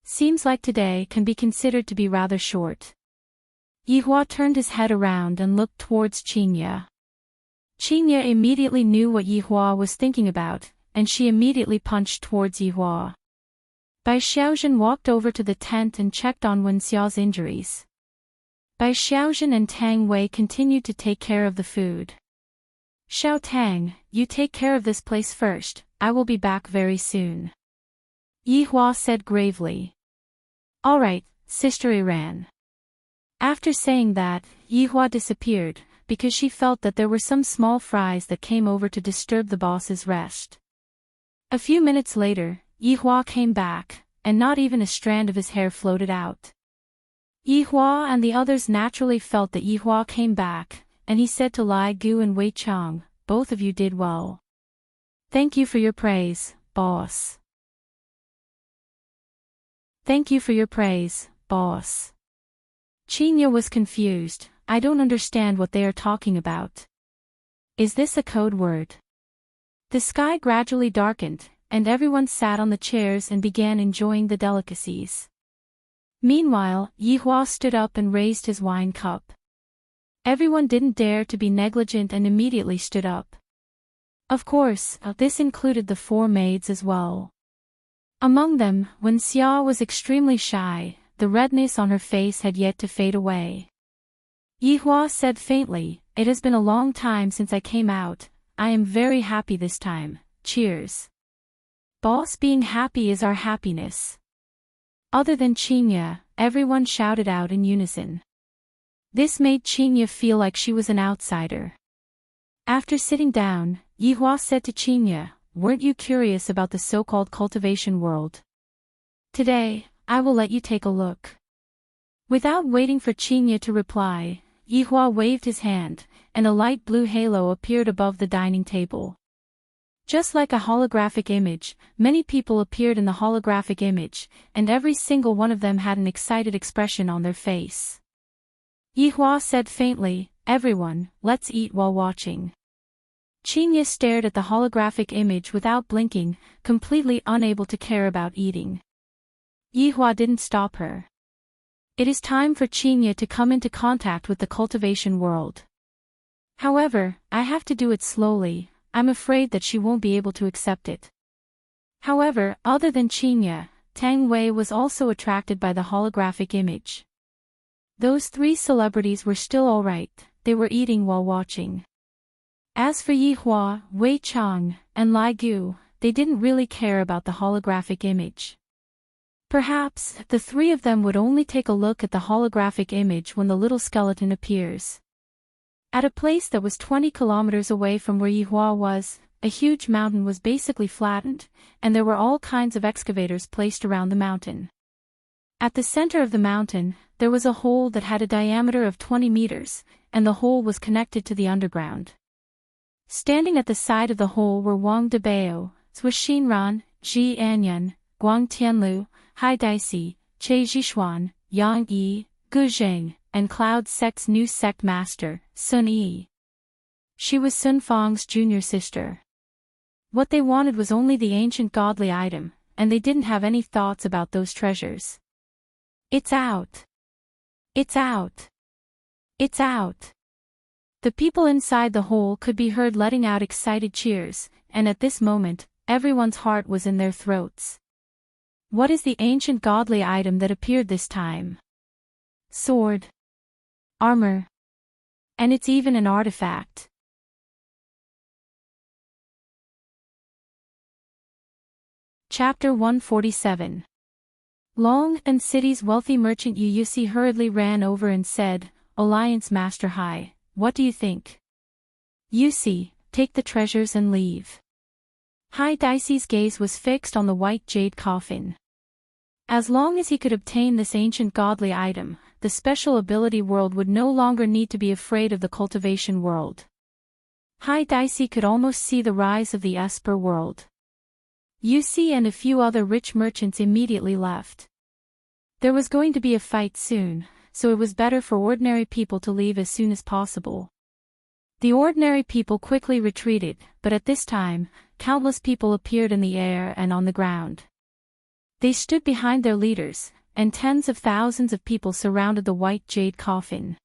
Seems like today can be considered to be rather short. Yihua turned his head around and looked towards Qinya. Qinya immediately knew what Yihua was thinking about, and she immediately punched towards Yihua. Bai Xiaozhen walked over to the tent and checked on Wen Xiao's injuries. Bai Xiaozhen and Tang Wei continued to take care of the food. Xiao Tang, you take care of this place first, I will be back very soon. Yihua said gravely. All right, Sister Iran. After saying that, Yihua disappeared, because she felt that there were some small fries that came over to disturb the boss's rest. A few minutes later, Yihua came back, and not even a strand of his hair floated out. Yihua and the others naturally felt that Yihua came back, and he said to Lai Gu and Wei Chang, both of you did well. Thank you for your praise, boss. Thank you for your praise, boss. Qinya was confused. I don't understand what they are talking about. Is this a code word? The sky gradually darkened, and everyone sat on the chairs and began enjoying the delicacies. Meanwhile, Yihua stood up and raised his wine cup. Everyone didn't dare to be negligent and immediately stood up. Of course, this included the four maids as well. Among them, Wen Xia was extremely shy. The redness on her face had yet to fade away. Yihua said faintly, it has been a long time since I came out, I am very happy this time, cheers. Boss being happy is our happiness. Other than Qinya, everyone shouted out in unison. This made Qinya feel like she was an outsider. After sitting down, Yihua said to Qinya, weren't you curious about the so-called cultivation world? Today, I will let you take a look. Without waiting for Qinya to reply, Yihua waved his hand, and a light blue halo appeared above the dining table. Just like a holographic image, many people appeared in the holographic image, and every single one of them had an excited expression on their face. Yihua said faintly, everyone, let's eat while watching. Qinya stared at the holographic image without blinking, completely unable to care about eating. Yihua didn't stop her. It is time for Qinya to come into contact with the cultivation world. However, I have to do it slowly, I'm afraid that she won't be able to accept it. However, other than Qinya, Tang Wei was also attracted by the holographic image. Those three celebrities were still alright, they were eating while watching. As for Yihua, Wei Chang, and Lai Gu, they didn't really care about the holographic image. Perhaps, the three of them would only take a look at the holographic image when the little skeleton appears. At a place that was 20 kilometers away from where Yihua was, a huge mountain was basically flattened, and there were all kinds of excavators placed around the mountain. At the center of the mountain, there was a hole that had a diameter of 20 meters, and the hole was connected to the underground. Standing at the side of the hole were Wang Debao, Zhui Xinran, Ji Anyan, Guang Tianlu, Hai Daixi, Che Zhishuan, Yang Yi, Gu Zheng, and Cloud Sect's new sect master, Sun Yi. She was Sun Fang's junior sister. What they wanted was only the ancient godly item, and they didn't have any thoughts about those treasures. It's out! It's out! It's out! The people inside the hole could be heard letting out excited cheers, and at this moment, everyone's heart was in their throats. What is the ancient godly item that appeared this time? Sword. Armor. And it's even an artifact. Chapter 147. Long and City's wealthy merchant Yusi hurriedly ran over and said, Alliance Master Hai, what do you think? Yusi, take the treasures and leave. Hai Daixi's gaze was fixed on the white jade coffin. As long as he could obtain this ancient godly item, the special ability world would no longer need to be afraid of the cultivation world. Hai Daixi could almost see the rise of the Esper world. Yusi and a few other rich merchants immediately left. There was going to be a fight soon, so it was better for ordinary people to leave as soon as possible. The ordinary people quickly retreated, but at this time, countless people appeared in the air and on the ground. They stood behind their leaders, and tens of thousands of people surrounded the white jade coffin.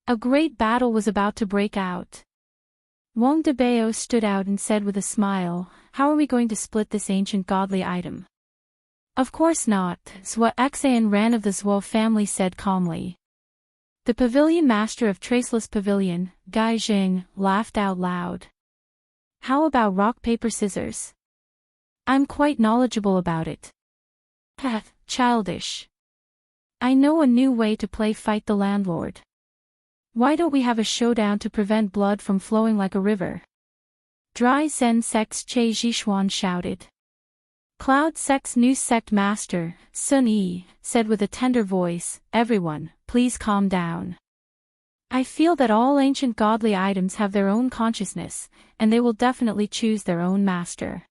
A great battle was about to break out. Wang Debao stood out and said with a smile, "How are we going to split this ancient godly item?" "Of course not," Zhou Xan Ran of the Zhou family said calmly. The pavilion master of Traceless Pavilion, Gai Jing, laughed out loud. "How about rock paper scissors? I'm quite knowledgeable about it." "Heh, childish. I know a new way to play Fight the Landlord. Why don't we have a showdown to prevent blood from flowing like a river?" Dry Zen Sect's Che Zhishuan shouted. Cloud Sect's new sect master, Sun Yi, said with a tender voice, "Everyone, please calm down. I feel that all ancient godly items have their own consciousness, and they will definitely choose their own master."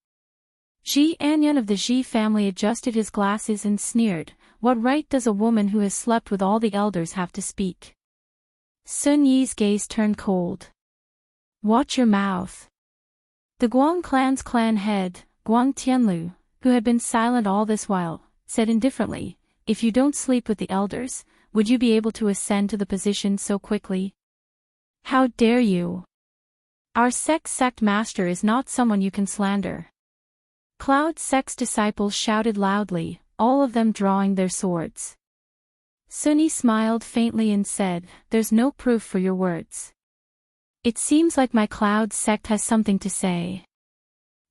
Ji Anyan of the Ji family adjusted his glasses and sneered, "What right does a woman who has slept with all the elders have to speak?" Sun Yi's gaze turned cold. "Watch your mouth." The Guang clan's clan head, Guang Tianlu, who had been silent all this while, said indifferently, "If you don't sleep with the elders, would you be able to ascend to the position so quickly?" "How dare you? Our sect master is not someone you can slander." Cloud Sect's disciples shouted loudly, all of them drawing their swords. Sun Yi smiled faintly and said, "There's no proof for your words. It seems like my Cloud Sect has something to say.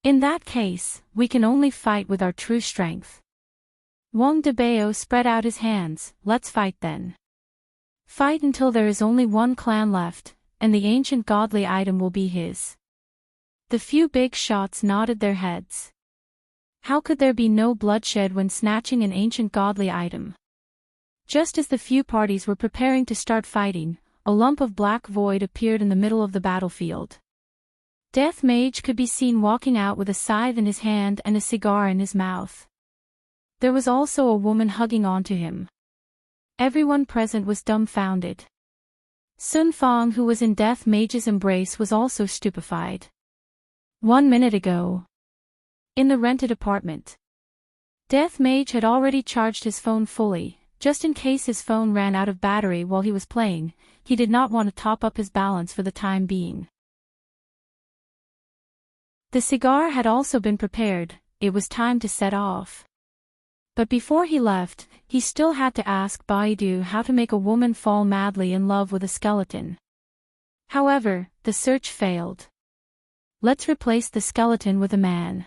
In that case, we can only fight with our true strength." Wang Debao spread out his hands, "Let's fight then. Fight until there is only one clan left, and the ancient godly item will be his." The few big shots nodded their heads. How could there be no bloodshed when snatching an ancient godly item? Just as the few parties were preparing to start fighting, a lump of black void appeared in the middle of the battlefield. Death Mage could be seen walking out with a scythe in his hand and a cigar in his mouth. There was also a woman hugging onto him. Everyone present was dumbfounded. Sun Fang, who was in Death Mage's embrace, was also stupefied. 1 minute ago. In the rented apartment. Death Mage had already charged his phone fully, just in case his phone ran out of battery while he was playing. He did not want to top up his balance for the time being. The cigar had also been prepared, it was time to set off. But before he left, he still had to ask Baidu how to make a woman fall madly in love with a skeleton. However, the search failed. Let's replace the skeleton with a man.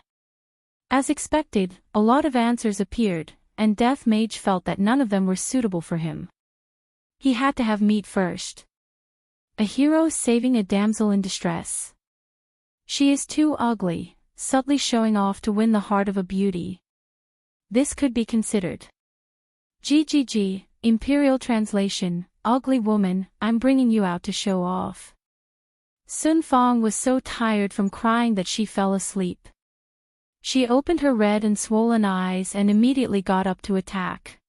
As expected, a lot of answers appeared, and Death Mage felt that none of them were suitable for him. He had to have meat first. A hero saving a damsel in distress. She is too ugly, subtly showing off to win the heart of a beauty. This could be considered. GGG, Imperial Translation, Ugly woman, I'm bringing you out to show off. Sun Fang was so tired from crying that she fell asleep. She opened her red and swollen eyes and immediately got up to attack.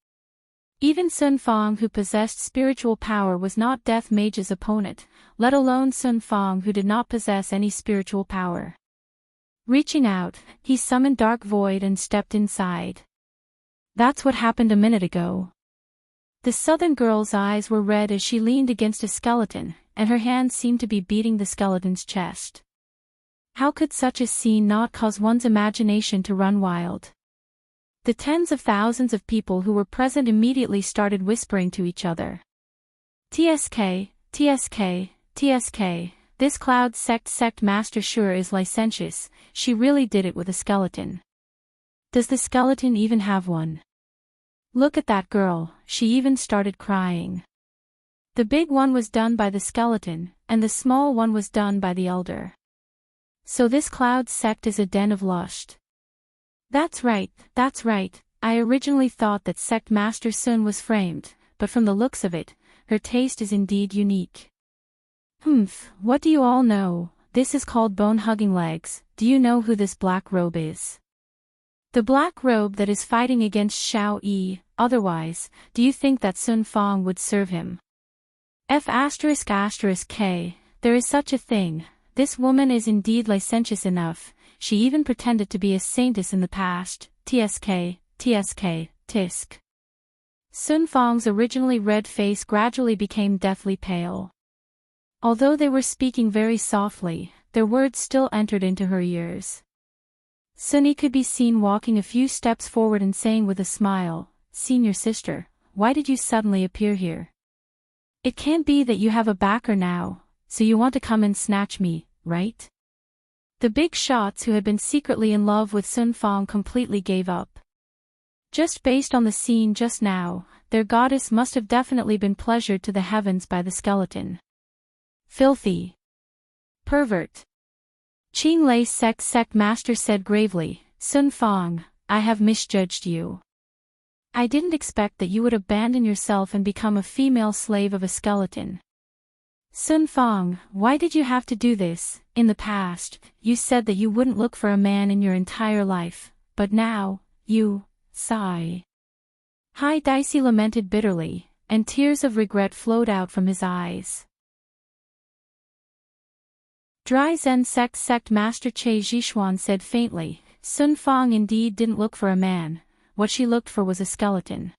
Even Sun Fang, who possessed spiritual power, was not Death Mage's opponent, let alone Sun Fang, who did not possess any spiritual power. Reaching out, he summoned Dark Void and stepped inside. That's what happened a minute ago. The southern girl's eyes were red as she leaned against a skeleton, and her hands seemed to be beating the skeleton's chest. How could such a scene not cause one's imagination to run wild? The tens of thousands of people who were present immediately started whispering to each other. TSK, TSK, TSK, this Cloud Sect master sure is licentious, she really did it with a skeleton. Does the skeleton even have one? Look at that girl, she even started crying. The big one was done by the skeleton, and the small one was done by the elder. So this Cloud Sect is a den of lust. That's right, I originally thought that Sect Master Sun was framed, but from the looks of it, her taste is indeed unique. What do you all know? This is called bone-hugging legs. Do you know who this black robe is? The black robe that is fighting against Xiao Yi. Otherwise, do you think that Sun Fang would serve him? F***K, there is such a thing. This woman is indeed licentious enough, she even pretended to be a saintess in the past. TSK, tisk. Sun Fang's originally red face gradually became deathly pale. Although they were speaking very softly, their words still entered into her ears. Sunny could be seen walking a few steps forward and saying with a smile, "Senior sister, why did you suddenly appear here? It can't be that you have a backer now, so you want to come and snatch me, right?" The big shots who had been secretly in love with Sun Fang completely gave up. Just based on the scene just now, their goddess must have definitely been pleasured to the heavens by the skeleton. Filthy pervert. Qing Lei sect master said gravely, "Sun Fang, I have misjudged you. I didn't expect that you would abandon yourself and become a female slave of a skeleton. Sun Fang, why did you have to do this? In the past, you said that you wouldn't look for a man in your entire life, but now, you, sigh." Hai Daisy lamented bitterly, and tears of regret flowed out from his eyes. Dry Zen sect master Che Zhishuan said faintly, "Sun Fang indeed didn't look for a man, what she looked for was a skeleton."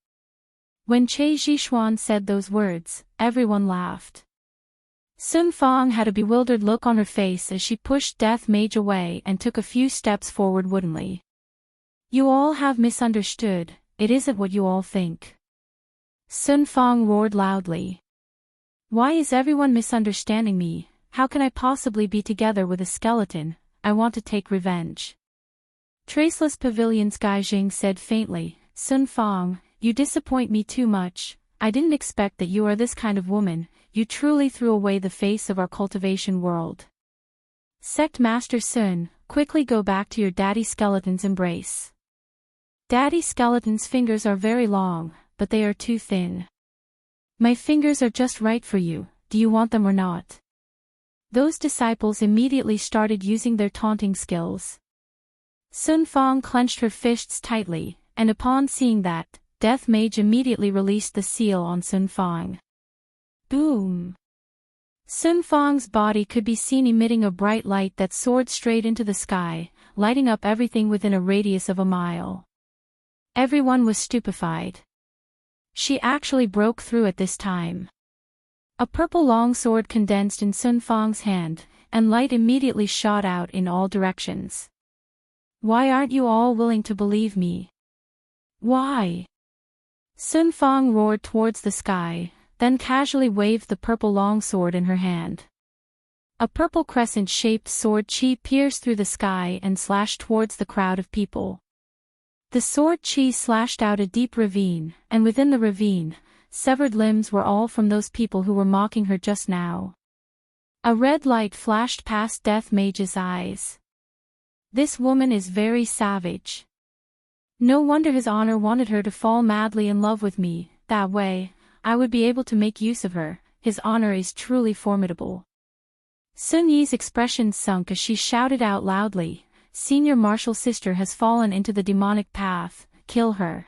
When Che Zhishuan said those words, everyone laughed. Sun Fang had a bewildered look on her face as she pushed Death Mage away and took a few steps forward woodenly. "You all have misunderstood, it isn't what you all think." Sun Fang roared loudly. "Why is everyone misunderstanding me? How can I possibly be together with a skeleton? I want to take revenge." Traceless Pavilion's Gaijing said faintly, "Sun Fang, you disappoint me too much. I didn't expect that you are this kind of woman, you truly threw away the face of our cultivation world. Sect Master Sun, quickly go back to your daddy skeleton's embrace." "Daddy skeleton's fingers are very long, but they are too thin. My fingers are just right for you, do you want them or not?" Those disciples immediately started using their taunting skills. Sun Fang clenched her fists tightly, and upon seeing that, Death Mage immediately released the seal on Sun Fang. Boom! Sun Fang's body could be seen emitting a bright light that soared straight into the sky, lighting up everything within a radius of a mile. Everyone was stupefied. She actually broke through at this time. A purple longsword condensed in Sun Fang's hand, and light immediately shot out in all directions. "Why aren't you all willing to believe me? Why?" Sun Fang roared towards the sky, then casually waved the purple longsword in her hand. A purple crescent-shaped sword chi pierced through the sky and slashed towards the crowd of people. The sword chi slashed out a deep ravine, and within the ravine, severed limbs were all from those people who were mocking her just now. A red light flashed past Death Mage's eyes. "This woman is very savage. No wonder his honor wanted her to fall madly in love with me, that way, I would be able to make use of her, his honor is truly formidable." Sun Yi's expression sunk as she shouted out loudly, "Senior Martial Sister has fallen into the demonic path, kill her."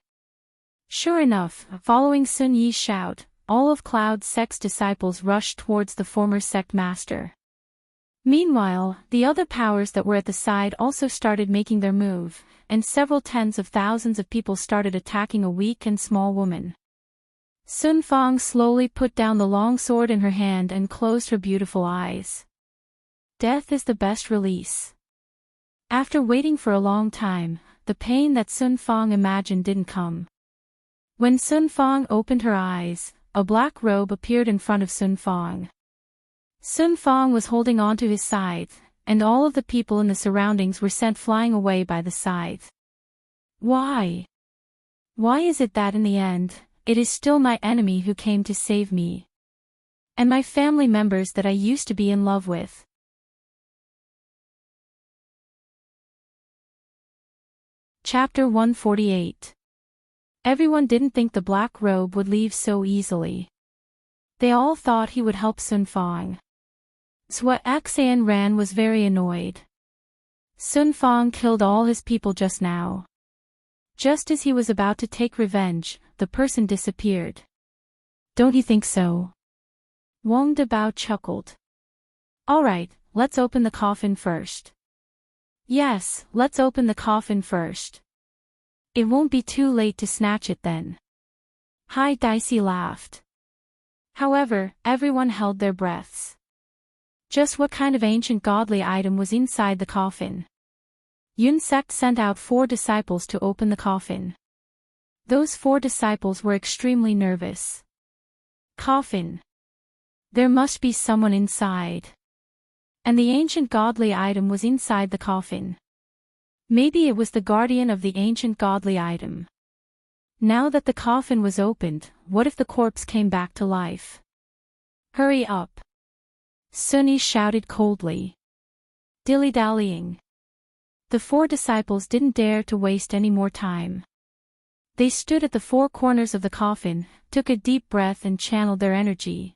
Sure enough, following Sun Yi's shout, all of Cloud Sect's disciples rushed towards the former sect master. Meanwhile, the other powers that were at the side also started making their move, and several tens of thousands of people started attacking a weak and small woman. Sun Fang slowly put down the long sword in her hand and closed her beautiful eyes. Death is the best release. After waiting for a long time, the pain that Sun Fang imagined didn't come. When Sun Fang opened her eyes, a black robe appeared in front of Sun Fang. Sun Fang was holding onto his scythe, and all of the people in the surroundings were sent flying away by the scythe. Why? Why is it that in the end, it is still my enemy who came to save me? And my family members that I used to be in love with? Chapter 148. Everyone didn't think the black robe would leave so easily. They all thought he would help Sun Fang. Zhua Xan Ran was very annoyed. Sun Fang killed all his people just now. Just as he was about to take revenge, the person disappeared. "Don't you think so?" Wang Debao chuckled. "Alright, let's open the coffin first." "Yes, let's open the coffin first." It won't be too late to snatch it then. Hai Dicey laughed. However, everyone held their breaths. Just what kind of ancient godly item was inside the coffin? Yun Sect sent out 4 disciples to open the coffin. Those 4 disciples were extremely nervous. Coffin. There must be someone inside. And the ancient godly item was inside the coffin. Maybe it was the guardian of the ancient godly item. Now that the coffin was opened, what if the corpse came back to life? Hurry up! Sunny shouted coldly. Dilly-dallying. The 4 disciples didn't dare to waste any more time. They stood at the 4 corners of the coffin, took a deep breath and channeled their energy.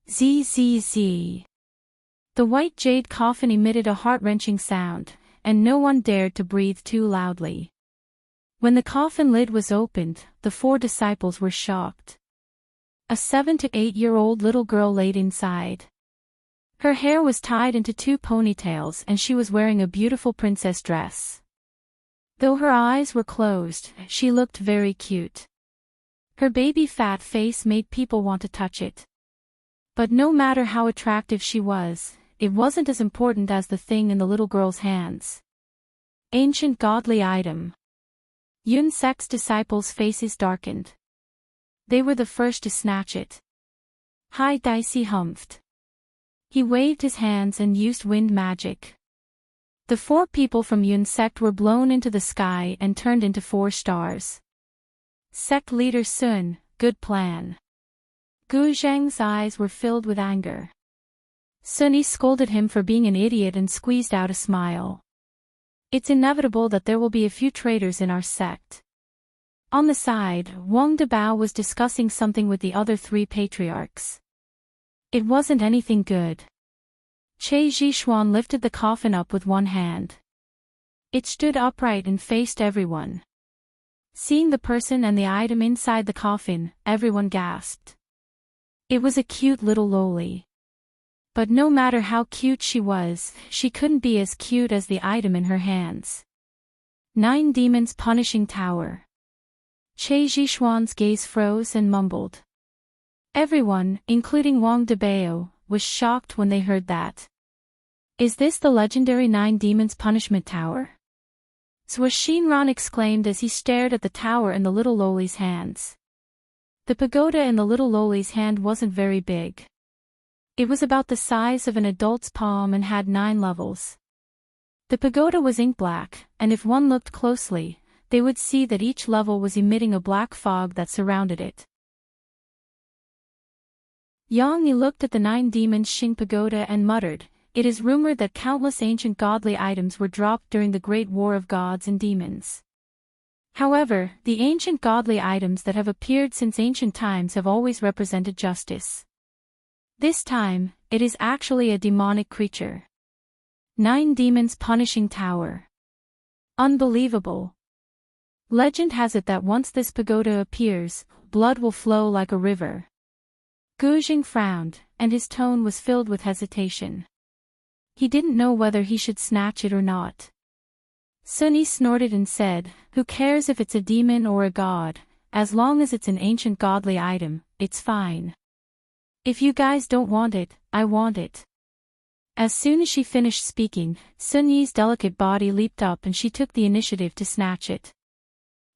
Zzz. The white jade coffin emitted a heart-wrenching sound, and no one dared to breathe too loudly. When the coffin lid was opened, the 4 disciples were shocked. A 7 to 8-year-old little girl laid inside. Her hair was tied into 2 ponytails and she was wearing a beautiful princess dress. Though her eyes were closed, she looked very cute. Her baby fat face made people want to touch it. But no matter how attractive she was, it wasn't as important as the thing in the little girl's hands. Ancient godly item. Yun Sect's disciples' faces darkened. They were the first to snatch it. Hai Dicey humphed. He waved his hands and used wind magic. The 4 people from Yun Sect were blown into the sky and turned into 4 stars. Sect leader Sun, good plan. Gu Zheng's eyes were filled with anger. Sunny scolded him for being an idiot and squeezed out a smile. It's inevitable that there will be a few traitors in our sect. On the side, Wang Debao was discussing something with the other 3 patriarchs. It wasn't anything good. Che Zhishuan lifted the coffin up with one hand. It stood upright and faced everyone. Seeing the person and the item inside the coffin, everyone gasped. It was a cute little loli. But no matter how cute she was, she couldn't be as cute as the item in her hands. 9 Demons Punishing Tower. Che Zhishuan's gaze froze and mumbled. Everyone, including Wang Debao, was shocked when they heard that. Is this the legendary 9 Demons Punishment Tower? Shinran exclaimed as he stared at the tower in the little loli's hands. The pagoda in the little loli's hand wasn't very big. It was about the size of an adult's palm and had 9 levels. The pagoda was ink black, and if one looked closely, they would see that each level was emitting a black fog that surrounded it. Yang Yi looked at the 9 demons Xing pagoda and muttered, "It is rumored that countless ancient godly items were dropped during the Great War of Gods and Demons. However, the ancient godly items that have appeared since ancient times have always represented justice. This time, it is actually a demonic creature. 9 Demons Punishing Tower. Unbelievable. Legend has it that once this pagoda appears, blood will flow like a river." Gu Jing frowned, and his tone was filled with hesitation. He didn't know whether he should snatch it or not. Sunny snorted and said, "Who cares if it's a demon or a god, as long as it's an ancient godly item, it's fine. If you guys don't want it, I want it." As soon as she finished speaking, Sun Yi's delicate body leaped up and she took the initiative to snatch it.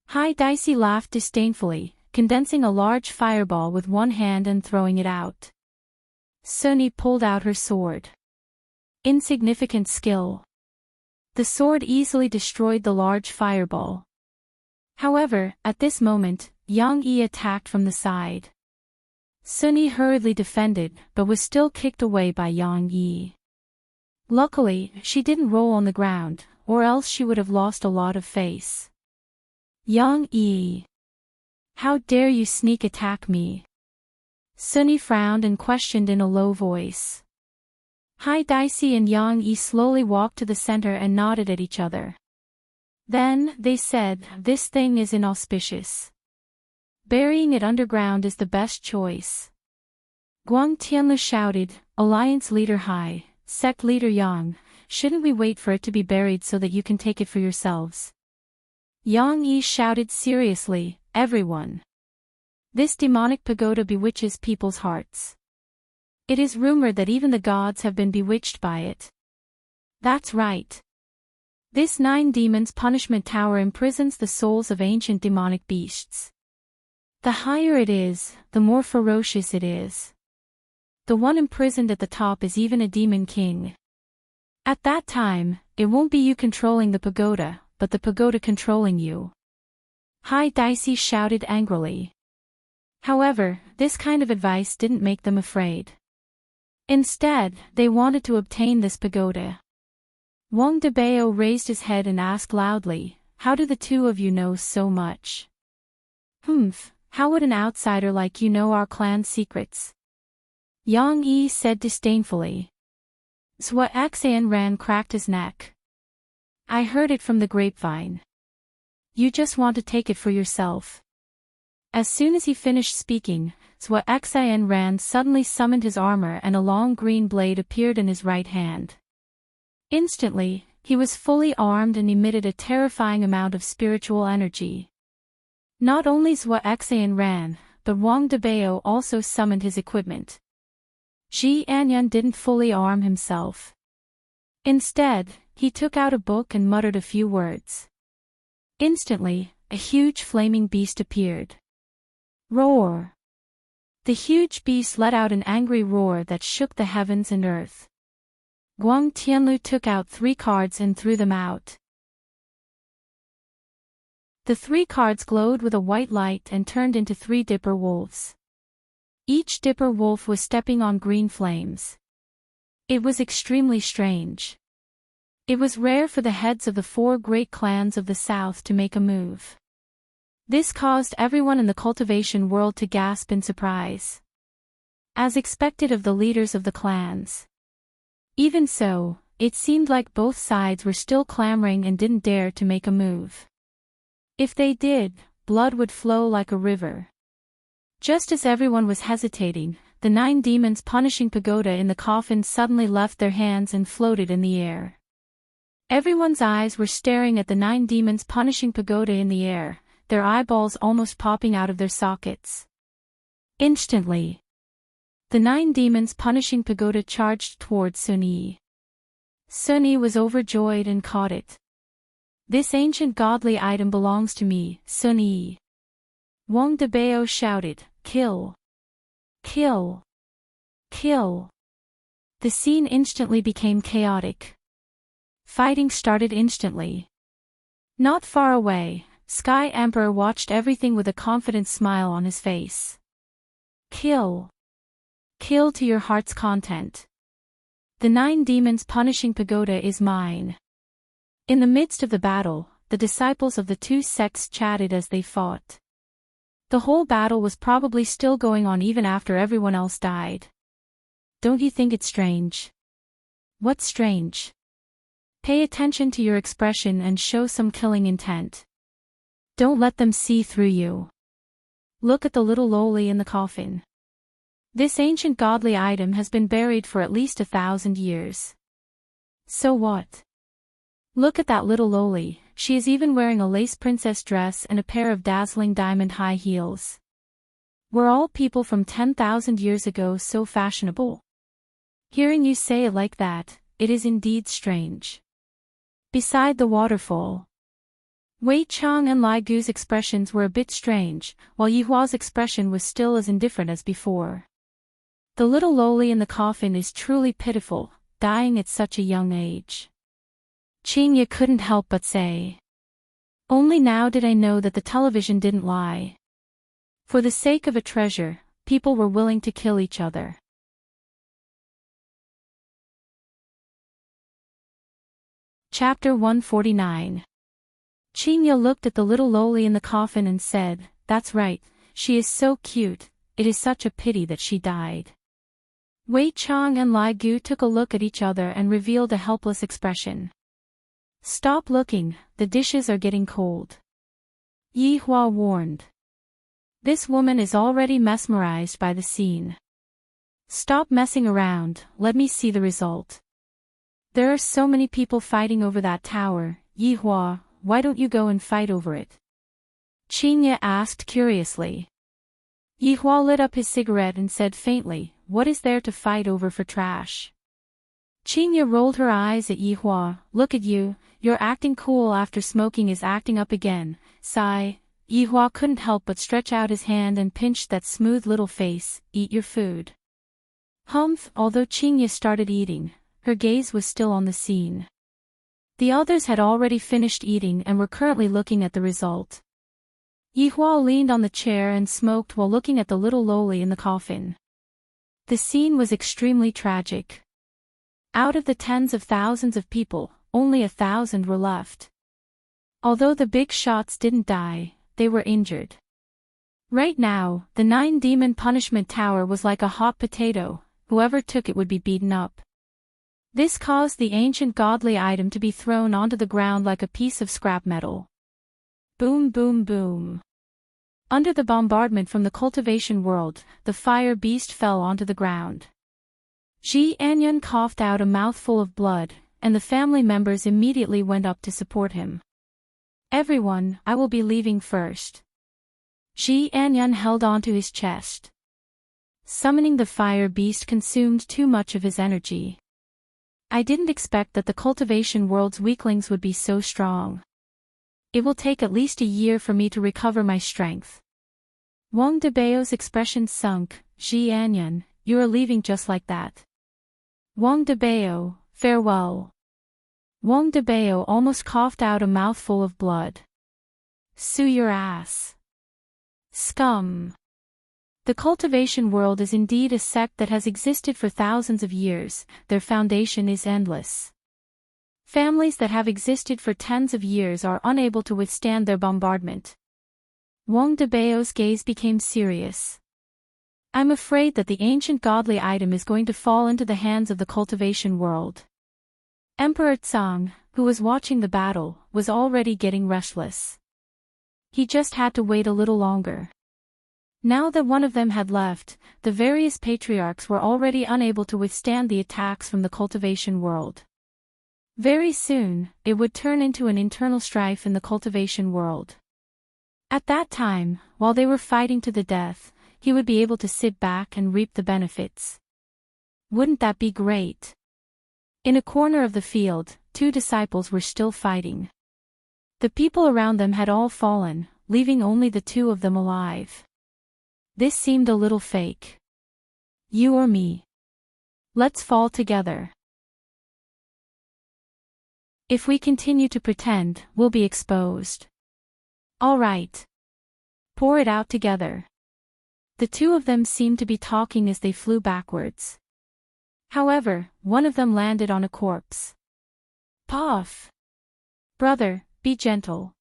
Hai Dicey laughed disdainfully, condensing a large fireball with one hand and throwing it out. Sun Yi pulled out her sword. Insignificant skill. The sword easily destroyed the large fireball. However, at this moment, Yang Yi attacked from the side. Sun Yi hurriedly defended, but was still kicked away by Yang Yi. Luckily, she didn't roll on the ground, or else she would have lost a lot of face. Yang Yi. How dare you sneak attack me? Sun Yi frowned and questioned in a low voice. Hai Dicey and Yang Yi slowly walked to the center and nodded at each other. Then, they said, "This thing is inauspicious. Burying it underground is the best choice." Guang Tianlu shouted, "Alliance leader Hai, sect leader Yang, shouldn't we wait for it to be buried so that you can take it for yourselves?" Yang Yi shouted seriously, everyone. This demonic pagoda bewitches people's hearts. It is rumored that even the gods have been bewitched by it. That's right. This 9 demons punishment tower imprisons the souls of ancient demonic beasts. The higher it is, the more ferocious it is. The one imprisoned at the top is even a demon king. At that time, it won't be you controlling the pagoda, but the pagoda controlling you. Hai Daisy shouted angrily. However, this kind of advice didn't make them afraid. Instead, they wanted to obtain this pagoda. Wang Debao raised his head and asked loudly, how do the two of you know so much? How would an outsider like you know our clan's secrets? Yang Yi said disdainfully. Zhua Xan Ran cracked his neck. I heard it from the grapevine. You just want to take it for yourself. As soon as he finished speaking, Zhua Xan Ran suddenly summoned his armor and a long green blade appeared in his right hand. Instantly, he was fully armed and emitted a terrifying amount of spiritual energy. Not only Zhua Xan Ran, but Wang Debao also summoned his equipment. Ji Anyan didn't fully arm himself. Instead, he took out a book and muttered a few words. Instantly, a huge flaming beast appeared. Roar! The huge beast let out an angry roar that shook the heavens and earth. Guang Tianlu took out 3 cards and threw them out. The 3 cards glowed with a white light and turned into 3 dipper wolves. Each dipper wolf was stepping on green flames. It was extremely strange. It was rare for the heads of the 4 great clans of the south to make a move. This caused everyone in the cultivation world to gasp in surprise. As expected of the leaders of the clans. Even so, it seemed like both sides were still clamoring and didn't dare to make a move. If they did, blood would flow like a river. Just as everyone was hesitating, the 9 demons punishing pagoda in the coffin suddenly left their hands and floated in the air. Everyone's eyes were staring at the 9 demons punishing pagoda in the air, their eyeballs almost popping out of their sockets. Instantly, the 9 demons punishing pagoda charged towards Sun Yi. Sun Yi was overjoyed and caught it. This ancient godly item belongs to me, Sun Yi. Wang Debao shouted, kill! Kill! Kill! The scene instantly became chaotic. Fighting started instantly. Not far away, Sky Emperor watched everything with a confident smile on his face. Kill! Kill to your heart's content. The 9 demons punishing pagoda is mine. In the midst of the battle, the disciples of the 2 sects chatted as they fought. The whole battle was probably still going on even after everyone else died. Don't you think it's strange? What's strange? Pay attention to your expression and show some killing intent. Don't let them see through you. Look at the little loli in the coffin. This ancient godly item has been buried for at least 1,000 years. So what? Look at that little loli, she is even wearing a lace princess dress and a pair of dazzling diamond high heels. Were all people from 10,000 years ago so fashionable? Hearing you say it like that, it is indeed strange. Beside the waterfall, Wei Chang and Lai Gu's expressions were a bit strange, while Yihua's expression was still as indifferent as before. The little loli in the coffin is truly pitiful, dying at such a young age. Qingye couldn't help but say. Only now did I know that the television didn't lie. For the sake of a treasure, people were willing to kill each other. Chapter 149. Qingye looked at the little loli in the coffin and said, that's right, she is so cute, it is such a pity that she died. Wei Chang and Lai Gu took a look at each other and revealed a helpless expression. Stop looking, the dishes are getting cold. Yihua warned. This woman is already mesmerized by the scene. Stop messing around, let me see the result. There are so many people fighting over that tower, Yihua, why don't you go and fight over it? Qingye asked curiously. Yihua lit up his cigarette and said faintly, what is there to fight over for trash? Qingye rolled her eyes at Yihua, look at you, you're acting cool after smoking is acting up again, sigh. Yihua couldn't help but stretch out his hand and pinch that smooth little face, eat your food. Humph, although Qingye started eating, her gaze was still on the scene. The others had already finished eating and were currently looking at the result. Yihua leaned on the chair and smoked while looking at the little loli in the coffin. The scene was extremely tragic. Out of the tens of thousands of people, only 1,000 were left. Although the big shots didn't die, they were injured. Right now, the 9-demon punishment tower was like a hot potato, whoever took it would be beaten up. This caused the ancient godly item to be thrown onto the ground like a piece of scrap metal. Boom boom boom. Under the bombardment from the cultivation world, the fire beast fell onto the ground. Ji Anyun coughed out a mouthful of blood, and the family members immediately went up to support him. Everyone, I will be leaving first. Ji Anyun held onto his chest. Summoning the fire beast consumed too much of his energy. I didn't expect that the cultivation world's weaklings would be so strong. It will take at least a year for me to recover my strength. Wang Debao's expression sunk. Ji Anyun, you are leaving just like that. Wang Debao, farewell. Wang Debao almost coughed out a mouthful of blood. Sue your ass. Scum. The cultivation world is indeed a sect that has existed for thousands of years, their foundation is endless. Families that have existed for tens of years are unable to withstand their bombardment. Wang Debao's gaze became serious. I'm afraid that the ancient godly item is going to fall into the hands of the cultivation world. Emperor Tsang, who was watching the battle, was already getting restless. He just had to wait a little longer. Now that one of them had left, the various patriarchs were already unable to withstand the attacks from the cultivation world. Very soon, it would turn into an internal strife in the cultivation world. At that time, while they were fighting to the death, he would be able to sit back and reap the benefits. Wouldn't that be great? In a corner of the field, 2 disciples were still fighting. The people around them had all fallen, leaving only the 2 of them alive. This seemed a little fake. You or me. Let's fall together. If we continue to pretend, we'll be exposed. All right. Pour it out together. The 2 of them seemed to be talking as they flew backwards. However, one of them landed on a corpse. Puff. Brother, be gentle.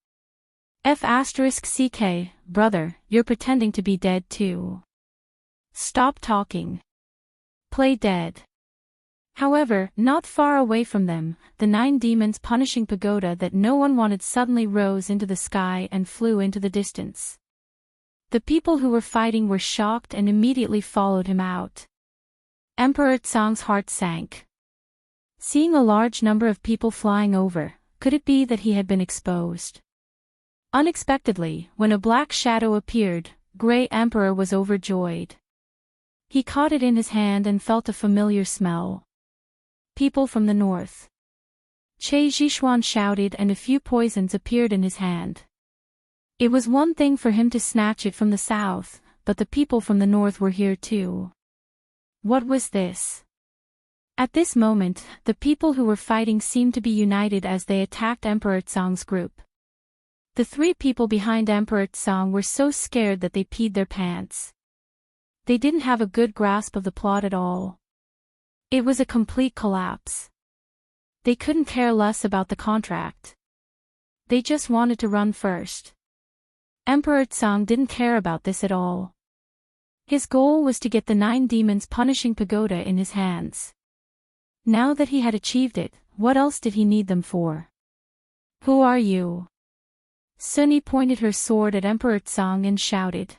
F***ck, brother, you're pretending to be dead too. Stop talking. Play dead. However, not far away from them, the 9 demons punishing pagoda that no one wanted suddenly rose into the sky and flew into the distance. The people who were fighting were shocked and immediately followed him out. Emperor Tsang's heart sank. Seeing a large number of people flying over, could it be that he had been exposed? Unexpectedly, when a black shadow appeared, Grey Emperor was overjoyed. He caught it in his hand and felt a familiar smell. People from the north. Che Zhishuan shouted and a few poisons appeared in his hand. It was one thing for him to snatch it from the south, but the people from the north were here too. What was this? At this moment, the people who were fighting seemed to be united as they attacked Emperor Tsang's group. The 3 people behind Emperor Tsang were so scared that they peed their pants. They didn't have a good grasp of the plot at all. It was a complete collapse. They couldn't care less about the contract. They just wanted to run first. Emperor Tsang didn't care about this at all. His goal was to get the 9 demons punishing pagoda in his hands. Now that he had achieved it, what else did he need them for? Who are you? Sunny pointed her sword at Emperor Tsang and shouted.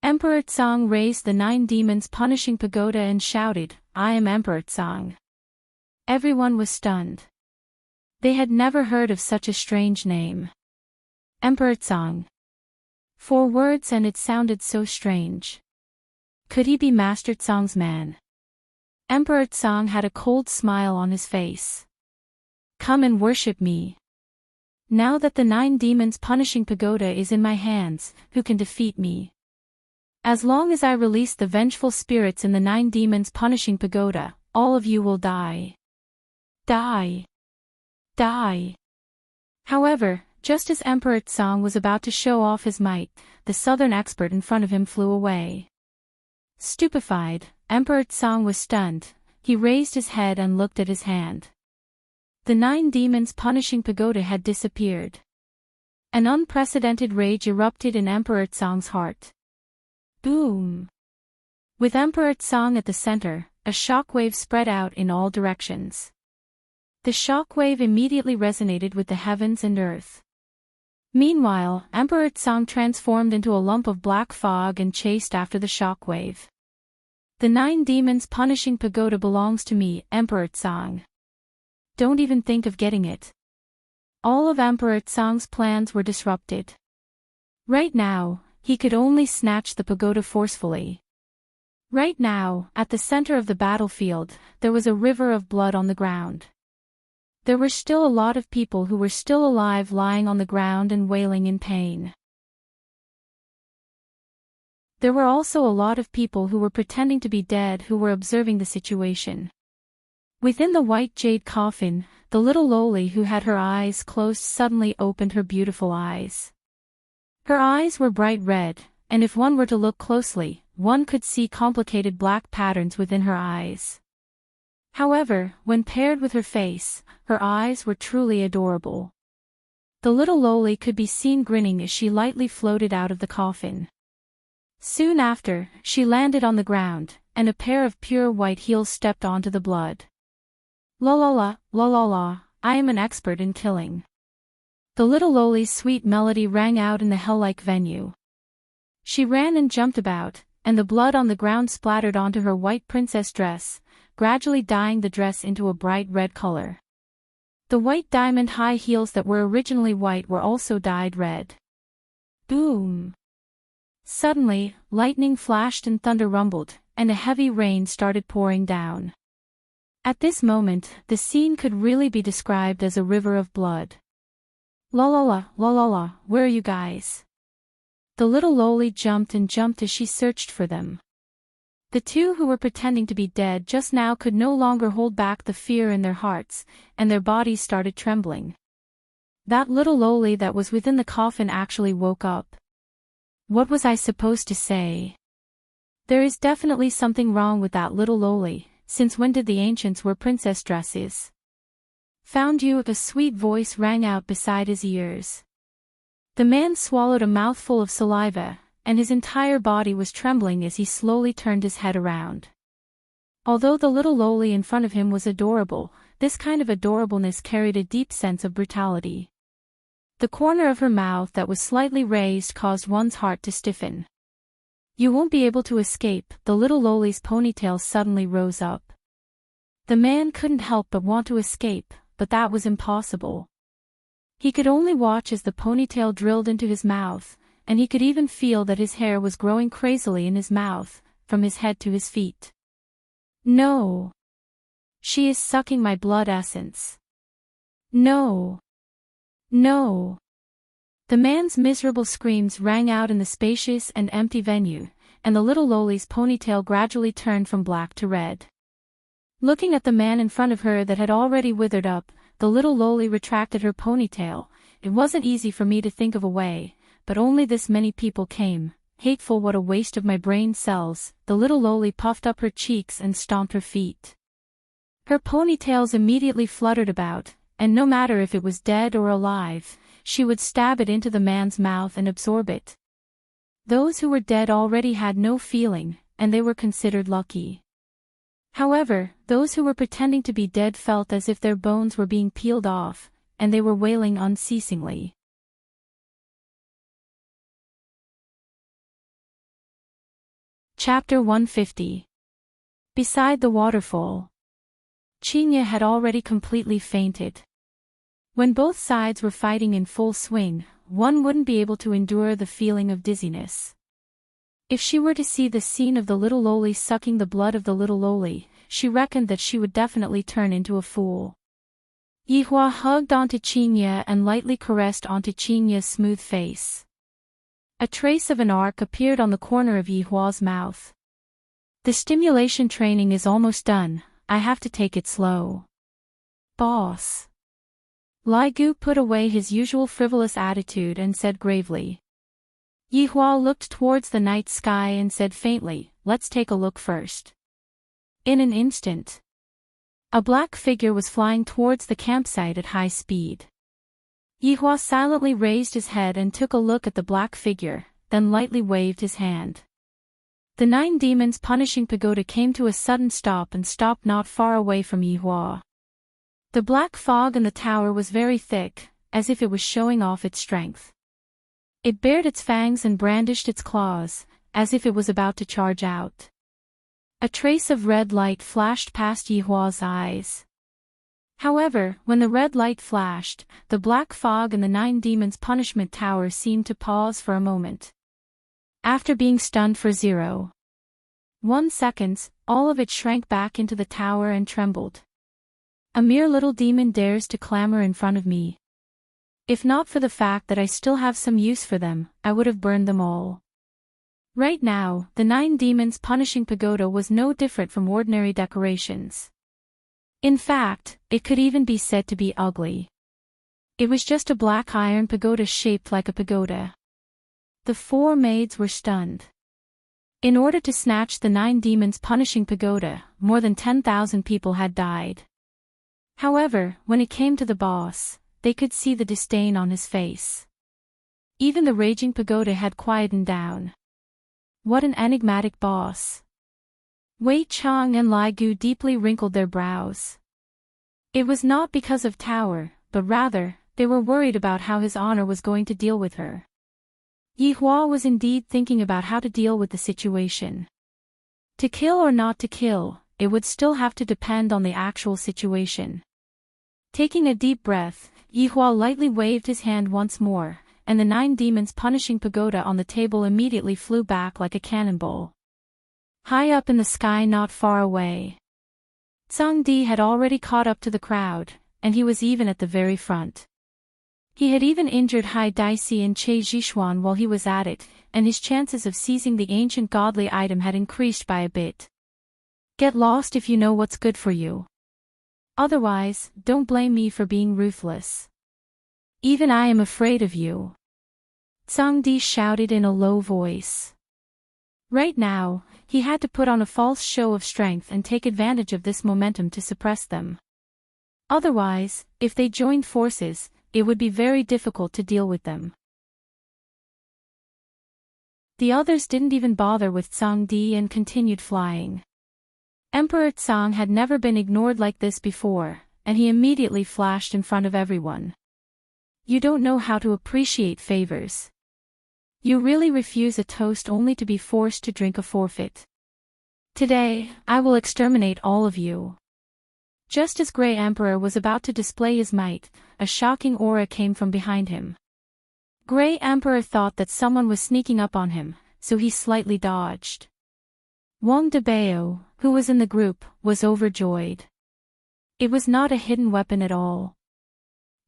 Emperor Tsang raised the 9 demons punishing pagoda and shouted, I am Emperor Tsang. Everyone was stunned. They had never heard of such a strange name. Emperor Tsang. 4 words and it sounded so strange. Could he be Master Tsang's man? Emperor Tsang had a cold smile on his face. Come and worship me. Now that the 9 demons punishing pagoda is in my hands, who can defeat me? As long as I release the vengeful spirits in the 9 demons punishing pagoda, all of you will die. Die. Die. However, just as Emperor Tsang was about to show off his might, the southern expert in front of him flew away. Stupefied, Emperor Tsang was stunned. He raised his head and looked at his hand. The 9 demons punishing pagoda had disappeared. An unprecedented rage erupted in Emperor Tsang's heart. Boom! With Emperor Tsang at the center, a shockwave spread out in all directions. The shockwave immediately resonated with the heavens and earth. Meanwhile, Emperor Tsang transformed into a lump of black fog and chased after the shockwave. The 9 demons punishing pagoda belongs to me, Emperor Tsang. Don't even think of getting it. All of Emperor Tsang's plans were disrupted. Right now, he could only snatch the pagoda forcefully. Right now, at the center of the battlefield, there was a river of blood on the ground. There were still a lot of people who were still alive lying on the ground and wailing in pain. There were also a lot of people who were pretending to be dead who were observing the situation. Within the white jade coffin, the little loli who had her eyes closed suddenly opened her beautiful eyes. Her eyes were bright red, and if one were to look closely, one could see complicated black patterns within her eyes. However, when paired with her face, her eyes were truly adorable. The little loli could be seen grinning as she lightly floated out of the coffin. Soon after, she landed on the ground, and a pair of pure white heels stepped onto the blood. La la la, la la la, I am an expert in killing. The little loli's sweet melody rang out in the hell-like venue. She ran and jumped about, and the blood on the ground splattered onto her white princess dress, gradually dyeing the dress into a bright red color. The white diamond high heels that were originally white were also dyed red. Boom! Suddenly, lightning flashed and thunder rumbled, and a heavy rain started pouring down. At this moment, the scene could really be described as a river of blood. La la la, la la la, where are you guys? The little loli jumped and jumped as she searched for them. The 2 who were pretending to be dead just now could no longer hold back the fear in their hearts, and their bodies started trembling. That little loli that was within the coffin actually woke up. What was I supposed to say? There is definitely something wrong with that little loli. Since when did the ancients wear princess dresses? Found you, a sweet voice rang out beside his ears. The man swallowed a mouthful of saliva, and his entire body was trembling as he slowly turned his head around. Although the little loli in front of him was adorable, this kind of adorableness carried a deep sense of brutality. The corner of her mouth that was slightly raised caused one's heart to stiffen. You won't be able to escape, the little loli's ponytail suddenly rose up. The man couldn't help but want to escape, but that was impossible. He could only watch as the ponytail drilled into his mouth, and he could even feel that his hair was growing crazily in his mouth, from his head to his feet. No! She is sucking my blood essence. No! No! The man's miserable screams rang out in the spacious and empty venue, and the little loli's ponytail gradually turned from black to red. Looking at the man in front of her that had already withered up, the little loli retracted her ponytail. It wasn't easy for me to think of a way, but only this many people came. Hateful, what a waste of my brain cells. The little loli puffed up her cheeks and stomped her feet. Her ponytails immediately fluttered about, and no matter if it was dead or alive, she would stab it into the man's mouth and absorb it. Those who were dead already had no feeling, and they were considered lucky. However, those who were pretending to be dead felt as if their bones were being peeled off, and they were wailing unceasingly. Chapter 150. Beside the waterfall. Chinya had already completely fainted. When both sides were fighting in full swing, one wouldn't be able to endure the feeling of dizziness. If she were to see the scene of the little loli sucking the blood of the little loli, she reckoned that she would definitely turn into a fool. Yihua hugged Auntie Chinya and lightly caressed Auntie Chinya's smooth face. A trace of an arc appeared on the corner of Yihua's mouth. The stimulation training is almost done, I have to take it slow. Boss. Lai Gu put away his usual frivolous attitude and said gravely. Yihua looked towards the night sky and said faintly, let's take a look first. In an instant, a black figure was flying towards the campsite at high speed. Yihua silently raised his head and took a look at the black figure, then lightly waved his hand. The 9 demons punishing pagoda came to a sudden stop and stopped not far away from Yihua. The black fog in the tower was very thick, as if it was showing off its strength. It bared its fangs and brandished its claws, as if it was about to charge out. A trace of red light flashed past Yihua's eyes. However, when the red light flashed, the black fog in the 9 demons punishment tower seemed to pause for a moment. After being stunned for 0.1 seconds, all of it shrank back into the tower and trembled. A mere little demon dares to clamor in front of me. If not for the fact that I still have some use for them, I would have burned them all. Right now, the 9 demons punishing pagoda was no different from ordinary decorations. In fact, it could even be said to be ugly. It was just a black iron pagoda shaped like a pagoda. The 4 maids were stunned. In order to snatch the 9 demons punishing pagoda, more than 10,000 people had died. However, when it came to the boss, they could see the disdain on his face. Even the raging pagoda had quietened down. What an enigmatic boss. Wei Chang and Lai Gu deeply wrinkled their brows. It was not because of Tower, but rather, they were worried about how his honor was going to deal with her. Yihua was indeed thinking about how to deal with the situation. To kill or not to kill, it would still have to depend on the actual situation. Taking a deep breath, Yihua lightly waved his hand once more, and the 9 demons punishing pagoda on the table immediately flew back like a cannonball. High up in the sky not far away, Zhang Di had already caught up to the crowd, and he was even at the very front. He had even injured Hai Daixi and Che Zhishuan while he was at it, and his chances of seizing the ancient godly item had increased by a bit. Get lost if you know what's good for you. Otherwise, don't blame me for being ruthless. Even I am afraid of you. Zhang Di shouted in a low voice. Right now, he had to put on a false show of strength and take advantage of this momentum to suppress them. Otherwise, if they joined forces, it would be very difficult to deal with them. The others didn't even bother with Zhang Di and continued flying. Emperor Zhang had never been ignored like this before, and he immediately flashed in front of everyone. You don't know how to appreciate favors. You really refuse a toast only to be forced to drink a forfeit. Today, I will exterminate all of you. Just as Grey Emperor was about to display his might, a shocking aura came from behind him. Grey Emperor thought that someone was sneaking up on him, so he slightly dodged. Wang Debao, who was in the group, was overjoyed. It was not a hidden weapon at all.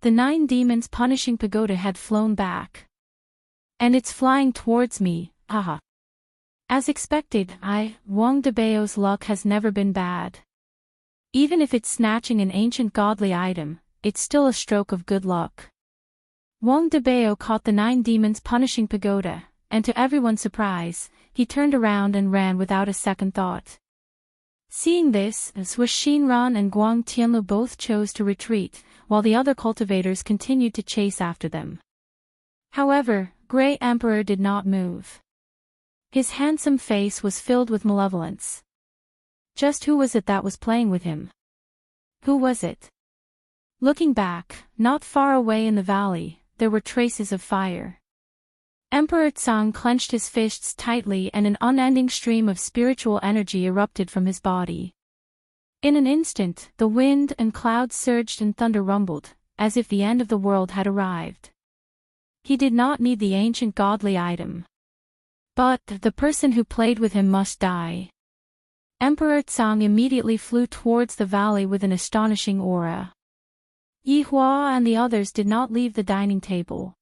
The 9 demons punishing pagoda had flown back. And it's flying towards me, haha. As expected, Wang Debao's luck has never been bad. Even if it's snatching an ancient godly item, it's still a stroke of good luck. Wang Debao caught the 9 demons punishing pagoda, and to everyone's surprise, he turned around and ran without a second thought. Seeing this, Sui Xinran and Guang Tianlu both chose to retreat, while the other cultivators continued to chase after them. However, Grey Emperor did not move. His handsome face was filled with malevolence. Just who was it that was playing with him? Who was it? Looking back, not far away in the valley, there were traces of fire. Emperor Zhang clenched his fists tightly and an unending stream of spiritual energy erupted from his body. In an instant, the wind and clouds surged and thunder rumbled, as if the end of the world had arrived. He did not need the ancient godly item. But the person who played with him must die. Emperor Tsang immediately flew towards the valley with an astonishing aura. Yi Hua and the others did not leave the dining table.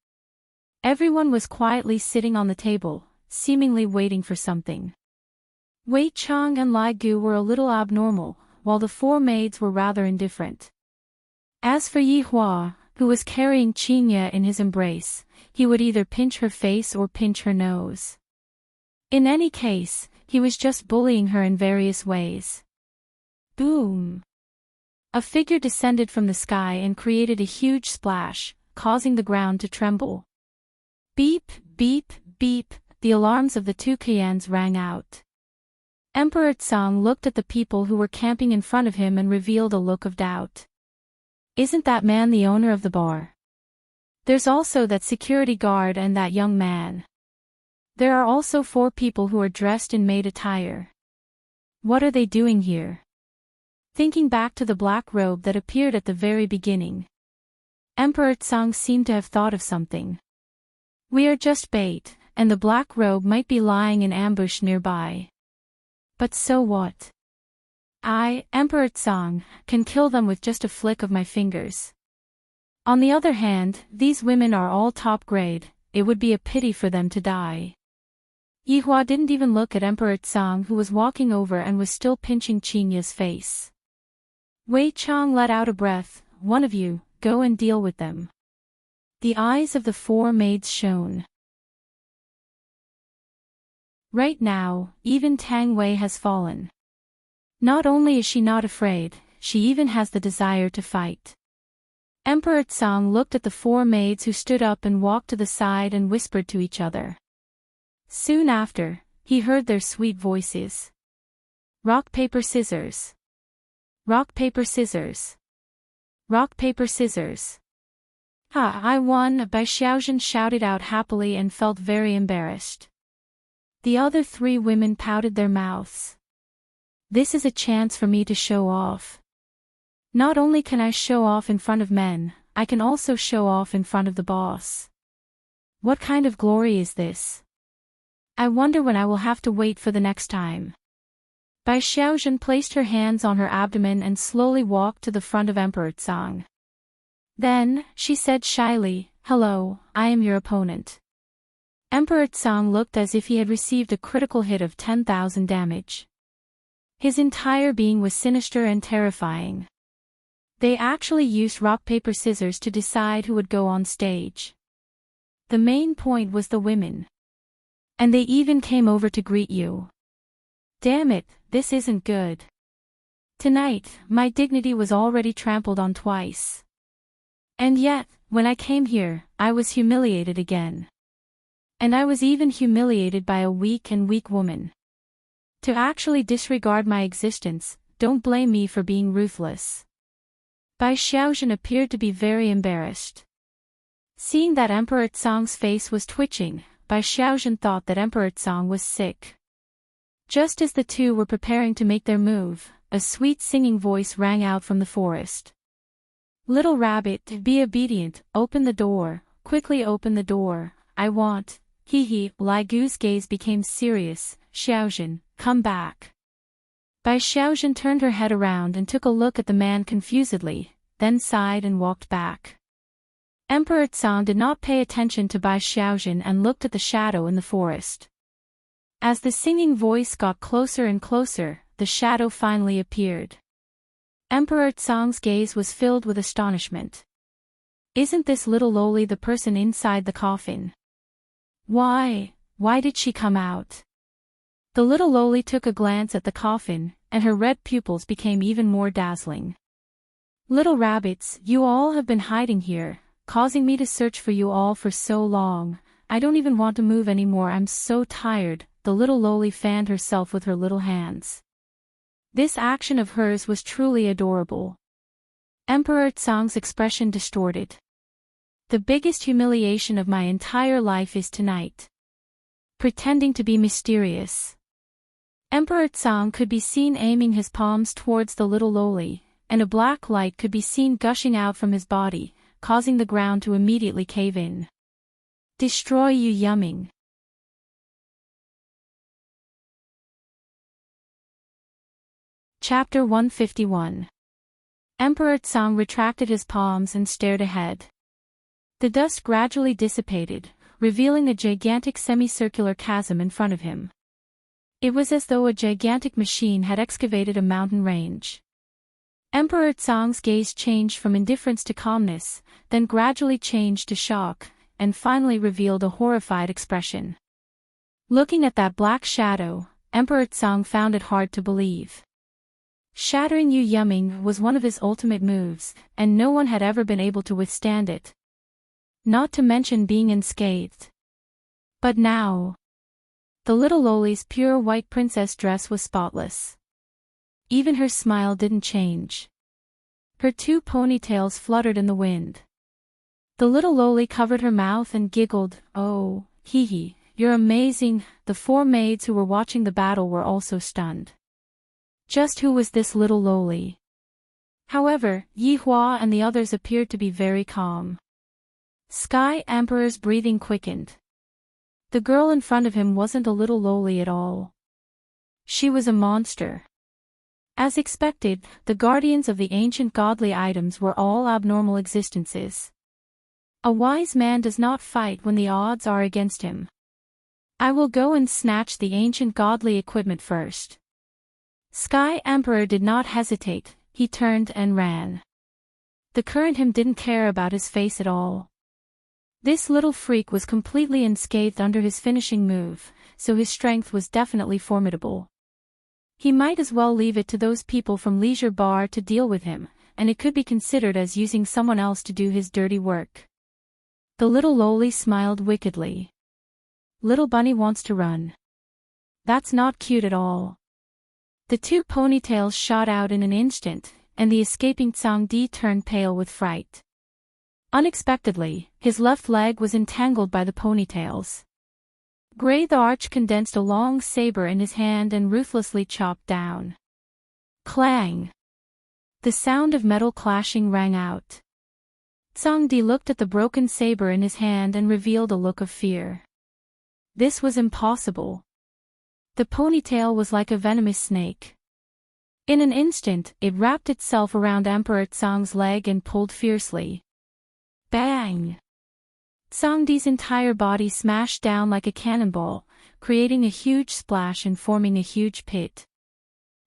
Everyone was quietly sitting on the table, seemingly waiting for something. Wei Chang and Lai Gu were a little abnormal, while the four maids were rather indifferent. As for Yi Hua, who was carrying Qinya in his embrace, he would either pinch her face or pinch her nose. In any case, he was just bullying her in various ways. Boom! A figure descended from the sky and created a huge splash, causing the ground to tremble. Beep, beep, beep, the alarms of the two Qians rang out. Emperor Tsang looked at the people who were camping in front of him and revealed a look of doubt. Isn't that man the owner of the bar? There's also that security guard and that young man. There are also 4 people who are dressed in maid attire. What are they doing here? Thinking back to the black robe that appeared at the very beginning, Emperor Tsang seemed to have thought of something. We are just bait, and the black robe might be lying in ambush nearby. But so what? I, Emperor Tsang, can kill them with just a flick of my fingers. On the other hand, these women are all top grade, it would be a pity for them to die. Yi Hua didn't even look at Emperor Tsang, who was walking over and was still pinching Qinya's face. Wei Chang let out a breath. One of you, go and deal with them. The eyes of the 4 maids shone. Right now, even Tang Wei has fallen. Not only is she not afraid, she even has the desire to fight. Emperor Tsang looked at the 4 maids who stood up and walked to the side and whispered to each other. Soon after, he heard their sweet voices. Rock, paper, scissors. Rock, paper, scissors. Rock, paper, scissors. Ha, I won, Bai Xiaozhen shouted out happily and felt very embarrassed. The other 3 women pouted their mouths. This is a chance for me to show off. Not only can I show off in front of men, I can also show off in front of the boss. What kind of glory is this? I wonder when I will have to wait for the next time. Bai Xiaozhen placed her hands on her abdomen and slowly walked to the front of Emperor Tsang. Then, she said shyly, "Hello, I am your opponent." Emperor Tsang looked as if he had received a critical hit of 10,000 damage. His entire being was sinister and terrifying. They actually used rock, paper, scissors to decide who would go on stage. The main point was the women. And they even came over to greet you. Damn it, this isn't good. Tonight, my dignity was already trampled on twice. And yet, when I came here, I was humiliated again. And I was even humiliated by a weak woman. To actually disregard my existence, don't blame me for being ruthless. Bai Xiaozhen appeared to be very embarrassed. Seeing that Emperor Tsang's face was twitching, Bai Xiaozhen thought that Emperor Tsang was sick. Just as the two were preparing to make their move, a sweet singing voice rang out from the forest. Little rabbit, be obedient, open the door, quickly open the door, I want, hee. Lai Gu's gaze became serious. Xiaozhen, come back. Bai Xiaozhen turned her head around and took a look at the man confusedly, then sighed and walked back. Emperor Tsang did not pay attention to Bai Xiaozhen and looked at the shadow in the forest. As the singing voice got closer and closer, the shadow finally appeared. Emperor Tsang's gaze was filled with astonishment. Isn't this little loli the person inside the coffin? Why did she come out? The little loli took a glance at the coffin, and her red pupils became even more dazzling. Little rabbits, you all have been hiding here, causing me to search for you all for so long. I don't even want to move anymore, I'm so tired. The little loli fanned herself with her little hands. This action of hers was truly adorable. Emperor Tsang's expression distorted. The biggest humiliation of my entire life is tonight. Pretending to be mysterious. Emperor Tsang could be seen aiming his palms towards the little loli, and a black light could be seen gushing out from his body, causing the ground to immediately cave in. Destroy Yu Yumming. Chapter 151. Emperor Tsang retracted his palms and stared ahead. The dust gradually dissipated, revealing a gigantic semicircular chasm in front of him. It was as though a gigantic machine had excavated a mountain range. Emperor Tsang's gaze changed from indifference to calmness, then gradually changed to shock, and finally revealed a horrified expression. Looking at that black shadow, Emperor Tsang found it hard to believe. Shattering Yu Yumming was one of his ultimate moves, and no one had ever been able to withstand it. Not to mention being unscathed. But now, the little Loli's pure white princess dress was spotless. Even her smile didn't change. Her 2 ponytails fluttered in the wind. The little Loli covered her mouth and giggled, "Oh, hee, you're amazing." The 4 maids who were watching the battle were also stunned. Just who was this little Loli? However, Yi Hua and the others appeared to be very calm. Sky Emperor's breathing quickened. The girl in front of him wasn't a little Loli at all. She was a monster. As expected, the guardians of the ancient godly items were all abnormal existences. A wise man does not fight when the odds are against him. I will go and snatch the ancient godly equipment first. Sky Emperor did not hesitate, he turned and ran. The current him didn't care about his face at all. This little freak was completely unscathed under his finishing move, so his strength was definitely formidable. He might as well leave it to those people from Leisure Bar to deal with him, and it could be considered as using someone else to do his dirty work. The little Loli smiled wickedly. Little bunny wants to run. That's not cute at all. The 2 ponytails shot out in an instant, and the escaping Tsang Di turned pale with fright. Unexpectedly, his left leg was entangled by the ponytails. Gray the Arch condensed a long saber in his hand and ruthlessly chopped down. Clang! The sound of metal clashing rang out. Tsang Di looked at the broken saber in his hand and revealed a look of fear. This was impossible. The ponytail was like a venomous snake. In an instant, it wrapped itself around Emperor Tsang's leg and pulled fiercely. Bang! Tsang Di's entire body smashed down like a cannonball, creating a huge splash and forming a huge pit.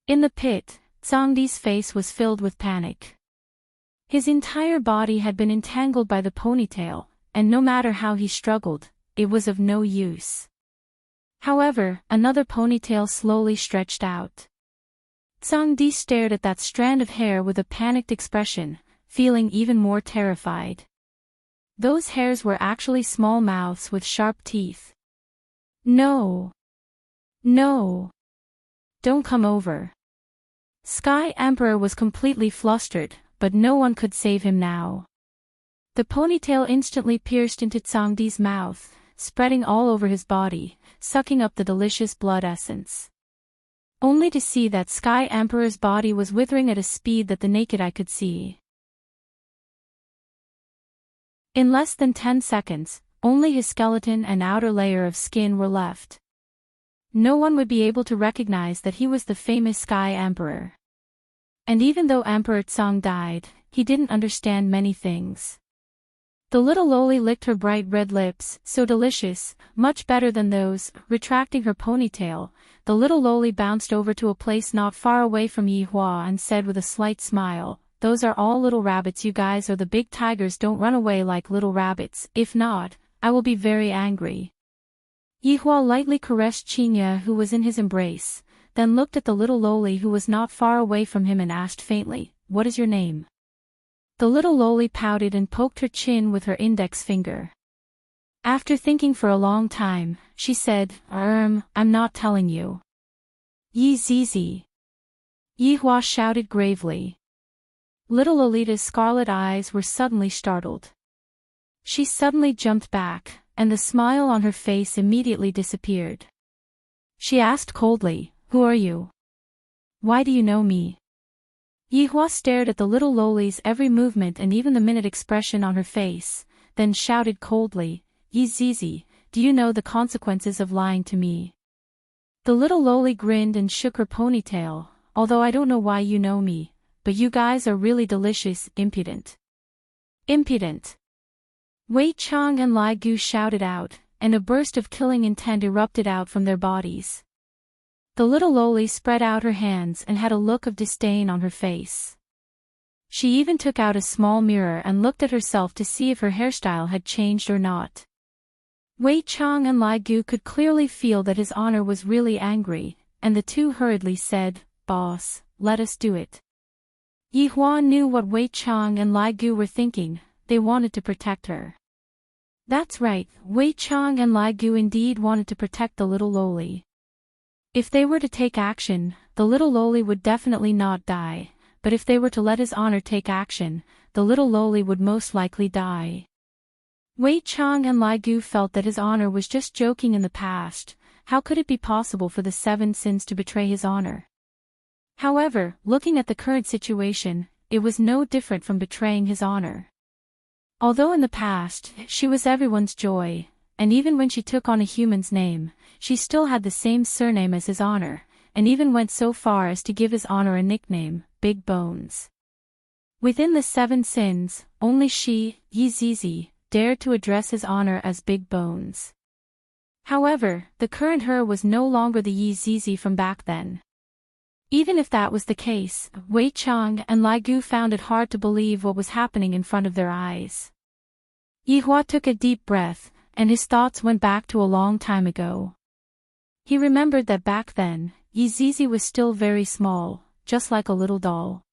In the pit, Tsang Di's face was filled with panic. His entire body had been entangled by the ponytail, and no matter how he struggled, it was of no use. However, another ponytail slowly stretched out. Tsang Di stared at that strand of hair with a panicked expression, feeling even more terrified. Those hairs were actually small mouths with sharp teeth. No! No! Don't come over. Sky Emperor was completely flustered, but no one could save him now. The ponytail instantly pierced into Tsang Di's mouth, spreading all over his body, sucking up the delicious blood essence. Only to see that Sky Emperor's body was withering at a speed that the naked eye could see. In less than 10 seconds, only his skeleton and outer layer of skin were left. No one would be able to recognize that he was the famous Sky Emperor. And even though Emperor Tsang died, he didn't understand many things. The little Loli licked her bright red lips, so delicious, much better than those. Retracting her ponytail, the little Loli bounced over to a place not far away from Yi Hua and said with a slight smile, "Those are all little rabbits. You guys are the big tigers. Don't run away like little rabbits. If not, I will be very angry." Yi Hua lightly caressed Qinya, who was in his embrace, then looked at the little Loli who was not far away from him and asked faintly, "What is your name?" The little Loli pouted and poked her chin with her index finger. After thinking for a long time, she said, I'm not telling you." "Yi Zizi." Yi Hua shouted gravely. Little Lolita's scarlet eyes were suddenly startled. She suddenly jumped back, and the smile on her face immediately disappeared. She asked coldly, "Who are you? Why do you know me?" Yihua stared at the little loli's every movement and even the minute expression on her face, then shouted coldly, "Yi Zizi, do you know the consequences of lying to me?" The little loli grinned and shook her ponytail, "Although I don't know why you know me, but you guys are really delicious, impudent." Impudent! Wei Chang and Lai Gu shouted out, and a burst of killing intent erupted out from their bodies. The little loli spread out her hands and had a look of disdain on her face. She even took out a small mirror and looked at herself to see if her hairstyle had changed or not. Wei Chang and Lai Gu could clearly feel that his honor was really angry, and the two hurriedly said, "Boss, let us do it." Yihua knew what Wei Chang and Lai Gu were thinking. They wanted to protect her. That's right, Wei Chang and Lai Gu indeed wanted to protect the little loli. If they were to take action, the little loli would definitely not die, but if they were to let his honor take action, the little loli would most likely die. Wei Chang and Lai Gu felt that his honor was just joking in the past. How could it be possible for the 7 sins to betray his honor? However, looking at the current situation, it was no different from betraying his honor. Although in the past, she was everyone's joy, and even when she took on a human's name, she still had the same surname as his honor, and even went so far as to give his honor a nickname, Big Bones. Within the 7 sins, only she, Yi Zizi, dared to address his honor as Big Bones. However, the current her was no longer the Yi Zizi from back then. Even if that was the case, Wei Chang and Lai Gu found it hard to believe what was happening in front of their eyes. Yihua took a deep breath, and his thoughts went back to a long time ago. He remembered that back then, Yi Zizi was still very small, just like a little doll.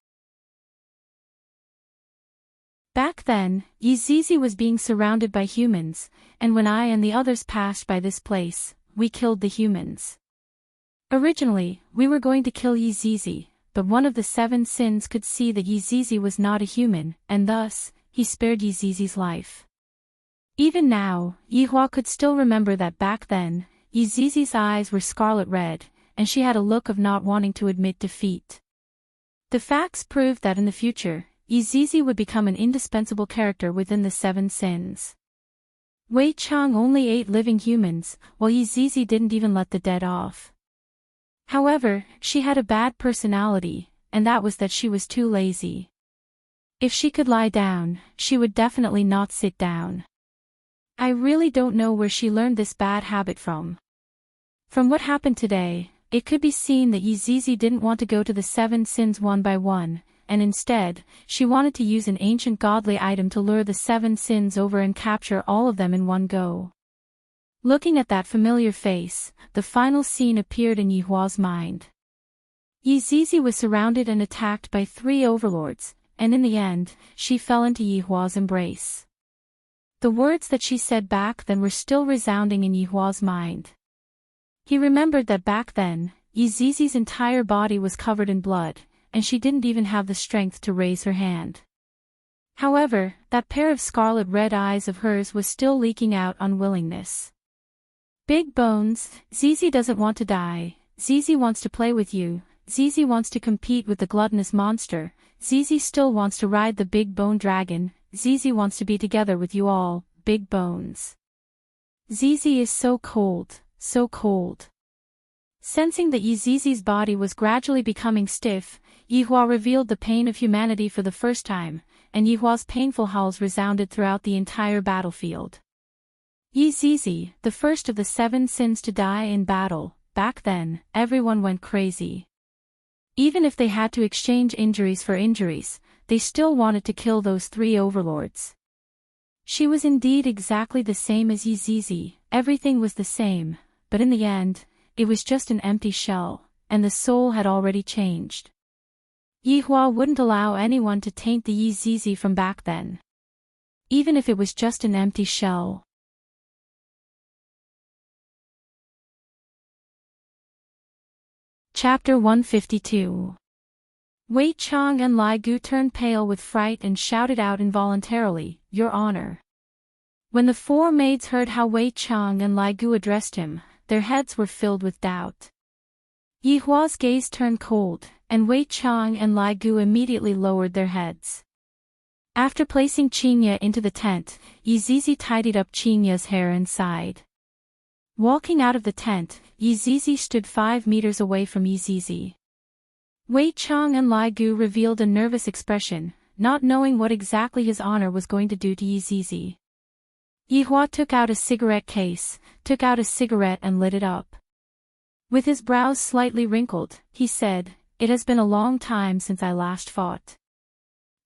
Back then, Yi Zizi was being surrounded by humans, and when I and the others passed by this place, we killed the humans. Originally, we were going to kill Yi Zizi, but one of the 7 sins could see that Yi Zizi was not a human, and thus, he spared Yi Zizi's life. Even now, Yihua could still remember that back then, Yi Zizi's eyes were scarlet red, and she had a look of not wanting to admit defeat. The facts proved that in the future, Yi Zizi would become an indispensable character within the 7 sins. Wei Chang only ate living humans, while Yi Zizi didn't even let the dead off. However, she had a bad personality, and that was that she was too lazy. If she could lie down, she would definitely not sit down. I really don't know where she learned this bad habit from. From what happened today, it could be seen that Yi Zizi didn't want to go to the 7 sins one by one, and instead, she wanted to use an ancient godly item to lure the 7 sins over and capture all of them in one go. Looking at that familiar face, the final scene appeared in Yihua's mind. Yi Zizi was surrounded and attacked by 3 overlords, and in the end, she fell into Yihua's embrace. The words that she said back then were still resounding in Yihua's mind. He remembered that back then, Yi Zizi's entire body was covered in blood, and she didn't even have the strength to raise her hand. However, that pair of scarlet red eyes of hers was still leaking out unwillingness. Big Bones, Zizi doesn't want to die, Zizi wants to play with you, Zizi wants to compete with the gluttonous monster, Zizi still wants to ride the big bone dragon, Zizi wants to be together with you all, Big Bones. Zizi is so cold, so cold. Sensing that Yi Zizi's body was gradually becoming stiff, Yihua revealed the pain of humanity for the first time, and Yihua's painful howls resounded throughout the entire battlefield. Yi Zizi, the first of the 7 sins to die in battle, back then, everyone went crazy. Even if they had to exchange injuries for injuries, they still wanted to kill those 3 overlords. She was indeed exactly the same as Yi Zizi, everything was the same, but in the end, it was just an empty shell, and the soul had already changed. Yihua wouldn't allow anyone to taint the Yi Zizi from back then. Even if it was just an empty shell. Chapter 152. Wei Chang and Lai Gu turned pale with fright and shouted out involuntarily, "Your Honor." When the 4 maids heard how Wei Chang and Lai Gu addressed him, their heads were filled with doubt. Yihua's gaze turned cold, and Wei Chang and Lai Gu immediately lowered their heads. After placing Qingye into the tent, Yizizi tidied up Qingye's hair and sighed. Walking out of the tent, Yizizi stood 5 meters away from Yizizi. Wei Chang and Lai Gu revealed a nervous expression, not knowing what exactly his honor was going to do to Yizizi. Yihua took out a cigarette case, took out a cigarette and lit it up. With his brows slightly wrinkled, he said, "It has been a long time since I last fought."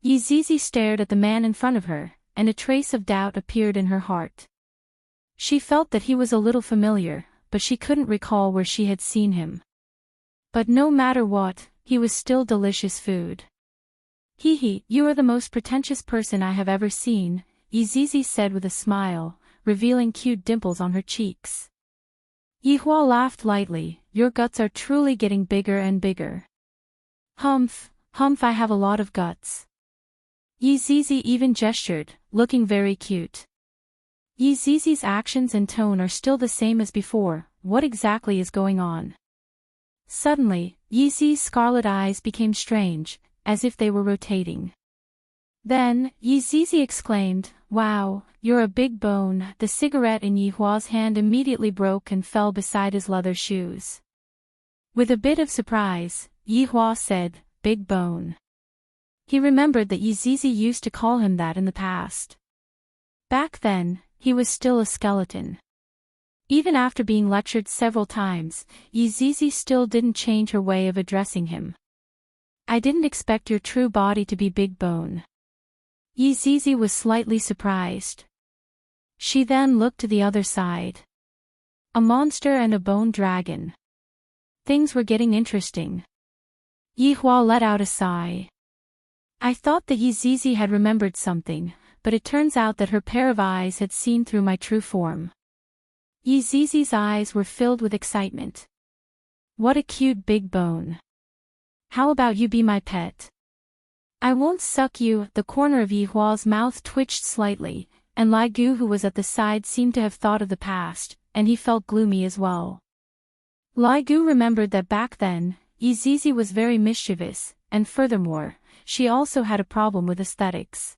Yizizi stared at the man in front of her, and a trace of doubt appeared in her heart. She felt that he was a little familiar, but she couldn't recall where she had seen him. But no matter what, he was still delicious food. "Hee, you are the most pretentious person I have ever seen," Yizizi said with a smile, revealing cute dimples on her cheeks. Yihua laughed lightly, "Your guts are truly getting bigger and bigger." Humph, I have a lot of guts." Yizizi even gestured, looking very cute. Yizizi's actions and tone are still the same as before. What exactly is going on? Suddenly, Yizi's scarlet eyes became strange, as if they were rotating. Then, Yizizi exclaimed, "Wow, you're a big bone." The cigarette in Yihua's hand immediately broke and fell beside his leather shoes. With a bit of surprise, Yihua said, "Big bone." He remembered that Yizizi used to call him that in the past. Back then, he was still a skeleton. Even after being lectured several times, Yizizi still didn't change her way of addressing him. "I didn't expect your true body to be big bone." Yizizi was slightly surprised. She then looked to the other side. A monster and a bone dragon. Things were getting interesting. Yihua let out a sigh. "I thought that Yizizi had remembered something, but it turns out that her pair of eyes had seen through my true form." Yizizi's eyes were filled with excitement. "What a cute big bone. How about you be my pet? I won't suck you." The corner of Yihua's mouth twitched slightly, and Lai Gu, who was at the side, seemed to have thought of the past, and he felt gloomy as well. Lai Gu remembered that back then, Yizizi was very mischievous, and furthermore, she also had a problem with aesthetics.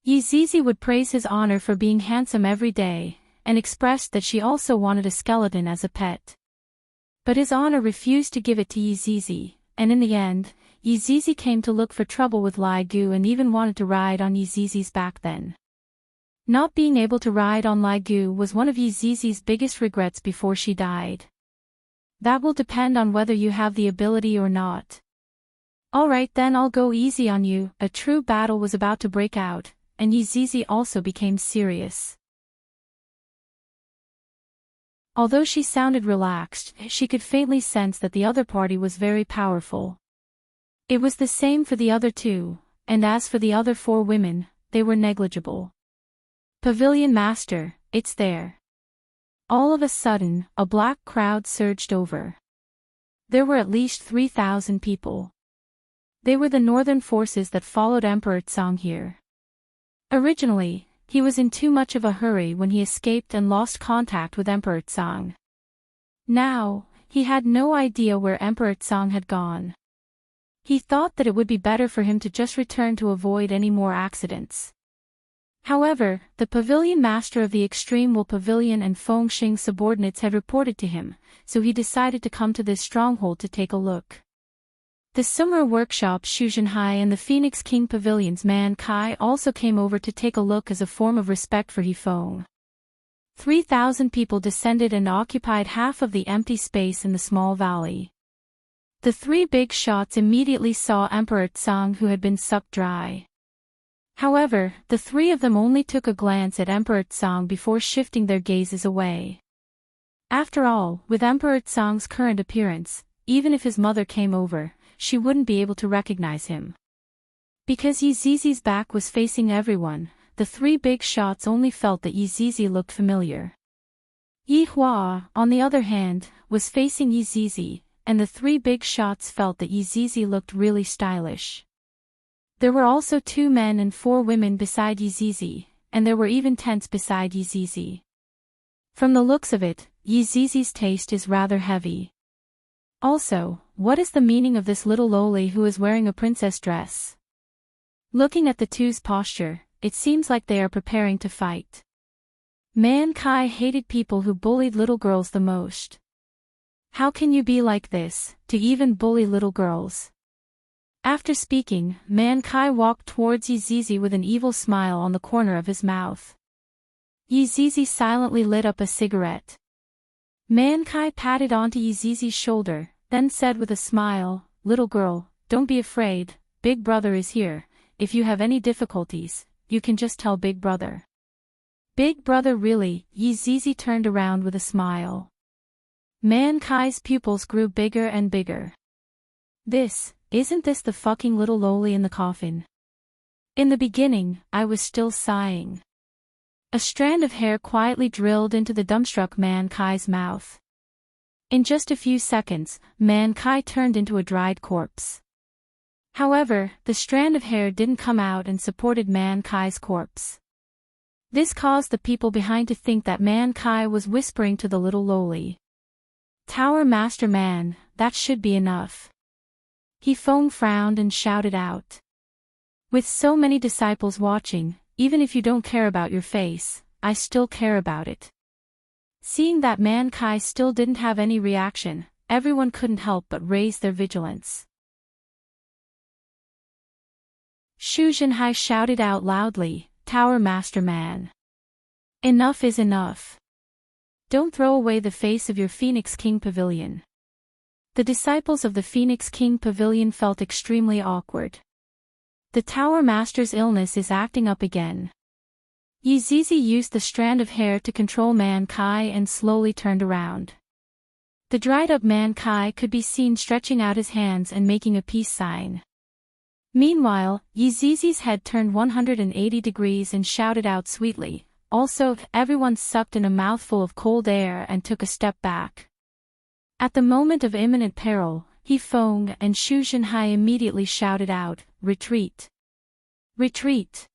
Yizizi would praise his honor for being handsome every day, and expressed that she also wanted a skeleton as a pet. But his honor refused to give it to Yizizi, and in the end, Yizizi came to look for trouble with Lai Gu and even wanted to ride on Yizizi's back then. Not being able to ride on Lai Gu was one of Yizizi's biggest regrets before she died. "That will depend on whether you have the ability or not." "Alright then, I'll go easy on you." A true battle was about to break out, and Yizizi also became serious. Although she sounded relaxed, she could faintly sense that the other party was very powerful. It was the same for the other two, and as for the other 4 women, they were negligible. "Pavilion Master, it's there." All of a sudden, a black crowd surged over. There were at least 3,000 people. They were the northern forces that followed Emperor Tsang here. Originally, he was in too much of a hurry when he escaped and lost contact with Emperor Tsang. Now, he had no idea where Emperor Tsang had gone. He thought that it would be better for him to just return to avoid any more accidents. However, the pavilion master of the Extreme Wool Pavilion and Fengxing subordinates had reported to him, so he decided to come to this stronghold to take a look. The Summer Workshop Shuzhenhai and the Phoenix King Pavilion's Man Kai also came over to take a look as a form of respect for Hifeng. 3,000 people descended and occupied half of the empty space in the small valley. The 3 big shots immediately saw Emperor Tsang, who had been sucked dry. However, the 3 of them only took a glance at Emperor Tsang before shifting their gazes away. After all, with Emperor Tsang's current appearance, even if his mother came over, she wouldn't be able to recognize him. Because Yizizi's back was facing everyone, the 3 big shots only felt that Yizizi looked familiar. Yihua, on the other hand, was facing Yizizi, and the 3 big shots felt that Yizizi looked really stylish. There were also 2 men and 4 women beside Yizizi, and there were even tents beside Yizizi. From the looks of it, Yizizi's taste is rather heavy. Also, what is the meaning of this little loli who is wearing a princess dress? Looking at the two's posture, it seems like they are preparing to fight. Man Kai hated people who bullied little girls the most. How can you be like this, to even bully little girls? After speaking, Man Kai walked towards Yizizi with an evil smile on the corner of his mouth. Yizizi silently lit up a cigarette. Man Kai patted onto Yizizi's shoulder, then said with a smile, "Little girl, don't be afraid, Big Brother is here. If you have any difficulties, you can just tell Big Brother." Big Brother really? Yizizi turned around with a smile. Man Kai's pupils grew bigger and bigger. Isn't this the fucking little loli in the coffin? In the beginning, I was still sighing. A strand of hair quietly drilled into the dumbstruck Man Kai's mouth. In just a few seconds, Man Kai turned into a dried corpse. However, the strand of hair didn't come out and supported Man Kai's corpse. This caused the people behind to think that Man Kai was whispering to the little loli. "Tower Master Man, that should be enough." He frowned and shouted out. "With so many disciples watching, even if you don't care about your face, I still care about it." Seeing that Man Kai still didn't have any reaction, everyone couldn't help but raise their vigilance. Shu Jinhai shouted out loudly, "Tower Master Man. Enough is enough. Don't throw away the face of your Phoenix King Pavilion." The disciples of the Phoenix King Pavilion felt extremely awkward. The Tower Master's illness is acting up again. Yizizi used the strand of hair to control Man Kai and slowly turned around. The dried-up Man Kai could be seen stretching out his hands and making a peace sign. Meanwhile, Yizizi's head turned 180 degrees and shouted out sweetly. Also, everyone sucked in a mouthful of cold air and took a step back. At the moment of imminent peril, he foamed and Shu Jinhai immediately shouted out, "Retreat! Retreat!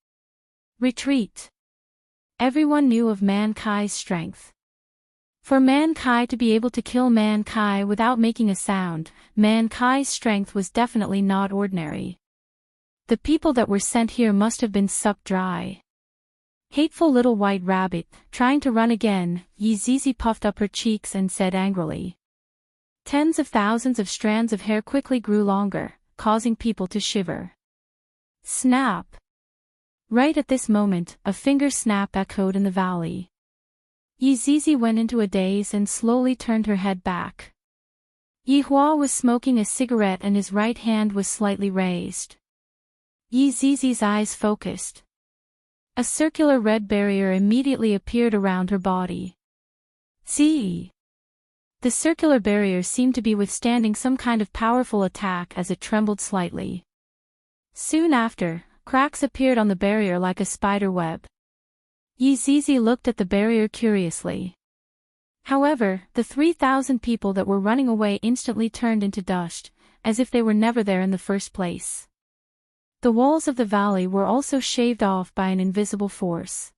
Retreat!" Everyone knew of Man Kai's strength. For Man Kai to be able to kill Man Kai without making a sound, Man Kai's strength was definitely not ordinary. The people that were sent here must have been sucked dry. Hateful little white rabbit, trying to run again, Yizizi puffed up her cheeks and said angrily. Tens of thousands of strands of hair quickly grew longer, causing people to shiver. Snap! Right at this moment, a finger snap echoed in the valley. Yizizi went into a daze and slowly turned her head back. Yihua was smoking a cigarette and his right hand was slightly raised. Yizizi's eyes focused. A circular red barrier immediately appeared around her body. See? The circular barrier seemed to be withstanding some kind of powerful attack as it trembled slightly. Soon after, cracks appeared on the barrier like a spider web. Yizizi looked at the barrier curiously. However, the 3,000 people that were running away instantly turned into dust, as if they were never there in the first place. The walls of the valley were also shaved off by an invisible force.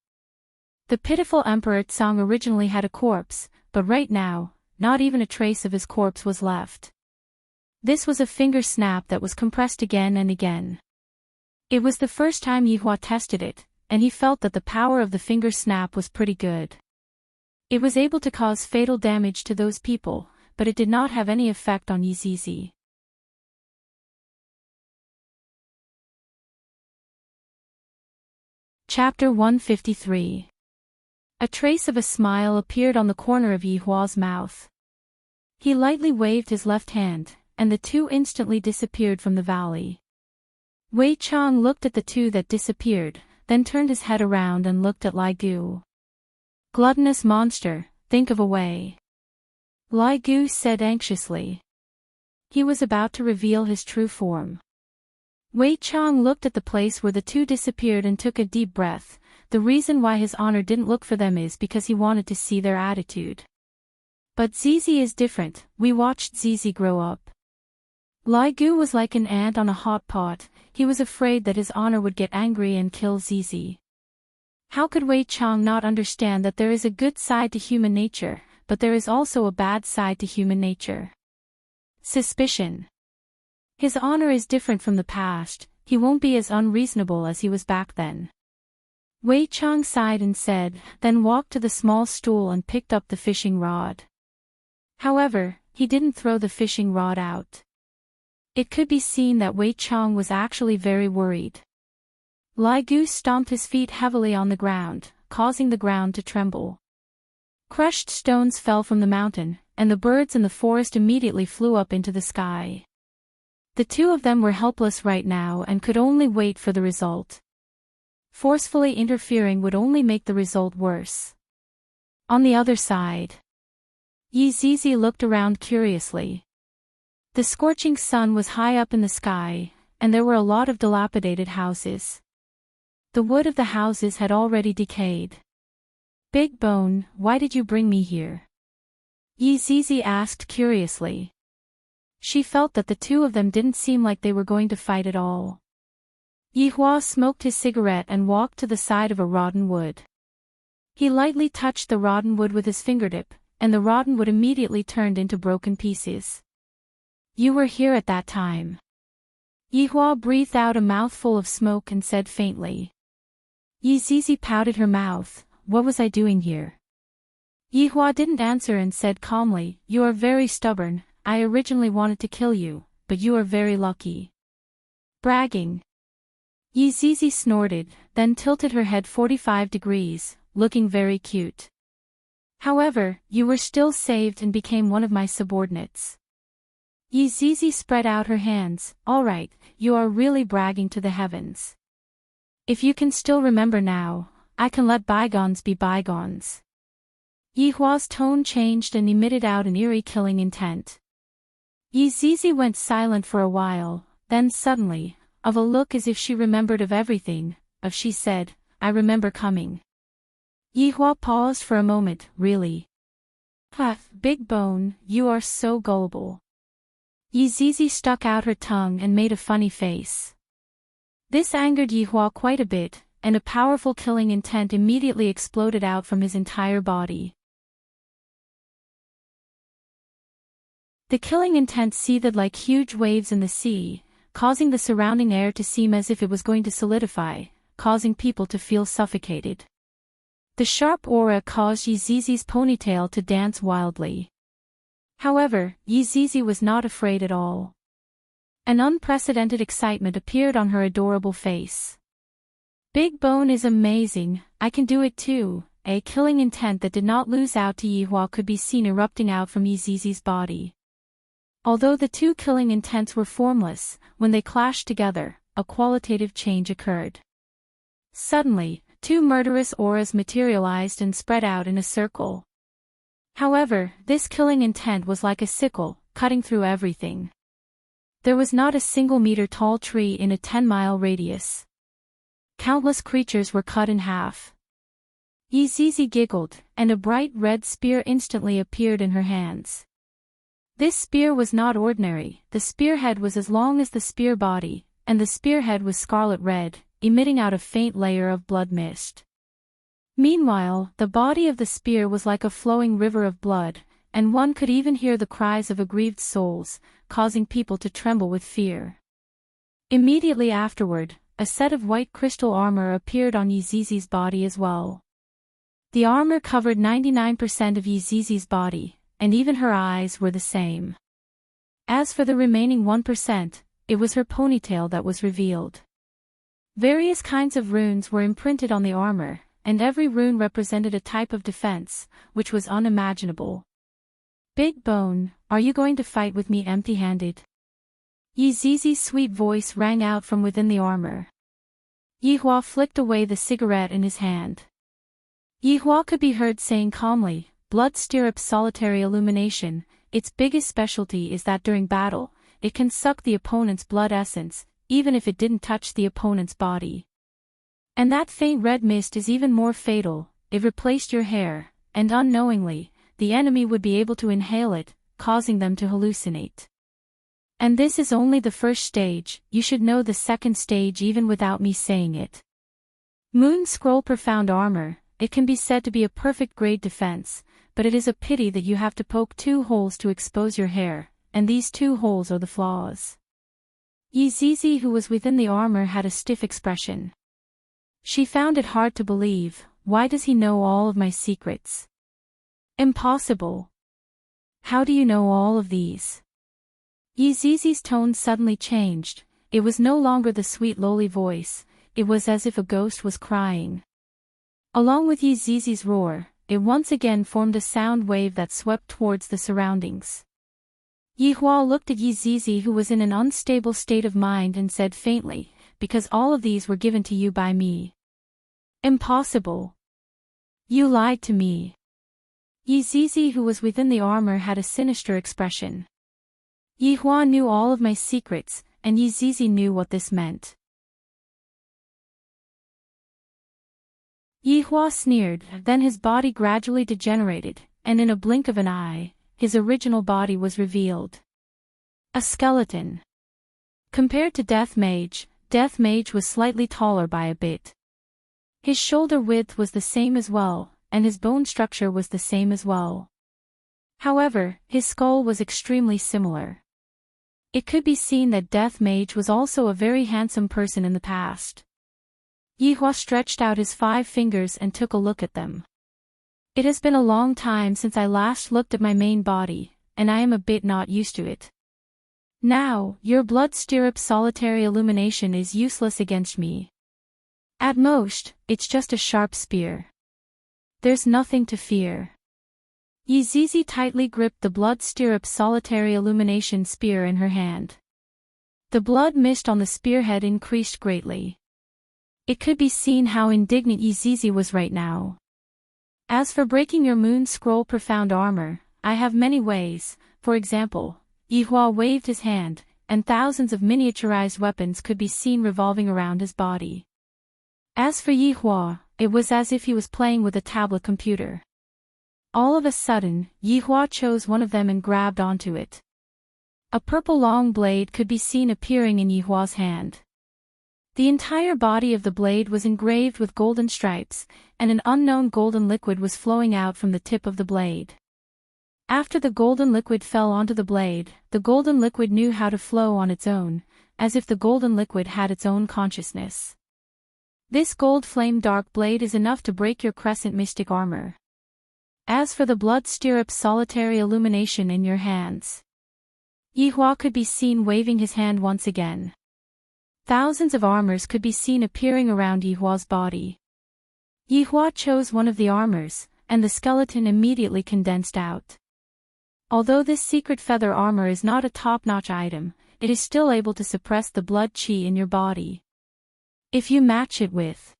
The pitiful Emperor Tsang originally had a corpse, but right now, not even a trace of his corpse was left. This was a finger snap that was compressed again and again. It was the first time Yihua tested it, and he felt that the power of the finger snap was pretty good. It was able to cause fatal damage to those people, but it did not have any effect on Yizizi. Chapter 153. A trace of a smile appeared on the corner of Yihua's mouth. He lightly waved his left hand, and the two instantly disappeared from the valley. Wei Chang looked at the two that disappeared, then turned his head around and looked at Lai Gu. Gluttonous monster, think of a way. Lai Gu said anxiously. He was about to reveal his true form. Wei Chang looked at the place where the two disappeared and took a deep breath. The reason why his honor didn't look for them is because he wanted to see their attitude. But Zizi is different, we watched Zizi grow up. Lai Gu was like an ant on a hot pot, he was afraid that his honor would get angry and kill Zizi. How could Wei Chang not understand that there is a good side to human nature, but there is also a bad side to human nature? Suspicion. His honor is different from the past, he won't be as unreasonable as he was back then. Wei Chang sighed and said, then walked to the small stool and picked up the fishing rod. However, he didn't throw the fishing rod out. It could be seen that Wei Chang was actually very worried. Lai Gu stomped his feet heavily on the ground, causing the ground to tremble. Crushed stones fell from the mountain, and the birds in the forest immediately flew up into the sky. The two of them were helpless right now and could only wait for the result. Forcefully interfering would only make the result worse. On the other side, Yi Zizi looked around curiously. The scorching sun was high up in the sky, and there were a lot of dilapidated houses. The wood of the houses had already decayed. Big Bone, why did you bring me here? Yi Zizi asked curiously. She felt that the two of them didn't seem like they were going to fight at all. Yi Hua smoked his cigarette and walked to the side of a rotten wood. He lightly touched the rotten wood with his fingertip, and the rotten wood immediately turned into broken pieces. You were here at that time. Yi Hua breathed out a mouthful of smoke and said faintly. Yi Zizi pouted her mouth, what was I doing here? Yi Hua didn't answer and said calmly, you are very stubborn, I originally wanted to kill you, but you are very lucky. Bragging. Yi Zizi snorted, then tilted her head 45 degrees, looking very cute. However, you were still saved and became one of my subordinates. Yi Zizi spread out her hands, alright, you are really bragging to the heavens. If you can still remember now, I can let bygones be bygones. Yi Hua's tone changed and emitted out an eerie killing intent. Yi Zizi went silent for a while, then suddenly, of a look as if she remembered of everything, she said, I remember coming. Yi Hua paused for a moment, really? Big Bone, you are so gullible. Yi Zizi stuck out her tongue and made a funny face. This angered Yi Hua quite a bit, and a powerful killing intent immediately exploded out from his entire body. The killing intent seethed like huge waves in the sea, causing the surrounding air to seem as if it was going to solidify, causing people to feel suffocated. The sharp aura caused Yi Zizi's ponytail to dance wildly. However, Yi Zizi was not afraid at all. An unprecedented excitement appeared on her adorable face. Big Bone is amazing, I can do it too. A killing intent that did not lose out to Yi Hua could be seen erupting out from Yi Zizi's body. Although the two killing intents were formless, when they clashed together, a qualitative change occurred. Suddenly, two murderous auras materialized and spread out in a circle. However, this killing intent was like a sickle, cutting through everything. There was not a single meter-tall tree in a 10-mile radius. Countless creatures were cut in half. Yi Zizi giggled, and a bright red spear instantly appeared in her hands. This spear was not ordinary, the spearhead was as long as the spear body, and the spearhead was scarlet red, emitting out a faint layer of blood mist. Meanwhile, the body of the spear was like a flowing river of blood, and one could even hear the cries of aggrieved souls, causing people to tremble with fear. Immediately afterward, a set of white crystal armor appeared on Yi Zizi's body as well. The armor covered 99% of Yi Zizi's body, and even her eyes were the same. As for the remaining 1%, it was her ponytail that was revealed. Various kinds of runes were imprinted on the armor, and every rune represented a type of defense, which was unimaginable. Big Bone, are you going to fight with me empty-handed? Yi Zizi's sweet voice rang out from within the armor. Yi Hua flicked away the cigarette in his hand. Yi Hua could be heard saying calmly, Blood Stirrup's solitary illumination, its biggest specialty is that during battle, it can suck the opponent's blood essence, even if it didn't touch the opponent's body. And that faint red mist is even more fatal, it replaced your hair, and unknowingly, the enemy would be able to inhale it, causing them to hallucinate. And this is only the first stage, you should know the second stage even without me saying it. Moon Scroll Profound Armor, it can be said to be a perfect grade defense, but it is a pity that you have to poke 2 holes to expose your hair, and these 2 holes are the flaws. Yizizi, who was within the armor, had a stiff expression. She found it hard to believe. Why does he know all of my secrets? Impossible. How do you know all of these? Yizizi's tone suddenly changed. It was no longer the sweet lowly voice, it was as if a ghost was crying. Along with Yizizi's roar, it once again formed a sound wave that swept towards the surroundings. Yihua looked at Yizizi, who was in an unstable state of mind, and said faintly, because all of these were given to you by me. Impossible. You lied to me. Yizizi, who was within the armor, had a sinister expression. Yihua knew all of my secrets, and Yizizi knew what this meant. Yihua sneered, then his body gradually degenerated, and in a blink of an eye, his original body was revealed. A skeleton. Compared to Death Mage was slightly taller by a bit. His shoulder width was the same as well, and his bone structure was the same as well. However, his skull was extremely similar. It could be seen that Death Mage was also a very handsome person in the past. Yihua stretched out his 5 fingers and took a look at them. It has been a long time since I last looked at my main body, and I am a bit not used to it. Now, your blood stirrup solitary illumination is useless against me. At most, it's just a sharp spear. There's nothing to fear. Yizizi tightly gripped the blood stirrup solitary illumination spear in her hand. The blood mist on the spearhead increased greatly. It could be seen how indignant Yizizi was right now. As for breaking your moon scroll profound armor, I have many ways. For example, Yihua waved his hand, and thousands of miniaturized weapons could be seen revolving around his body. As for Yihua, it was as if he was playing with a tablet computer. All of a sudden, Yihua chose one of them and grabbed onto it. A purple long blade could be seen appearing in Yihua's hand. The entire body of the blade was engraved with golden stripes, and an unknown golden liquid was flowing out from the tip of the blade. After the golden liquid fell onto the blade, the golden liquid knew how to flow on its own, as if the golden liquid had its own consciousness. This gold flame dark blade is enough to break your crescent mystic armor. As for the blood stirrup solitary illumination in your hands, Yihua could be seen waving his hand once again. Thousands of armors could be seen appearing around Yihua's body. Yihua chose one of the armors, and the skeleton immediately condensed out. Although this secret feather armor is not a top-notch item, it is still able to suppress the blood chi in your body. If you match it with...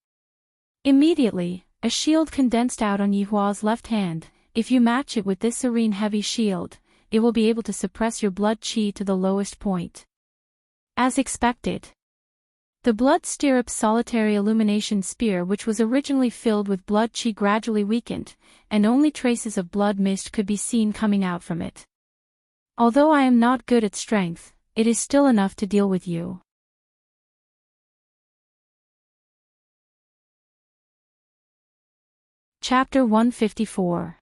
Immediately, a shield condensed out on Yihua's left hand. If you match it with this serene heavy shield, it will be able to suppress your blood chi to the lowest point. As expected. The blood stirrup solitary illumination spear, which was originally filled with blood chi, gradually weakened, and only traces of blood mist could be seen coming out from it. Although I am not good at strength, it is still enough to deal with you. Chapter 154.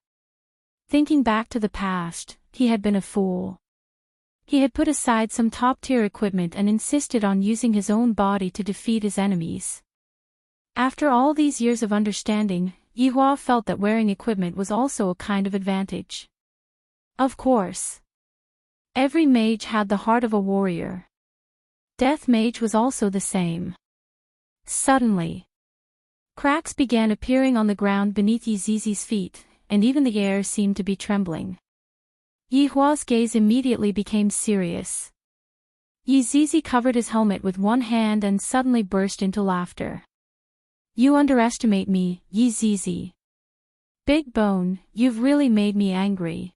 Thinking back to the past, he had been a fool. He had put aside some top-tier equipment and insisted on using his own body to defeat his enemies. After all these years of understanding, Yihua felt that wearing equipment was also a kind of advantage. Of course. Every mage had the heart of a warrior. Death Mage was also the same. Suddenly, cracks began appearing on the ground beneath Yizizi's feet, and even the air seemed to be trembling. Yihua's gaze immediately became serious. Yizizi covered his helmet with one hand and suddenly burst into laughter. You underestimate me, Yizizi. Big Bone, you've really made me angry.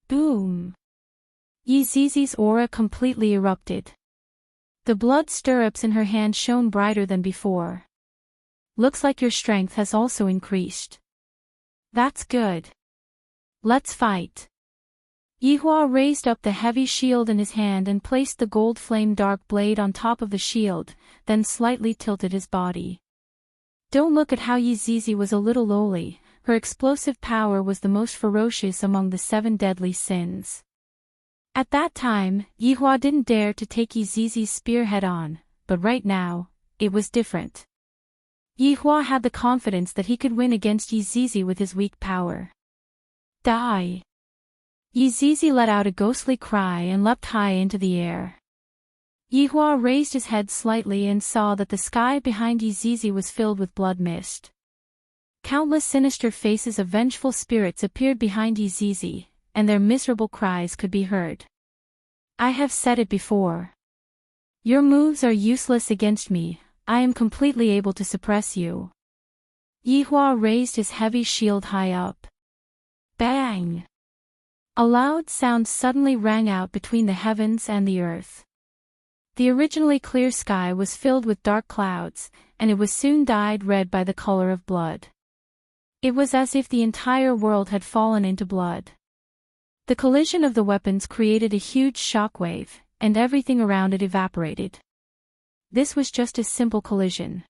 Boom. Yizizi's aura completely erupted. The blood stirrups in her hand shone brighter than before. Looks like your strength has also increased. That's good. Let's fight. Yihua raised up the heavy shield in his hand and placed the gold flame dark blade on top of the shield, then slightly tilted his body. Don't look at how Yizizi was a little lowly, her explosive power was the most ferocious among the 7 deadly sins. At that time, Yihua didn't dare to take Yizizi's spear head-on, but right now, it was different. Yihua had the confidence that he could win against Yizizi with his weak power. Die! Yizizi let out a ghostly cry and leapt high into the air. Yihua raised his head slightly and saw that the sky behind Yizizi was filled with blood mist. Countless sinister faces of vengeful spirits appeared behind Yizizi, and their miserable cries could be heard. I have said it before. Your moves are useless against me, I am completely able to suppress you. Yihua raised his heavy shield high up. Bang! A loud sound suddenly rang out between the heavens and the earth. The originally clear sky was filled with dark clouds, and it was soon dyed red by the color of blood. It was as if the entire world had fallen into blood. The collision of the weapons created a huge shockwave, and everything around it evaporated. This was just a simple collision.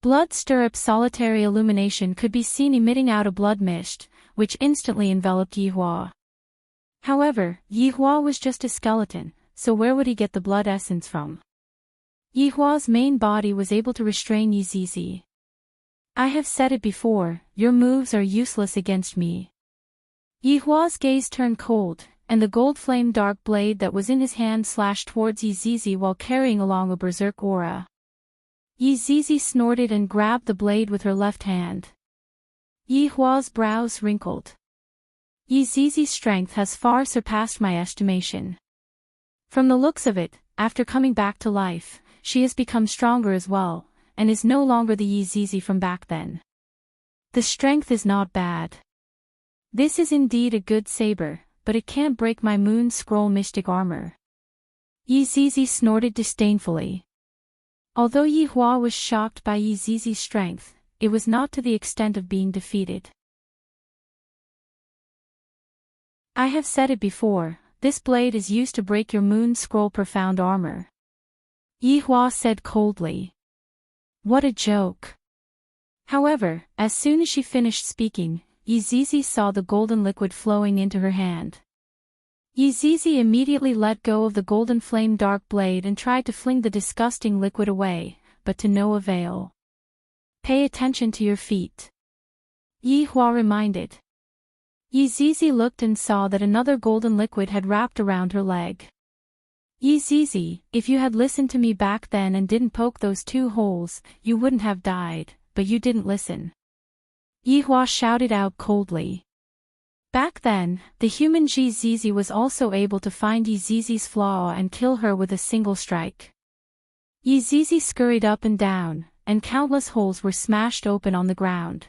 Blood stirrup solitary illumination could be seen emitting out a blood mist, which instantly enveloped Yihua. However, Yihua was just a skeleton, so where would he get the blood essence from? Yihua's main body was able to restrain Yizizi. I have said it before, your moves are useless against me. Yihua's gaze turned cold, and the gold flame dark blade that was in his hand slashed towards Yizizi while carrying along a berserk aura. Yizizi snorted and grabbed the blade with her left hand. Yihua's brows wrinkled. Yizizi's strength has far surpassed my estimation. From the looks of it, after coming back to life, she has become stronger as well, and is no longer the Yizizi from back then. The strength is not bad. This is indeed a good saber, but it can't break my moon scroll mystic armor. Yizizi snorted disdainfully. Although Yihua was shocked by Yizizi's strength, it was not to the extent of being defeated. I have said it before, this blade is used to break your moon scroll profound armor. Yihua said coldly. What a joke. However, as soon as she finished speaking, Yizizi saw the golden liquid flowing into her hand. Yizizi immediately let go of the golden flame dark blade and tried to fling the disgusting liquid away, but to no avail. Pay attention to your feet. Yihua reminded. Yizizi looked and saw that another golden liquid had wrapped around her leg. Yizizi, if you had listened to me back then and didn't poke those 2 holes, you wouldn't have died, but you didn't listen. Yihua shouted out coldly. Back then, the human Yizizi was also able to find Yizizi's flaw and kill her with a single strike. Yizizi scurried up and down, and countless holes were smashed open on the ground.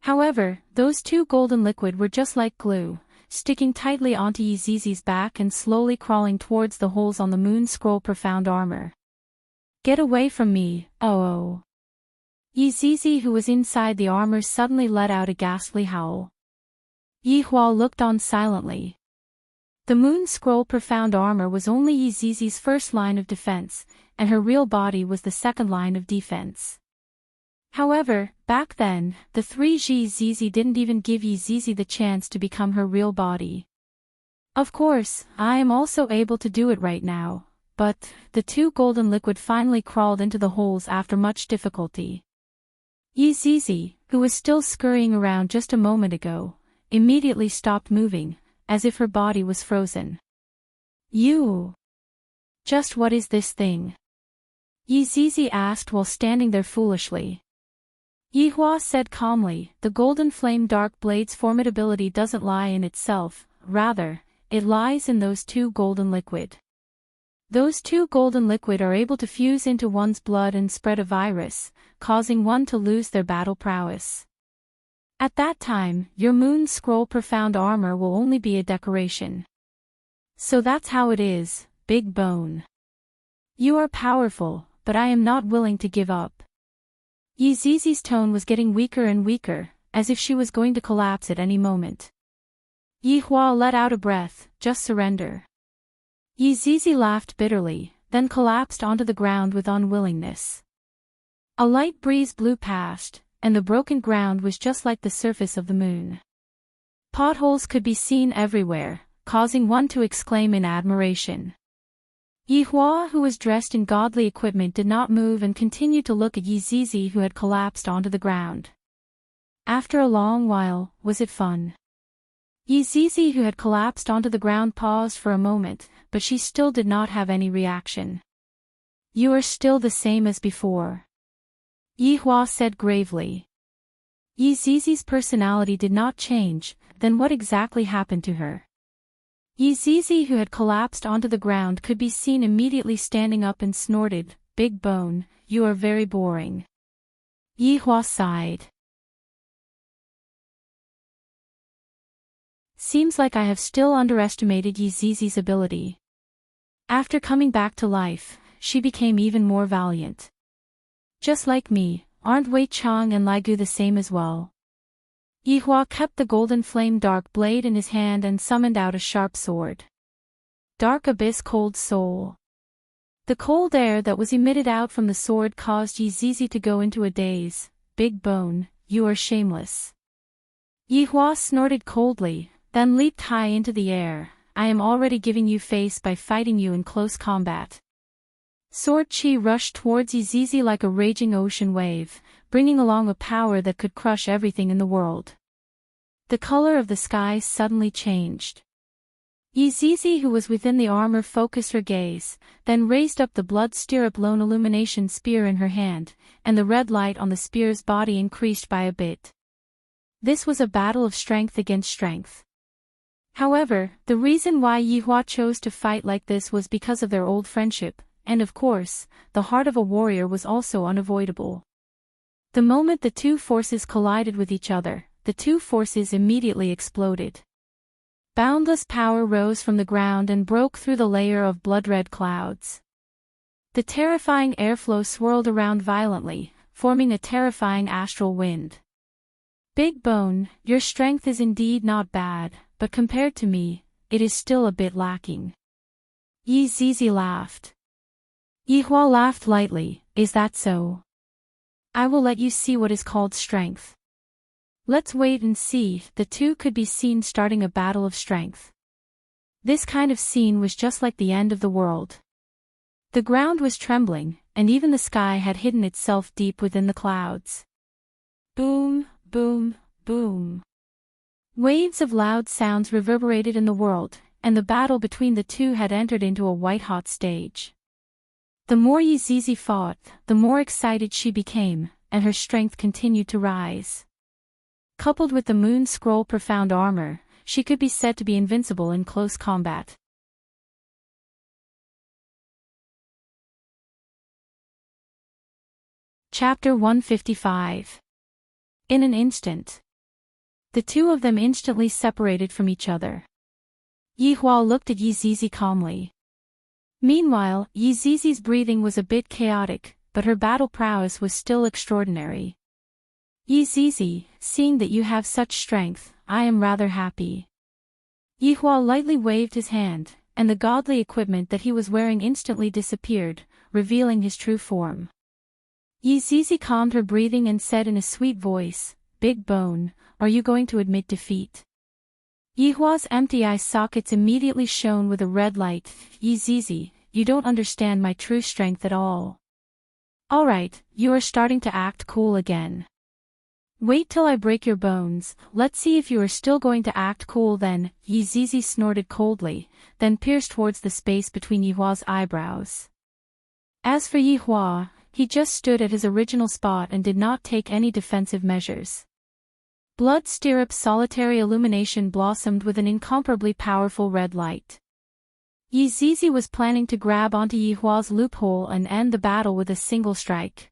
However, those 2 golden liquid were just like glue, sticking tightly onto Yizizi's back and slowly crawling towards the holes on the moon scroll profound armor. Get away from me, oh! Yizizi, who was inside the armor, suddenly let out a ghastly howl. Yihua looked on silently. The moon scroll profound armor was only Yizizi's first line of defense, and her real body was the second line of defense. However, back then, the 3 Yizizi didn't even give Yizizi the chance to become her real body. Of course, I am also able to do it right now, but the 2 golden liquid finally crawled into the holes after much difficulty. Yizizi, who was still scurrying around just a moment ago, immediately stopped moving, as if her body was frozen. You! Just what is this thing? Yizizi asked while standing there foolishly. Yihua said calmly, the golden flame dark blade's formidability doesn't lie in itself, rather, it lies in those 2 golden liquid. Those 2 golden liquid are able to fuse into one's blood and spread a virus, causing one to lose their battle prowess. At that time, your moon scroll profound armor will only be a decoration. So that's how it is, Big Bone. You are powerful, but I am not willing to give up. Yizizi's tone was getting weaker and weaker, as if she was going to collapse at any moment. Yihua let out a breath, just surrender. Yizizi laughed bitterly, then collapsed onto the ground with unwillingness. A light breeze blew past, and the broken ground was just like the surface of the moon. Potholes could be seen everywhere, causing one to exclaim in admiration. Yi Hua, who was dressed in godly equipment, did not move and continued to look at Yi Zizi, who had collapsed onto the ground. After a long while, was it fun? Yi Zizi, who had collapsed onto the ground, paused for a moment, but she still did not have any reaction. You are still the same as before, Yi Hua said gravely. Yi Zizi's personality did not change. Then what exactly happened to her? Yi Zizi, who had collapsed onto the ground, could be seen immediately standing up and snorted, "Big Bone, you are very boring." Yi Hua sighed. Seems like I have still underestimated Yi Zizi's ability. After coming back to life, she became even more valiant. Just like me, aren't Wei Chang and Lai Gu the same as well? Yi Hua kept the golden flame dark blade in his hand and summoned out a sharp sword. Dark Abyss Cold Soul. The cold air that was emitted out from the sword caused Yi Zizi to go into a daze. "Big Bone, you are shameless." Yi Hua snorted coldly, then leaped high into the air. "I am already giving you face by fighting you in close combat." Sword Chi rushed towards Yi Zizi like a raging ocean wave, bringing along a power that could crush everything in the world. The color of the sky suddenly changed. Yi Zizi, who was within the armor, focused her gaze, then raised up the blood stirrup lone illumination spear in her hand, and the red light on the spear's body increased by a bit. This was a battle of strength against strength. However, the reason why Yi Hua chose to fight like this was because of their old friendship, and of course, the heart of a warrior was also unavoidable. The moment the two forces collided with each other, the two forces immediately exploded. Boundless power rose from the ground and broke through the layer of blood-red clouds. The terrifying airflow swirled around violently, forming a terrifying astral wind. "Big Bone, your strength is indeed not bad, but compared to me, it is still a bit lacking." Yi Zizi laughed. Yi Hua laughed lightly. "Is that so? I will let you see what is called strength." Let's wait and see. The two could be seen starting a battle of strength. This kind of scene was just like the end of the world. The ground was trembling, and even the sky had hidden itself deep within the clouds. Boom, boom, boom. Waves of loud sounds reverberated in the world, and the battle between the two had entered into a white-hot stage. The more Yi Zizi fought, the more excited she became, and her strength continued to rise. Coupled with the Moon Scroll profound armor, she could be said to be invincible in close combat. Chapter 155. In an instant. The two of them instantly separated from each other. Yi Hua looked at Yi Zizi calmly. Meanwhile, Yi Zizi's breathing was a bit chaotic, but her battle prowess was still extraordinary. "Yi Zizi, seeing that you have such strength, I am rather happy." Yi Hua lightly waved his hand, and the godly equipment that he was wearing instantly disappeared, revealing his true form. Yi Zizi calmed her breathing and said in a sweet voice, "Big Bone, are you going to admit defeat?" Yi Hua's empty eye sockets immediately shone with a red light. "Yi Zizi, you don't understand my true strength at all." "Alright, you are starting to act cool again. Wait till I break your bones, let's see if you are still going to act cool then." Yi Zizi snorted coldly, then pierced towards the space between Yi Hua's eyebrows. As for Yi Hua, he just stood at his original spot and did not take any defensive measures. Blood Stirrup's solitary illumination blossomed with an incomparably powerful red light. Yi Zizi was planning to grab onto Yi Hua's loophole and end the battle with a single strike.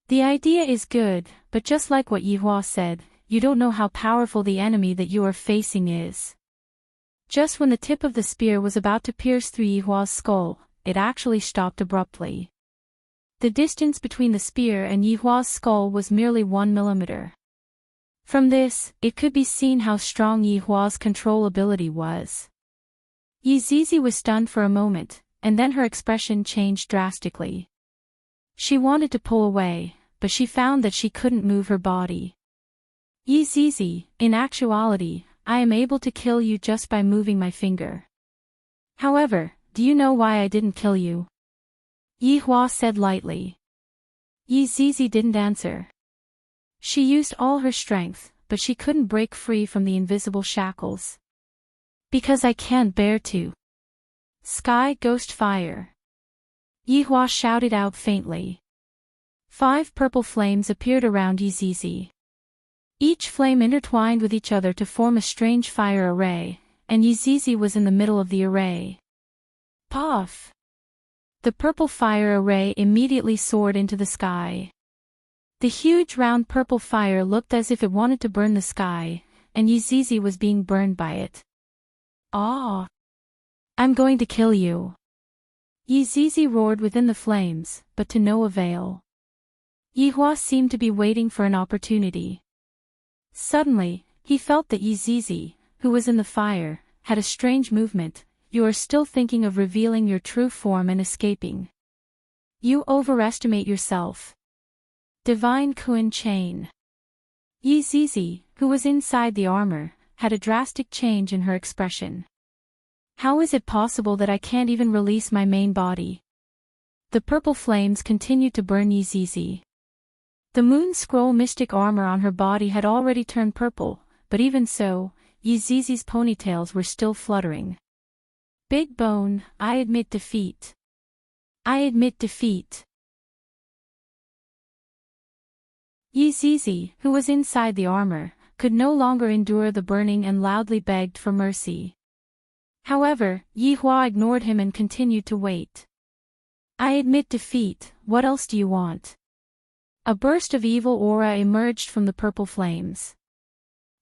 The idea is good, but just like what Yi Hua said, you don't know how powerful the enemy that you are facing is. Just when the tip of the spear was about to pierce through Yi Hua's skull, it actually stopped abruptly. The distance between the spear and Yi Hua's skull was merely 1 millimeter. From this, it could be seen how strong Yi Hua's control ability was. Yi Zizi was stunned for a moment, and then her expression changed drastically. She wanted to pull away, but she found that she couldn't move her body. "Yi Zizi, in actuality, I am able to kill you just by moving my finger. However, do you know why I didn't kill you? Yi Hua said lightly. Yi Zizi didn't answer. She used all her strength, but she couldn't break free from the invisible shackles. Because I can't bear to. Sky Ghost Fire. Yi Hua shouted out faintly. 5 purple flames appeared around Yi Zizi. Each flame intertwined with each other to form a strange fire array, and Yi Zizi was in the middle of the array. Puff! The purple fire array immediately soared into the sky. The huge round purple fire looked as if it wanted to burn the sky, and Yi Zizi was being burned by it. Ah! I'm going to kill you! Yi Zizi roared within the flames, but to no avail. Yi Hua seemed to be waiting for an opportunity. Suddenly, he felt that Yi Zizi, who was in the fire, had a strange movement. You are still thinking of revealing your true form and escaping. You overestimate yourself. Divine Kuan Chain. Yi Zizi, who was inside the armor, had a drastic change in her expression. How is it possible that I can't even release my main body? The purple flames continued to burn Yi Zizi. The moon scroll mystic armor on her body had already turned purple, but even so, Yi Zizi's ponytails were still fluttering. Big Bone, I admit defeat. I admit defeat. Yi Zizi, who was inside the armor, could no longer endure the burning and loudly begged for mercy. However, Yi Hua ignored him and continued to wait. I admit defeat, what else do you want? A burst of evil aura emerged from the purple flames.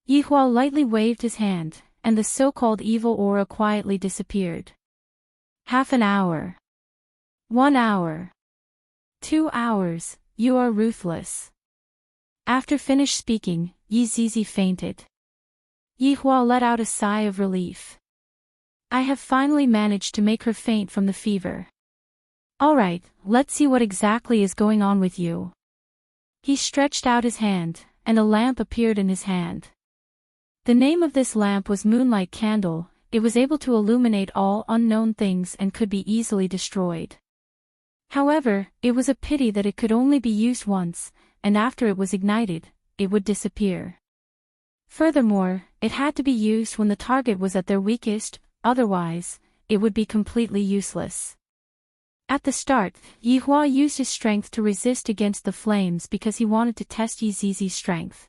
Yi Hua lightly waved his hand, and the so-called evil aura quietly disappeared. Half an hour. 1 hour. 2 hours, you are ruthless. After finished speaking, Yi Zizi fainted. Yi Hua let out a sigh of relief. I have finally managed to make her faint from the fever. Alright, let's see what exactly is going on with you. He stretched out his hand, and a lamp appeared in his hand. The name of this lamp was Moonlight Candle. It was able to illuminate all unknown things and could be easily destroyed. However, it was a pity that it could only be used once, and after it was ignited, it would disappear. Furthermore, it had to be used when the target was at their weakest, otherwise, it would be completely useless. At the start, Yi Hua used his strength to resist against the flames because he wanted to test Yi Zizi's strength.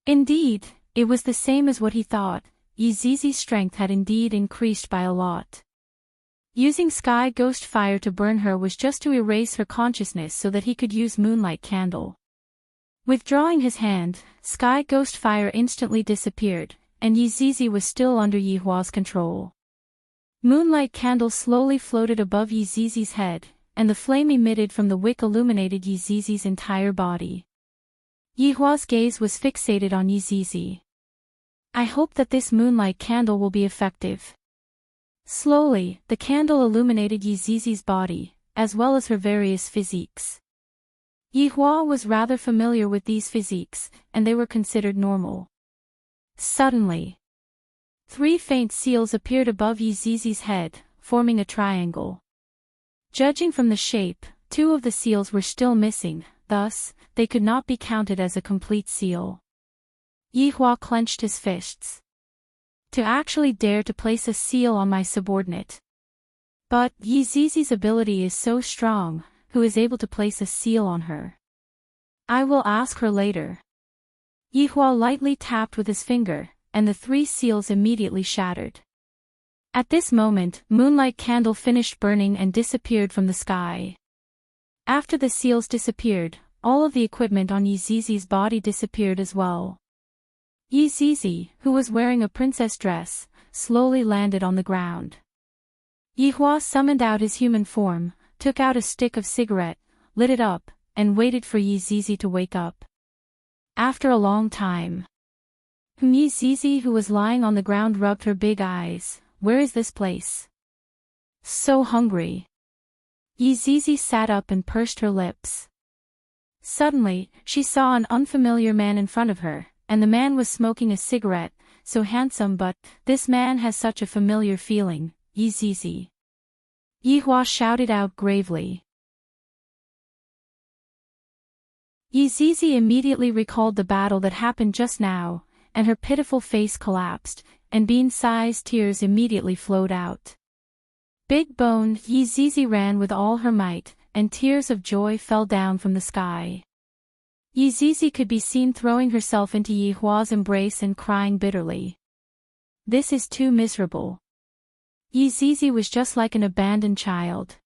Indeed, it was the same as what he thought. Yi Zizi's strength had indeed increased by a lot. Using Sky Ghost Fire to burn her was just to erase her consciousness so that he could use Moonlight Candle. Withdrawing his hand, Sky Ghost Fire instantly disappeared, and Yi Zizi was still under Yi Hua's control. Moonlight Candle slowly floated above Yi Zizi's head, and the flame emitted from the wick illuminated Yi Zizi's entire body. Yi Hua's gaze was fixated on Yi Zizi. I hope that this Moonlight Candle will be effective. Slowly, the candle illuminated Yi Zizi's body, as well as her various physiques. Yi Hua was rather familiar with these physiques, and they were considered normal. Suddenly, 3 faint seals appeared above Yi Zizi's head, forming a triangle. Judging from the shape, 2 of the seals were still missing, thus, they could not be counted as a complete seal. Yi Hua clenched his fists. To actually dare to place a seal on my subordinate. But Yi Zizi's ability is so strong, who is able to place a seal on her? I will ask her later. Yi Hua lightly tapped with his finger, and the 3 seals immediately shattered. At this moment, Moonlight Candle finished burning and disappeared from the sky. After the seals disappeared, all of the equipment on Yi Zizi's body disappeared as well. Yi Zizi, who was wearing a princess dress, slowly landed on the ground. Yi Hua summoned out his human form, took out a stick of cigarette, lit it up, and waited for Yi Zizi to wake up. After a long time, Yi Zizi, who was lying on the ground, rubbed her big eyes. Where is this place? So hungry. Yi Zizi sat up and pursed her lips. Suddenly, she saw an unfamiliar man in front of her, and the man was smoking a cigarette, so handsome, but this man has such a familiar feeling, Yi Zizi. Yihua shouted out gravely. Yi Zizi immediately recalled the battle that happened just now, and her pitiful face collapsed, and bean-sized tears immediately flowed out. Big Bone, Yi Zizi ran with all her might, and tears of joy fell down from the sky. Yi Zizi could be seen throwing herself into Yihua's embrace and crying bitterly. This is too miserable. Yi Zizi was just like an abandoned child.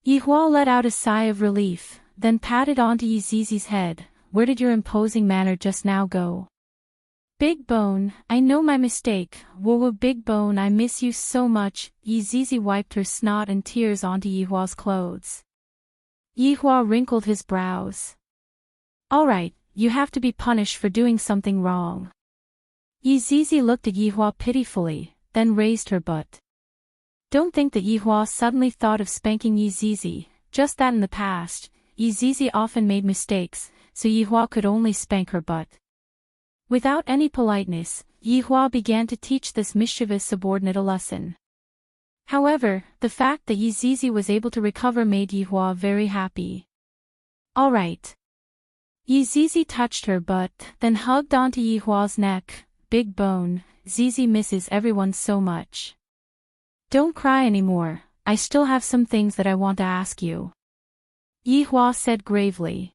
Yihua let out a sigh of relief, then patted onto Yi Zizi's head. Where did your imposing manner just now go? Big Bone, I know my mistake. Whoa, Big Bone, I miss you so much. Yi Zizi wiped her snot and tears onto Yihua's clothes. Yihua wrinkled his brows. Alright, you have to be punished for doing something wrong. Yi Zizi looked at Yihua pitifully, then raised her butt. Don't think that Yihua suddenly thought of spanking Yi Zizi, just that in the past, Yi Zizi often made mistakes, so Yihua could only spank her butt. Without any politeness, Yihua began to teach this mischievous subordinate a lesson. However, the fact that Yi Zizi was able to recover made Yihua very happy. Alright. Yi Zizi touched her butt, then hugged onto Yihua's neck. Big Bone, Zizi misses everyone so much. Don't cry anymore, I still have some things that I want to ask you. Yihua said gravely.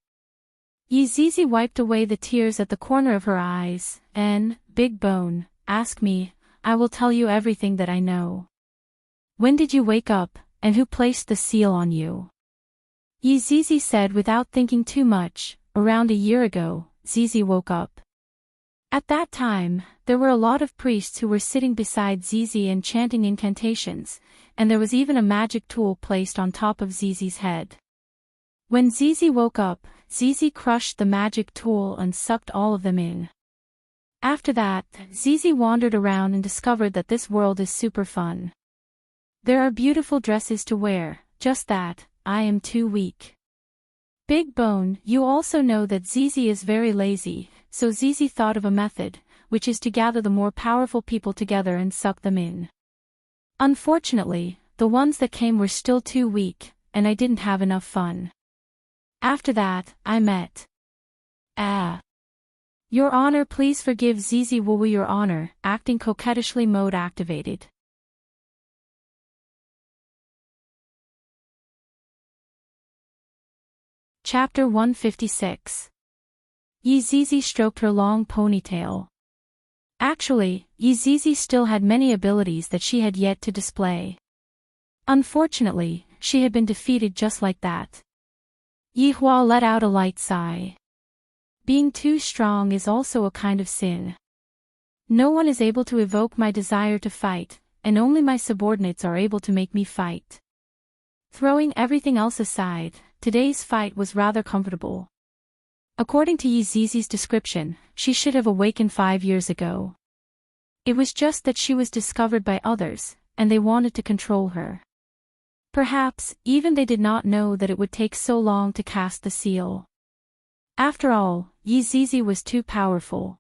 Yi Zizi wiped away the tears at the corner of her eyes, and, Big Bone, ask me, I will tell you everything that I know. When did you wake up, and who placed the seal on you? Yi Zizi said without thinking too much. Around a year ago, Zizi woke up. At that time, there were a lot of priests who were sitting beside Zizi and chanting incantations, and there was even a magic tool placed on top of Zizi's head. When Zizi woke up, Zizi crushed the magic tool and sucked all of them in. After that, Zizi wandered around and discovered that this world is super fun. There are beautiful dresses to wear, just that, I am too weak. Big Bone, you also know that Zizi is very lazy, so Zizi thought of a method, which is to gather the more powerful people together and suck them in. Unfortunately, the ones that came were still too weak, and I didn't have enough fun. After that, I met. Your Honor, please forgive Zizi. Woo, Your Honor, acting coquettishly mode activated. Chapter 156. Yi Zizi stroked her long ponytail. Actually, Yi Zizi still had many abilities that she had yet to display. Unfortunately, she had been defeated just like that. Yihua let out a light sigh. Being too strong is also a kind of sin. No one is able to evoke my desire to fight, and only my subordinates are able to make me fight. Throwing everything else aside, today's fight was rather comfortable. According to Yi Zizi's description, she should have awakened 5 years ago. It was just that she was discovered by others, and they wanted to control her. Perhaps, even they did not know that it would take so long to cast the seal. After all, Yi Zizi was too powerful.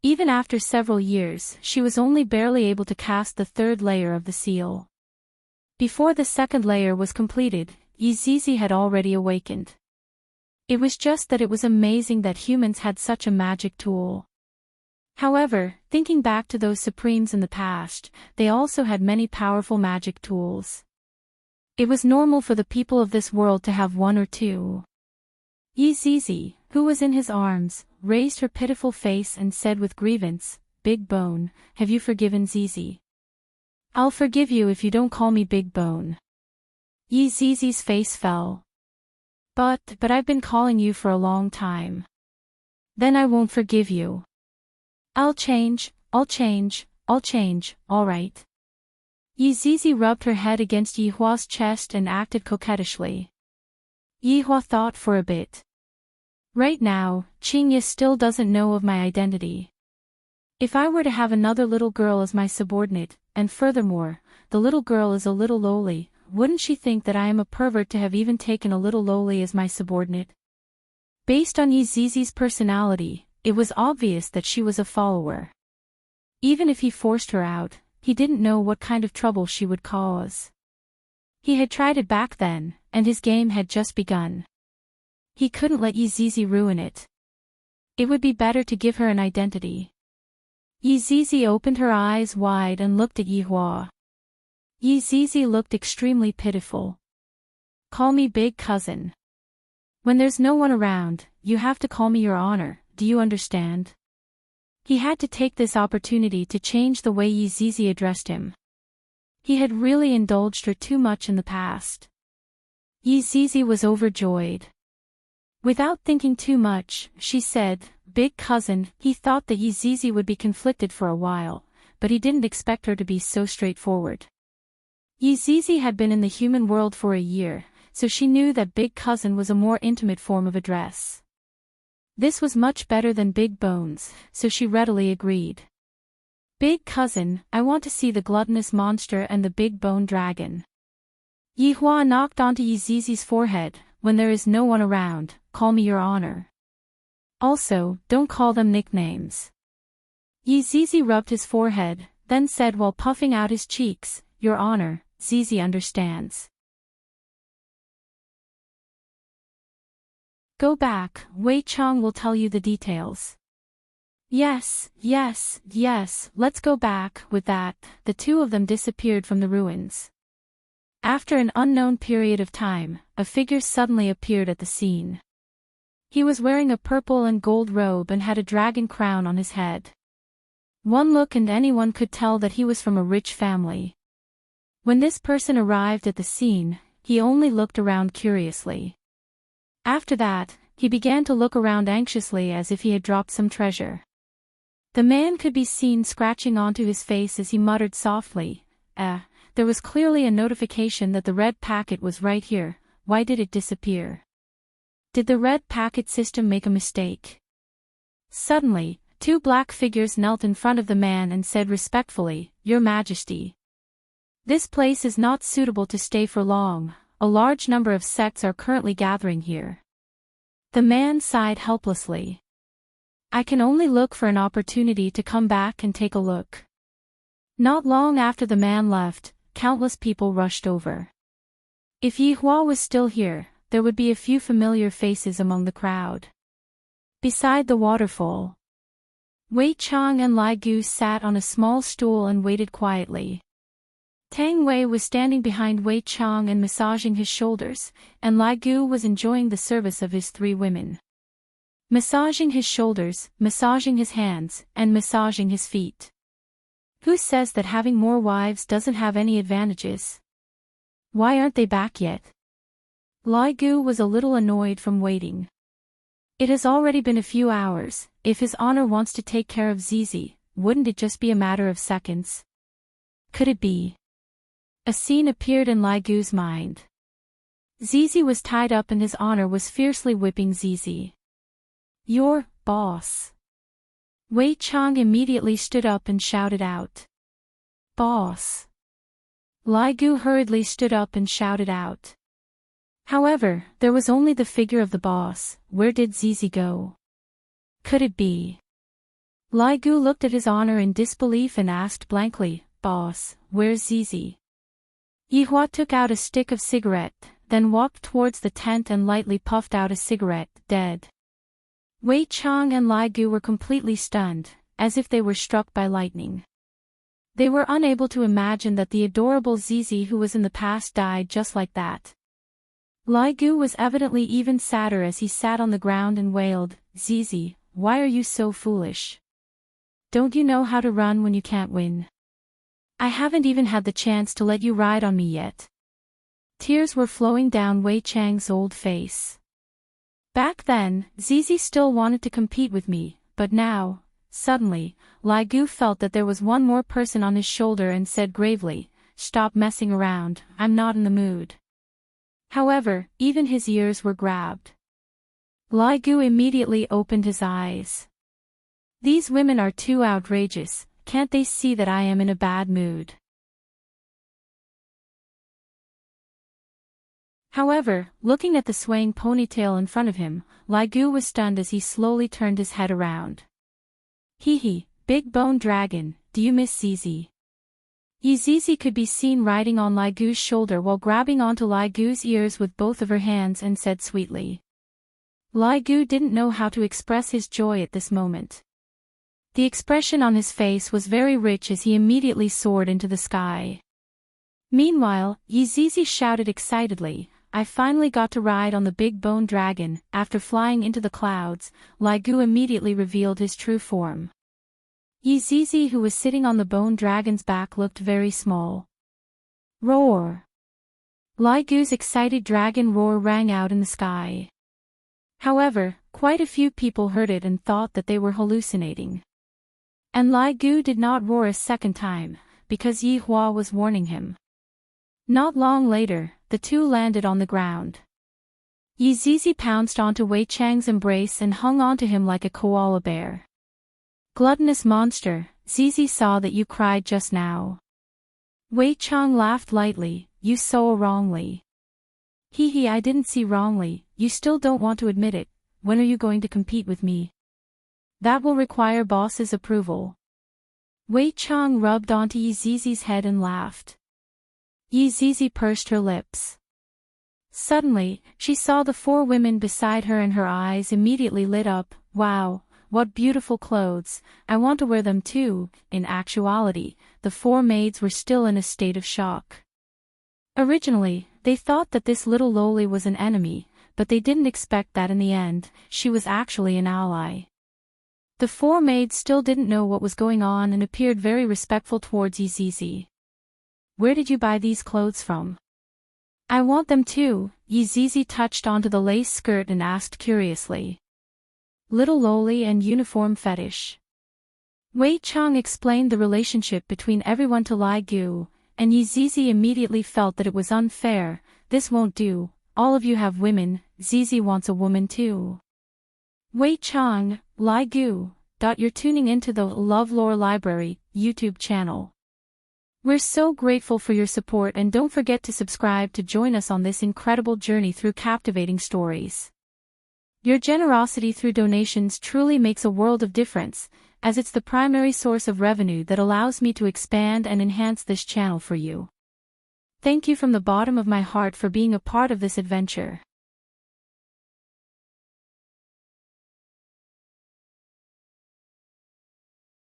Even after several years, she was only barely able to cast the 3rd layer of the seal. Before the 2nd layer was completed, Yi Zizi had already awakened. It was just that it was amazing that humans had such a magic tool. However, thinking back to those Supremes in the past, they also had many powerful magic tools. It was normal for the people of this world to have 1 or 2. Yi Zizi, who was in his arms, raised her pitiful face and said with grievance, Big Bone, have you forgiven Zizi? I'll forgive you if you don't call me Big Bone. Yi Zizi's face fell. But I've been calling you for a long time. Then I won't forgive you. I'll change, alright. Yi Zizi rubbed her head against Yihua's chest and acted coquettishly. Yihua thought for a bit. Right now, Qingye still doesn't know of my identity. If I were to have another little girl as my subordinate, and furthermore, the little girl is a little lowly, wouldn't she think that I am a pervert to have even taken a little lowly as my subordinate? Based on Yi Zizi's personality, it was obvious that she was a follower. Even if he forced her out, he didn't know what kind of trouble she would cause. He had tried it back then, and his game had just begun. He couldn't let Yizizi ruin it. It would be better to give her an identity. Yizizi opened her eyes wide and looked at Yihua. Yizizi looked extremely pitiful. Call me big cousin. When there's no one around, you have to call me your honor, do you understand? He had to take this opportunity to change the way Yizizi addressed him. He had really indulged her too much in the past. Yizizi was overjoyed. Without thinking too much, she said, "Big cousin." He thought that Yizizi would be conflicted for a while, but he didn't expect her to be so straightforward. Yizizi had been in the human world for a year, so she knew that big cousin was a more intimate form of address. This was much better than big bones, so she readily agreed. Big cousin, I want to see the gluttonous monster and the big bone dragon. Yihua knocked onto Yizizi's forehead. When there is no one around, call me your honor. Also, don't call them nicknames. Yizizi rubbed his forehead, then said while puffing out his cheeks, Your honor, Zizi understands. Go back, Wei Chang will tell you the details. Yes, yes, yes, let's go back. With that, the two of them disappeared from the ruins. After an unknown period of time, a figure suddenly appeared at the scene. He was wearing a purple and gold robe and had a dragon crown on his head. One look and anyone could tell that he was from a rich family. When this person arrived at the scene, he only looked around curiously. After that, he began to look around anxiously as if he had dropped some treasure. The man could be seen scratching onto his face as he muttered softly, There was clearly a notification that the red packet was right here. Why did it disappear? Did the red packet system make a mistake? Suddenly, two black figures knelt in front of the man and said respectfully, Your Majesty. This place is not suitable to stay for long. A large number of sects are currently gathering here. The man sighed helplessly. I can only look for an opportunity to come back and take a look. Not long after the man left, countless people rushed over. If Yihua was still here, there would be a few familiar faces among the crowd. Beside the waterfall, Wei Chang and Lai Gu sat on a small stool and waited quietly. Tang Wei was standing behind Wei Chang and massaging his shoulders, and Lai Gu was enjoying the service of his three women. Massaging his shoulders, massaging his hands, and massaging his feet. Who says that having more wives doesn't have any advantages? Why aren't they back yet? Lai Gu was a little annoyed from waiting. It has already been a few hours. If his honor wants to take care of Zizi, wouldn't it just be a matter of seconds? Could it be? A scene appeared in Lai Gu's mind. Zizi was tied up and his honor was fiercely whipping Zizi. Your boss. Wei Chang immediately stood up and shouted out. Boss. Lai Gu hurriedly stood up and shouted out. However, there was only the figure of the boss. Where did Zizi go? Could it be? Lai Gu looked at his honor in disbelief and asked blankly, Boss, where's Zizi? Yihua took out a stick of cigarette, then walked towards the tent and lightly puffed out a cigarette, dead. Wei Chang and Lai Gu were completely stunned, as if they were struck by lightning. They were unable to imagine that the adorable Zizi who was in the past died just like that. Lai Gu was evidently even sadder as he sat on the ground and wailed, Zizi, why are you so foolish? Don't you know how to run when you can't win? I haven't even had the chance to let you ride on me yet. Tears were flowing down Wei Chang's old face. Back then, Zizi still wanted to compete with me, but now, suddenly, Lai Gu felt that there was one more person on his shoulder and said gravely, Stop messing around, I'm not in the mood. However, even his ears were grabbed. Lai Gu immediately opened his eyes. These women are too outrageous, can't they see that I am in a bad mood? However, looking at the swaying ponytail in front of him, Lai Gu was stunned as he slowly turned his head around. Hee hee, big bone dragon, do you miss Zizi? Zizi could be seen riding on Lai Gu's shoulder while grabbing onto Lai Gu's ears with both of her hands and said sweetly. Lai Gu didn't know how to express his joy at this moment. The expression on his face was very rich as he immediately soared into the sky. Meanwhile, Zizi shouted excitedly, I finally got to ride on the big bone dragon. After flying into the clouds, Lai Gu immediately revealed his true form. Zizi, who was sitting on the bone dragon's back, looked very small. Roar! Lai Gu's excited dragon roar rang out in the sky. However, quite a few people heard it and thought that they were hallucinating. And Lai Gu did not roar a second time, because Yi Hua was warning him. Not long later, the two landed on the ground. Zizi pounced onto Wei Chang's embrace and hung onto him like a koala bear. Gluttonous monster, Zizi saw that you cried just now. Wei Chang laughed lightly, you saw wrongly. Hee, I didn't see wrongly, you still don't want to admit it. When are you going to compete with me? That will require boss's approval. Wei Chang rubbed onto Zizi's head and laughed. Zizi pursed her lips. Suddenly, she saw the four women beside her and her eyes immediately lit up. Wow, what beautiful clothes, I want to wear them too. In actuality, the four maids were still in a state of shock. Originally, they thought that this little loli was an enemy, but they didn't expect that in the end, she was actually an ally. The four maids still didn't know what was going on and appeared very respectful towards Zizi. Where did you buy these clothes from? I want them too. Zizi touched onto the lace skirt and asked curiously. Little loli and uniform fetish. Wei Chang explained the relationship between everyone to Lai Gu, and Zizi immediately felt that it was unfair. This won't do, all of you have women, Zizi wants a woman too. Wei Chang, Lai Gu. You're tuning into the LoveLore Library YouTube channel. We're so grateful for your support, and don't forget to subscribe to join us on this incredible journey through captivating stories. Your generosity through donations truly makes a world of difference, as it's the primary source of revenue that allows me to expand and enhance this channel for you. Thank you from the bottom of my heart for being a part of this adventure.